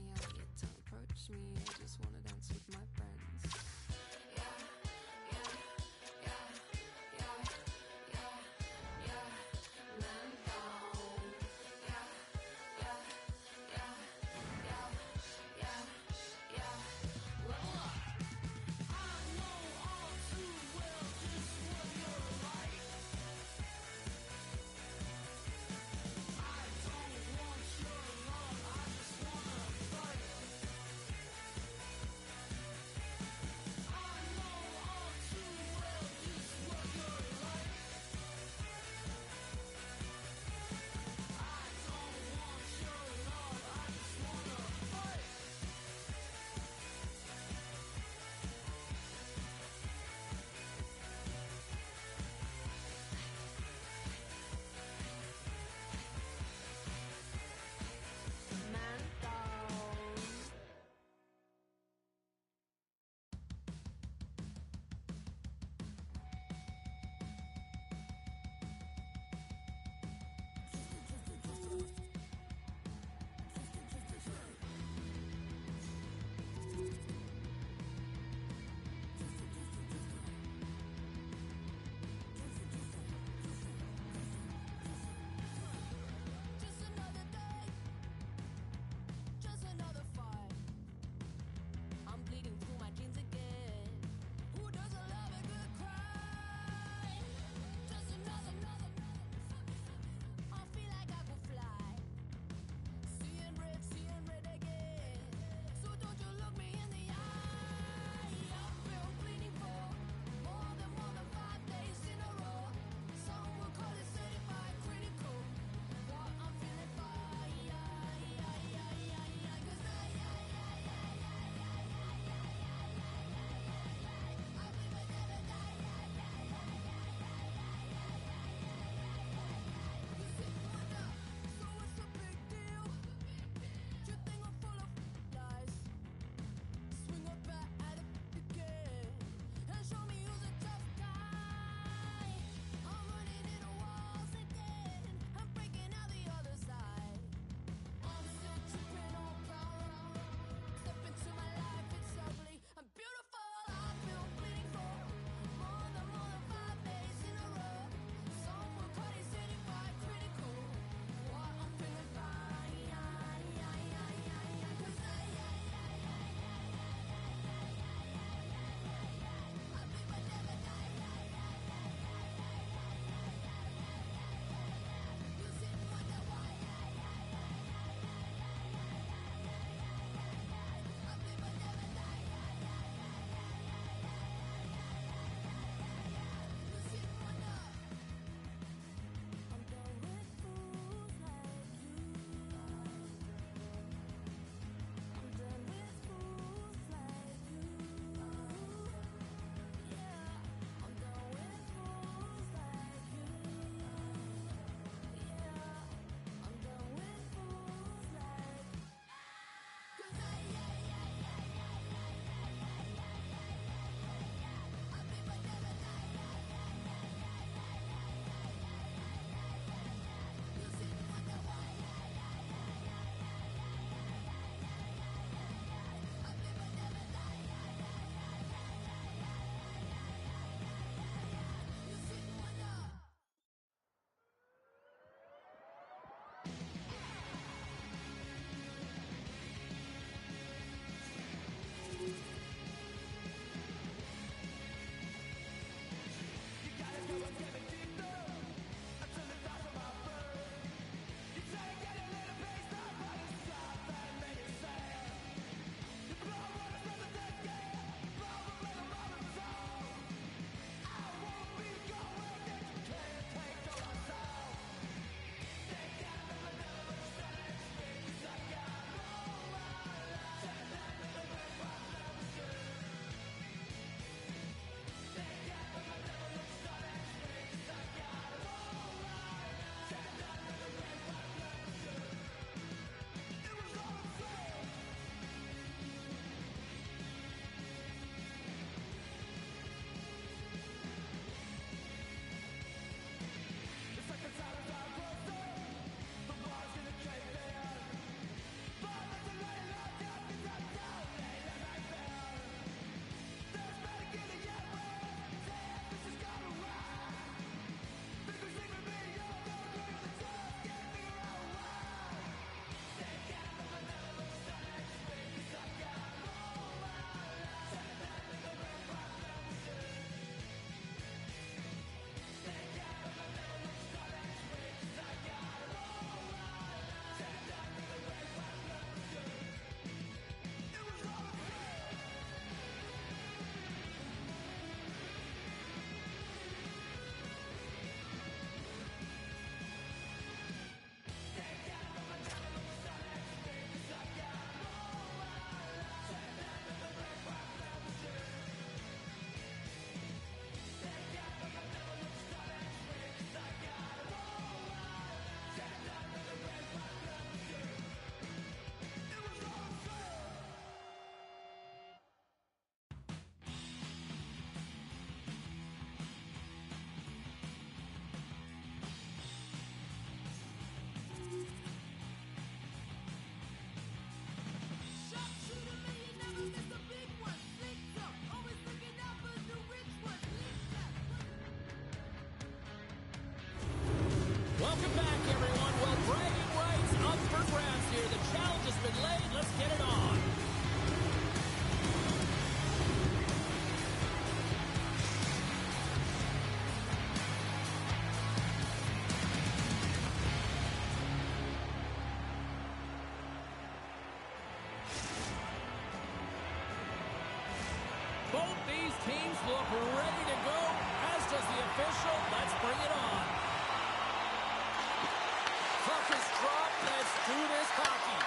look ready to go, as does the official. Let's bring it on. Puck is dropped. Let's do this hockey.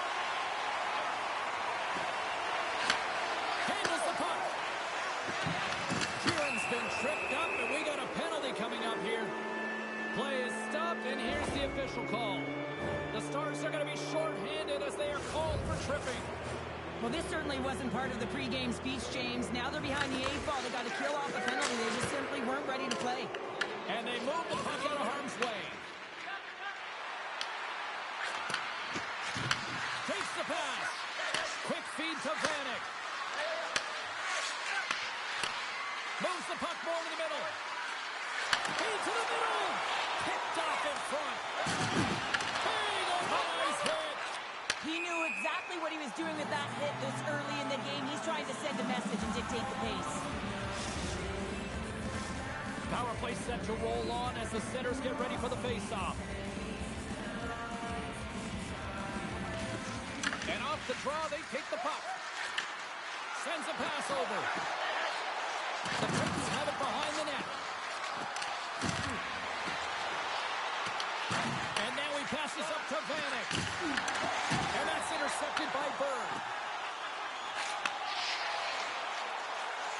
Handles the puck. Kieran's been tripped up, and we got a penalty coming up here. Play is stopped, and here's the official call. The Stars are going to be shorthanded as they are called for tripping. Well, this certainly wasn't part of the pregame speech, James. Now they're behind the eight ball. They got to kill off a penalty. They just simply weren't ready to play. And they move the puck out of harm's way. Takes the pass. Quick feed to Vanek. Moves the puck more to the middle. Feed to the middle. Picked off in front. Big nice hit. He knew exactly what he was doing with that hit this early in the game. He's trying to send a message and dictate the pace. Power play set to roll on as the centers get ready for the face-off. And off the draw, they take the puck. Sends a pass over. The Titans have it behind the net. And now he passes up to Vanek. And that's intercepted by Bird.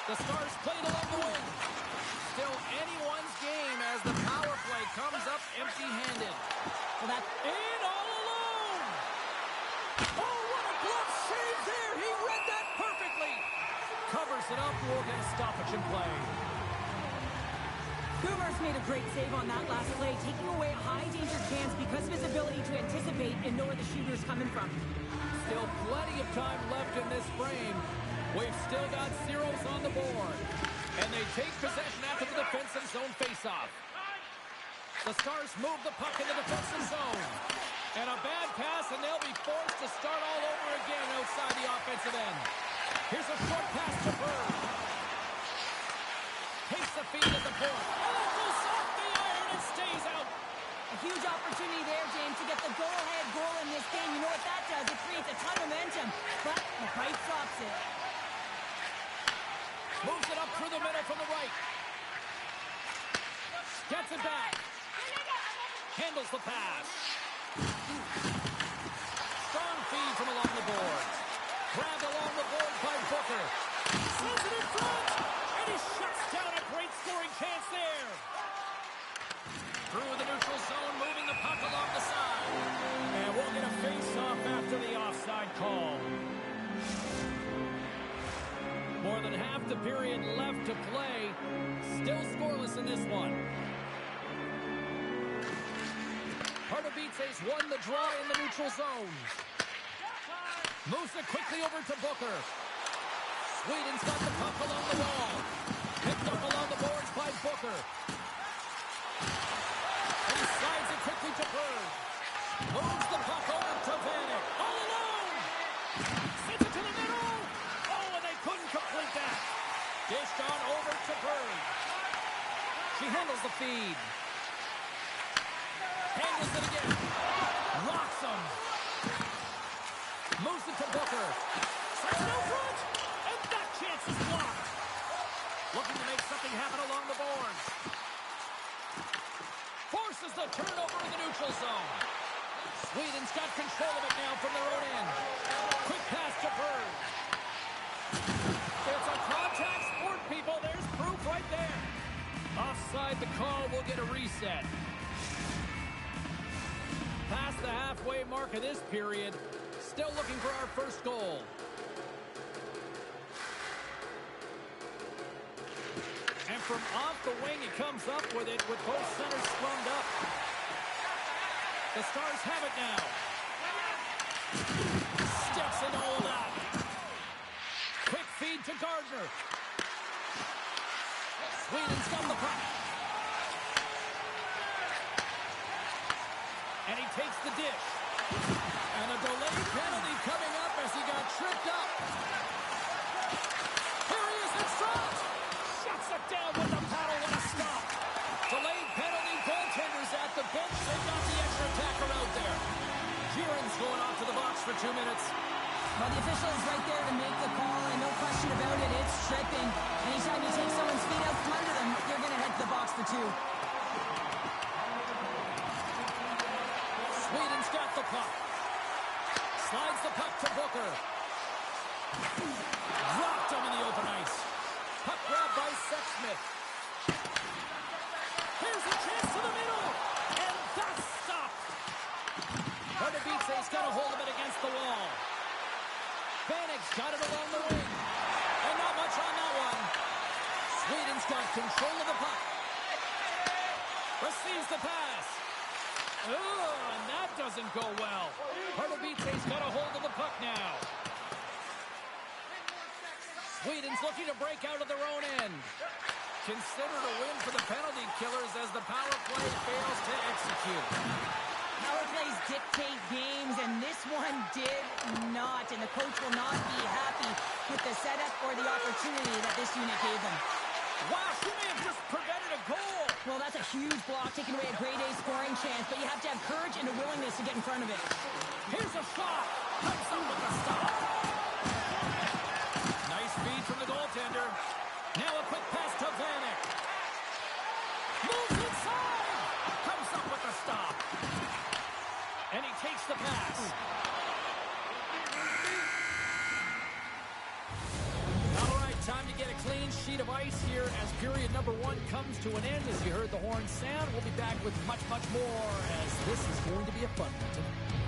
The Stars played along the wing. Still anyone's game as the power play comes up empty-handed. Well, that's In all alone. Oh, what a glove save there. He read that perfectly. Covers it up. We'll get a stoppage in play. Boomer's made a great save on that last play, taking away a high-danger chance because of his ability to anticipate and know where the shooter's coming from. Still plenty of time left in this frame. We've still got zeros on the board. And they take possession after the defensive zone faceoff. The Stars move the puck in the defensive zone. And a bad pass, and they'll be forced to start all over again outside the offensive end. Here's a short pass to Bird. Takes the feed at the point. Oh, it goes off the iron and stays out. A huge opportunity there, James, to get the go-ahead goal in this game. You know what that does? It creates a ton of momentum, but the pipe stops it. Moves it up through the middle from the right. Gets it back. Handles the pass. Strong feed from along the board. Grabbed along the board by Booker. Sends it in front. And he shuts down a great scoring chance there. Through the neutral zone, moving the puck along the side. And we'll get a face-off after the offside call. More than half the period left to play. Still scoreless in this one. Pardubice's won the draw in the neutral zone. Moves it quickly over to Booker. Sweden's got the puck along the wall. Picked up along the boards by Booker. And he slides it quickly to Bird. Moves the puck over to Vanek. All alone! Sends it to the middle! Oh, and they couldn't complete that. Dished on over to Bird. She handles the feed. Handles it again. Rocks him. Moves it to Booker. Sends it out front. And that chance is blocked. Looking to make something happen along the boards. Forces the turnover in the neutral zone. Sweden's got control of it now from their own end. Quick pass to Bird. It's a contact sport, people. There's proof right there. Offside the call. We'll get a reset. Past the halfway mark of this period. Still looking for our first goal. And from off the wing, he comes up with it with both centers scrummed up. The Stars have it now. Steps into all that. Quick feed to Gardner. Sweden's got the puck. And he takes the dish. And a delayed penalty coming up as he got tripped up. Here he is in front. Shuts it down with the paddle. What a stop. Delayed penalty. Goaltenders at the bench. They got the extra attacker out there. Kieran's going off to the box for 2 minutes. Well, the official is right there to make the call, and no question about it, it's tripping. Anytime you take someone's feet out from under them, you're going to head to the box for two. Sweden's got the puck. Slides the puck to Booker. Dropped him in the open ice. Puck grabbed by Sexsmith. Here's a chance to the middle. And that's stopped. Pardubice's got a hold of it against the wall. Vanek's got it along the wing. And not much on that one. Sweden's got control of the puck. Receives the pass. Oh, and that doesn't go well. Pardubice's got a hold of the puck now. Sweden's looking to break out of their own end. Considered a win for the penalty killers as the power play fails to execute. Power plays dictate games, and this one did not. And the coach will not be happy with the setup or the opportunity that this unit gave them. Wow, she may have just prevented a goal. Well, that's a huge block, taking away a grade A scoring chance, but you have to have courage and a willingness to get in front of it. Here's a shot. Comes up with a stop. Nice feed from the goaltender. Now a quick pass to Vanek. Moves inside. Comes up with a stop. And he takes the pass. All right, time to get a clean sheet of ice here as period number 1 comes to an end. As you heard the horn sound, we'll be back with much, much more as this is going to be a fun one tonight.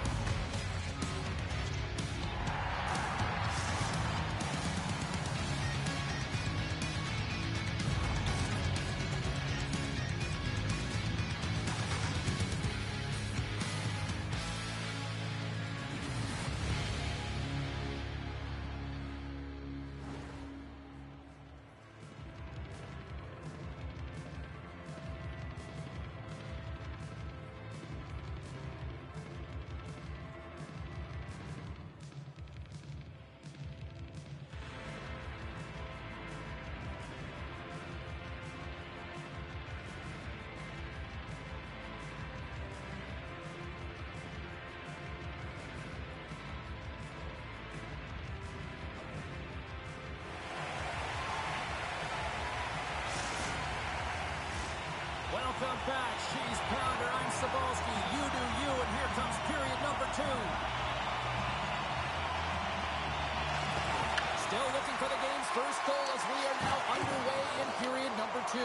Welcome back. She's Pounder. I'm Cebulski. You do you, and here comes period number 2. Still looking for the game's first goal as we are now underway in period number 2.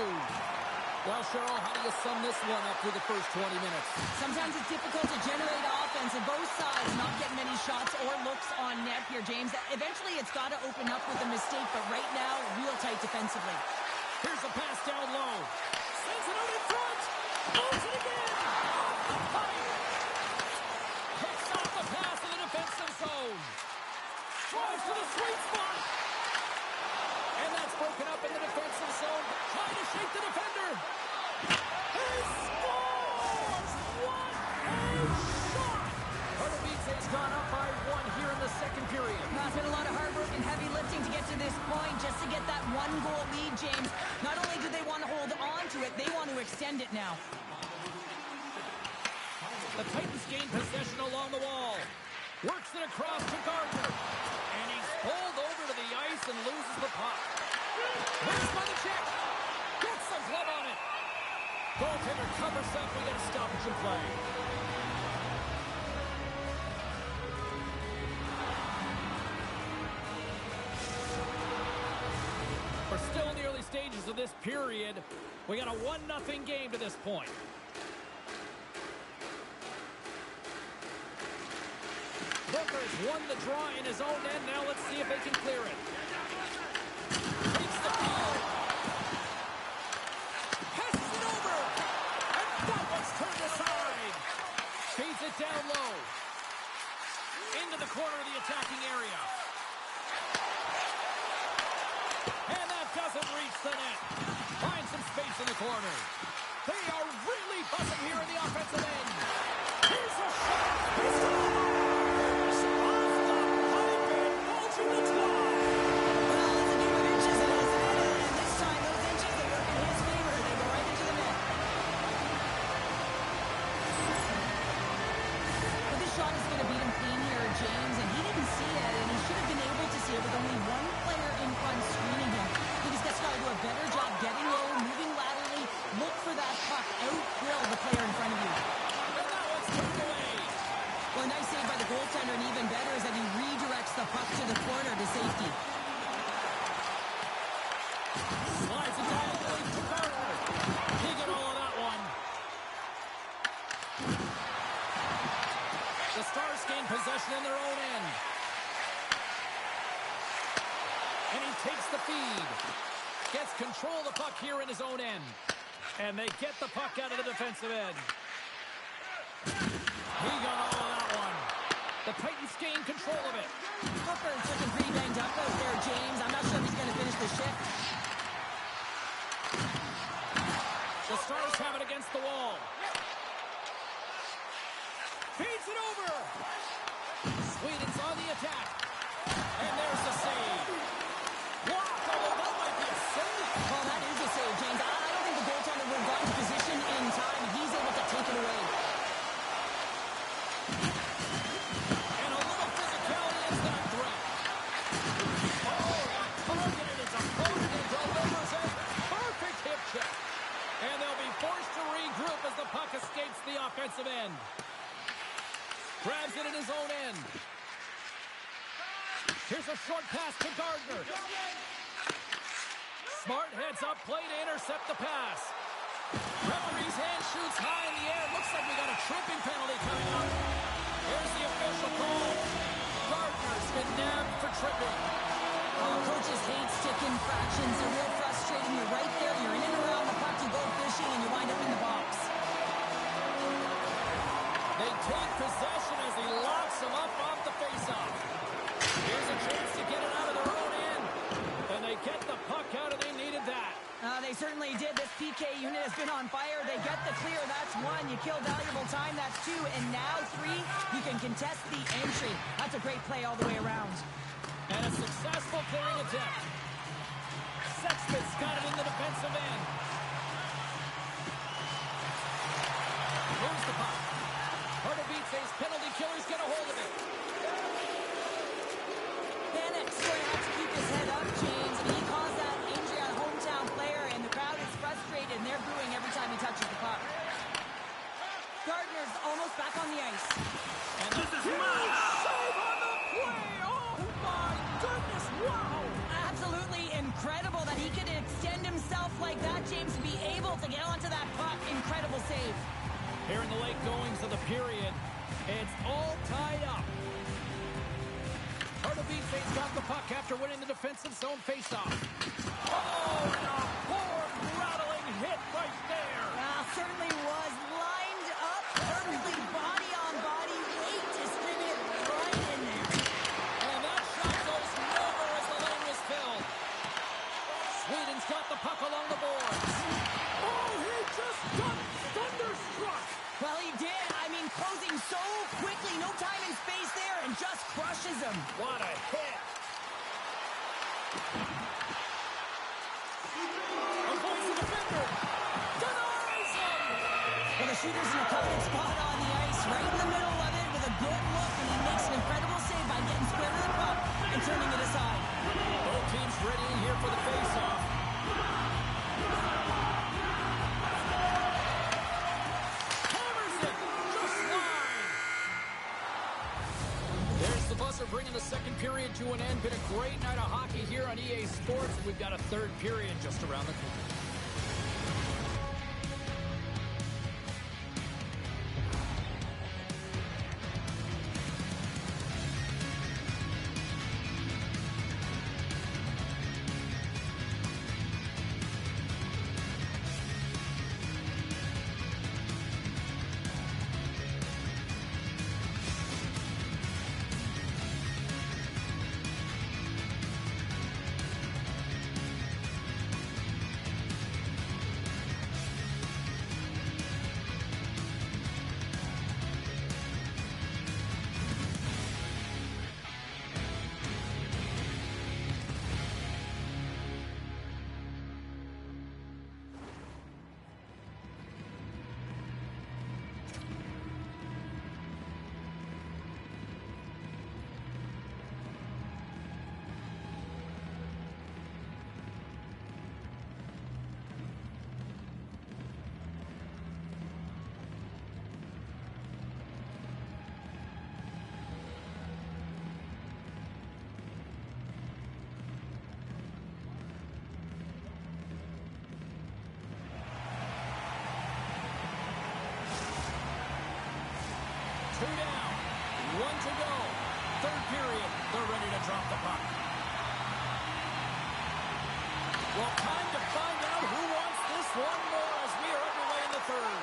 Well, Cheryl, how do you sum this one up through the first 20 minutes? Sometimes it's difficult to generate offense, and both sides not getting many shots or looks on net here, James. Eventually, it's got to open up with a mistake, but right now, real tight defensively. Here's a pass down low. Sends it out in front. Moves it again. Off the pipe. Picks off the pass in the defensive zone. Drives to the sweet spot. And that's broken up in the defensive zone. Trying to shake the defender. He scores! What a shot! Pardubice's gone up by 1 here in the second period. It's been a lot of hard work and heavy lifting to get to this point just to get that 1-goal lead, James. Not only do they want to hold on to it, they want to extend it now. The Titans gain possession along the wall. Works it across to Gardner. And he's pulled over to the ice and loses the puck. Moves by the check. Gets the glove on it. Goaltender covers up. We get a stoppage in play. We're still in the early stages of this period. We got a 1-0 game to this point. Booker's won the draw in his own end. Now let's see if they can clear it. Takes the field. Passes it over. And that one's turned aside. Feeds it down low. Into the corner of the attacking area. And that doesn't reach the net. Finds some space in the corner. They are really buzzing here in the offensive end. Here's a shot. He scores! Off the pipe and bulging the twine. Well, it's a game of inches and it's in, and this time those inches, they work in his favor. They go right into the net. But this shot is going to beat him clean here, James, and he didn't see it, and he Well, a nice save by the goaltender, and even better is that he redirects the puck to the corner to safety. Slides it diagonally to Gardner. He got all of that one. The Stars gain possession in their own end. And he takes the feed. Gets control of the puck here in his own end. And they get the puck out of the defensive end. He got all of that one. The Titans gain control of it. Hooper's looking pretty banged up out there, James. I'm not sure if he's going to finish the shift. The Stars have it against the wall. Feeds it over. Sweden's on the attack. And there's the save. Blocked, although that might be a save. Well, that is a save, James. I don't think the goaltender would have gotten to position in time. He's able to take it away. And a little physicality is that threat. Oh, that targeted his opponent and delivers a perfect hip check. And they'll be forced to regroup as the puck escapes the offensive end. Grabs it in his own end. Here's a short pass to Gardner. Smart heads up play to intercept the pass. Referee's hand shoots high in the air. Looks like we got a tripping penalty coming up. Here's the official call. Gardner's been nabbed for tripping. Oh, coaches hate stick infractions. They're real frustrating. You're right there. You're in and around the puck. You go fishing, and you wind up in the box. They take possession as he locks him up off the faceoff. Here's a chance to get it out of their own end. And they get the puck out, and they needed that. They certainly did. This PK unit has been on fire. They get the clear. That's one. You kill valuable time. That's two. And now three. You can contest the entry. That's a great play all the way around. And a successful clearing attempt. Sexsmith's got it in the defensive end. Moves the puck. Pardubice's penalty killers get a hold of it. Bennett's going to have to keep his head up, James. I mean, he caused that injury on a hometown player, and the crowd is frustrated, and they're booing every time he touches the puck. Gardner's almost back on the ice. And this is mine. Save on the play. Oh, my goodness. Wow. Absolutely incredible that he could extend himself like that, James, and be able to get onto that puck. Incredible save. Here in the late goings of the period, it's all tied up. Pardubice's got the puck after winning the defensive zone faceoff. Oh, and a poor rattling hit right there. Certainly was lined up perfectly, body on body, weight distributed right in there. And that shot goes nowhere as the lane was filled. Sweden's got the puck along the boards. Oh, he just got thunderstruck. Well, he did. I mean, closing so quickly, no time and space there, and just crushes him. What a hit. Avoids the defender. Denies him. Well, the shooter's in a coveted spot on the ice, right in the middle of it, with a good look, and he makes an incredible save by getting square to the puck and turning it aside. Both teams ready in here for the faceoff. Hammers it. Just line. There's the buzzer bringing the second period to an end. Been a great night of hockey here on EA Sports. We've got a third period just around the corner. 1 to go. Third period. They're ready to drop the puck. Well, time to find out who wants this one more as we are underway in the third.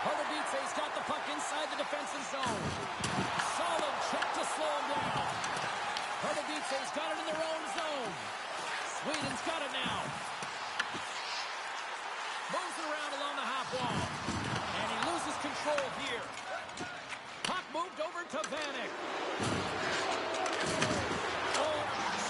Pardubice's got the puck inside the defensive zone. Solid check to slow him down. Pardubice's got it in their own zone. Sweden's got it now. Moves it around along the half wall. And he loses control here. Puck moved over to Vanek. Oh,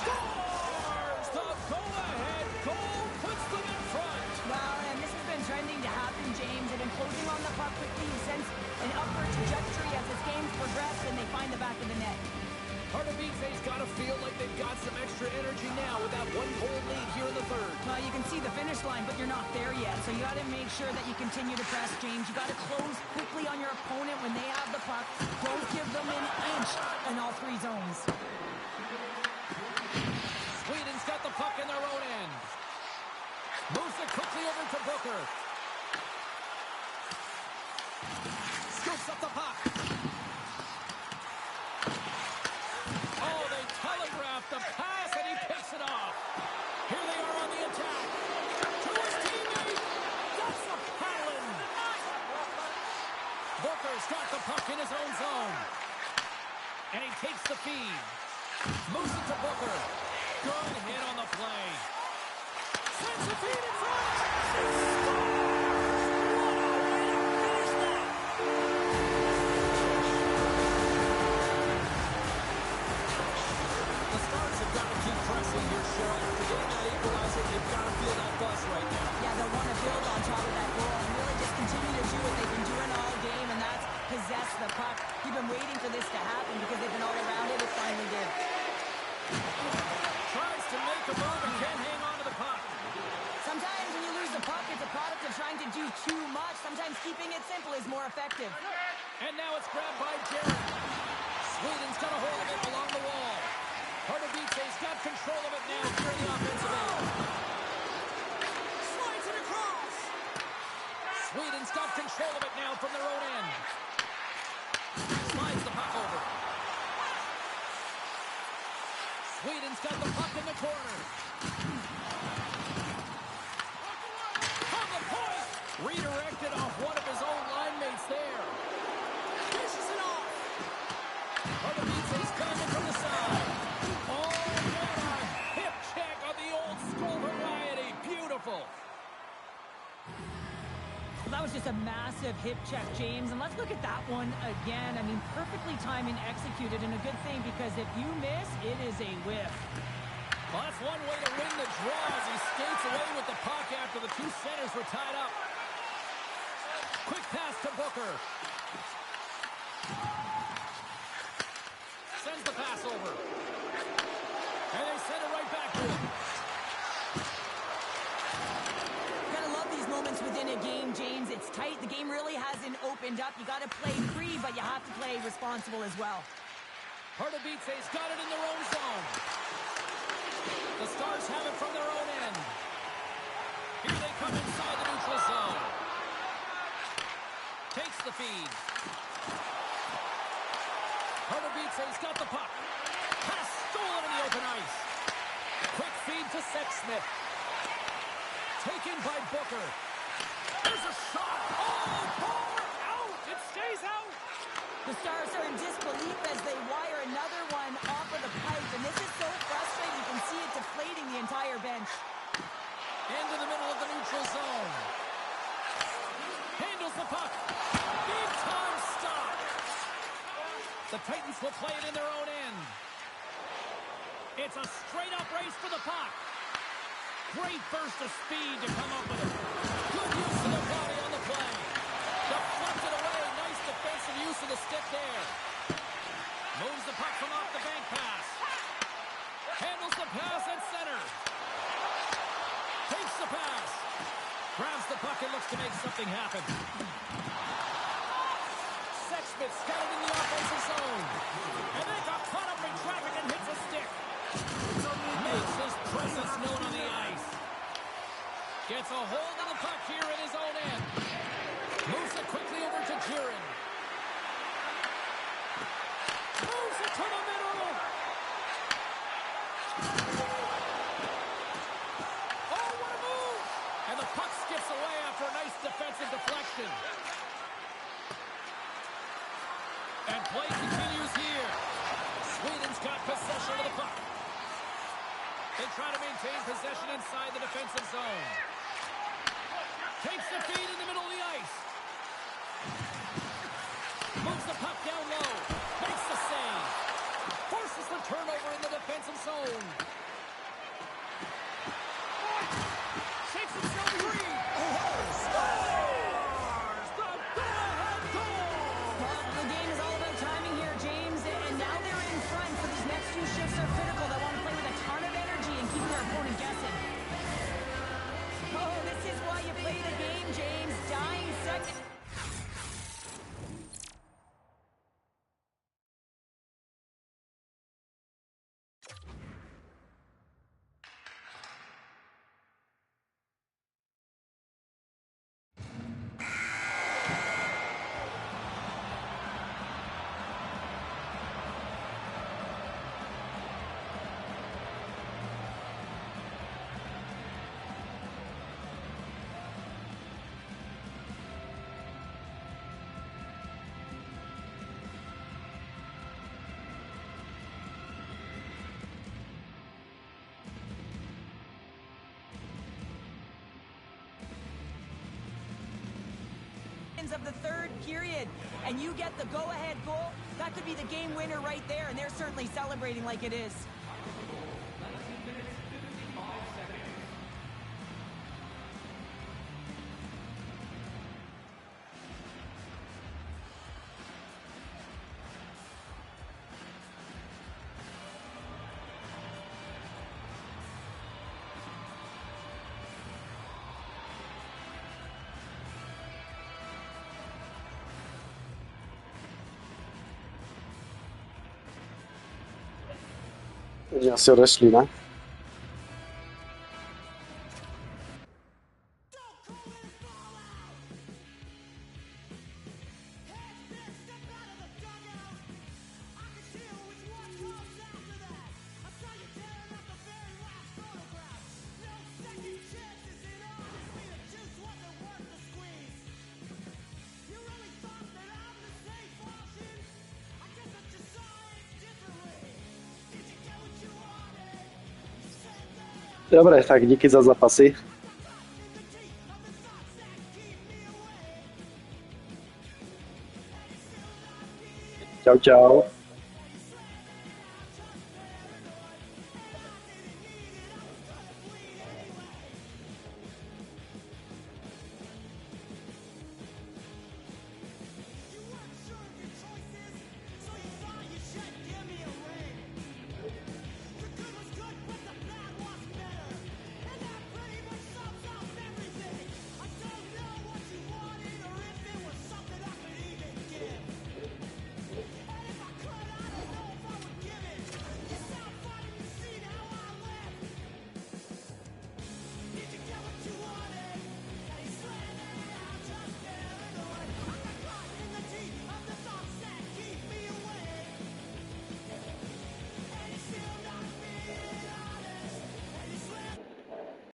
scores! The go-ahead goal puts them in front. Well, and this has been trending to happen, James. They've been closing on the puck quickly. You sense an upward trajectory as this game's progressed, and they find the back of the net. Pardubice's got to feel like they've got some extra energy now with that one-goal lead here in the third. Well, you can see the finish line, but you're not there yet. So you got to make sure that you continue to press, James. You got to close quickly on your opponent when they have the puck. Don't give them an inch in all three zones. Sweden's got the puck in their own end. Moves it quickly over to Booker. Scoops up the puck. Oh, they telegraphed the pass, and he picks it off. Here they are on the attack. To his teammate. That's a paddling. Booker's got the puck in his own zone. And he takes the feed. Moves it to Booker. Good hit on the play. Sends the feed in front. The Stars have got to keep pressing here, Cheryl. After getting that equalizer, they've got to feel that buzz right now. Yeah, they'll want to build on top of that goal and really just continue to do what they've been doing all game, and that's possess the puck. You've been waiting for this to happen because they've been all around it. It finally did. Tries to make a move and can't hang on to the puck. Sometimes when you lose the puck, it's a product of trying to do too much. Sometimes keeping it simple is more effective. And now it's grabbed by Jared. Sweden's got a hold of it along the wall. Pardubice's got control of it now here in the offensive end. Slides it across. Sweden's got control of it now from their own end. Slides the puck over. Sweden's got the puck in the corner. On the point. Redirected off one of his own line mates there. Finishes it off. Pardubice's coming from the side. Oh, man, a hip check on the old school variety. Beautiful. Well, that was just a massive hip check, James. And let's look at that one again. I mean, perfectly timed and executed, and a good thing because if you miss, it is a whiff. Well, that's one way to win the draw as he skates away with the puck after the two centers were tied up. Quick pass to Booker. Sends the pass over. And they send it right back to him. Gotta love these moments within a game, James. It's tight. The game really hasn't opened up. You gotta play free, but you have to play responsible as well. Pardubice's got it in their own zone. The Stars have it from their own end. Here they come inside the neutral zone. Takes the feed. Pardubice's got the puck. Pass stolen in the open ice. Quick feed to Sexsmith. Taken by Booker. There's a shot. Oh, ball out. It stays out. The Stars are in disbelief as they wire another one off of the pipe, and this is so frustrating. You can see it deflating the entire bench. Into the middle of the neutral zone. Handles the puck. Big time stop. The Titans will play it in their own end. It's a straight-up race for the puck. Great burst of speed to come up with it. Good use of the body on the play. Deflected away. Nice defensive use of the stick there. Moves the puck from off the bank pass. Handles the pass at center. Takes the pass. Grabs the puck and looks to make something happen. Sexsmith's got it in the offensive zone. And they got caught up in traffic and hits a stick. Makes his presence known on the ice. Gets a hold of the puck here in his own end. Moves it quickly over to Jiren. And play continues here. Sweden's got possession of the puck. They try to maintain possession inside the defensive zone. Takes the feed in the middle of the ice. Moves the puck down low. Makes the save. Forces the turnover in the defensive zone. Shakes himself free. Scores the go-ahead goal. Well, the game is all about timing here, James, and now they're in front for these next two shifts are critical. They want to play with a ton of energy and keep their opponent guessing. Oh, this is why you play the game, James. Dying second. Of the third period, and you get the go-ahead goal, that could be the game winner right there, and they're certainly celebrating like it is. Asi odešli, ne? Dobre, tak díky za zápasy. Čau, čau.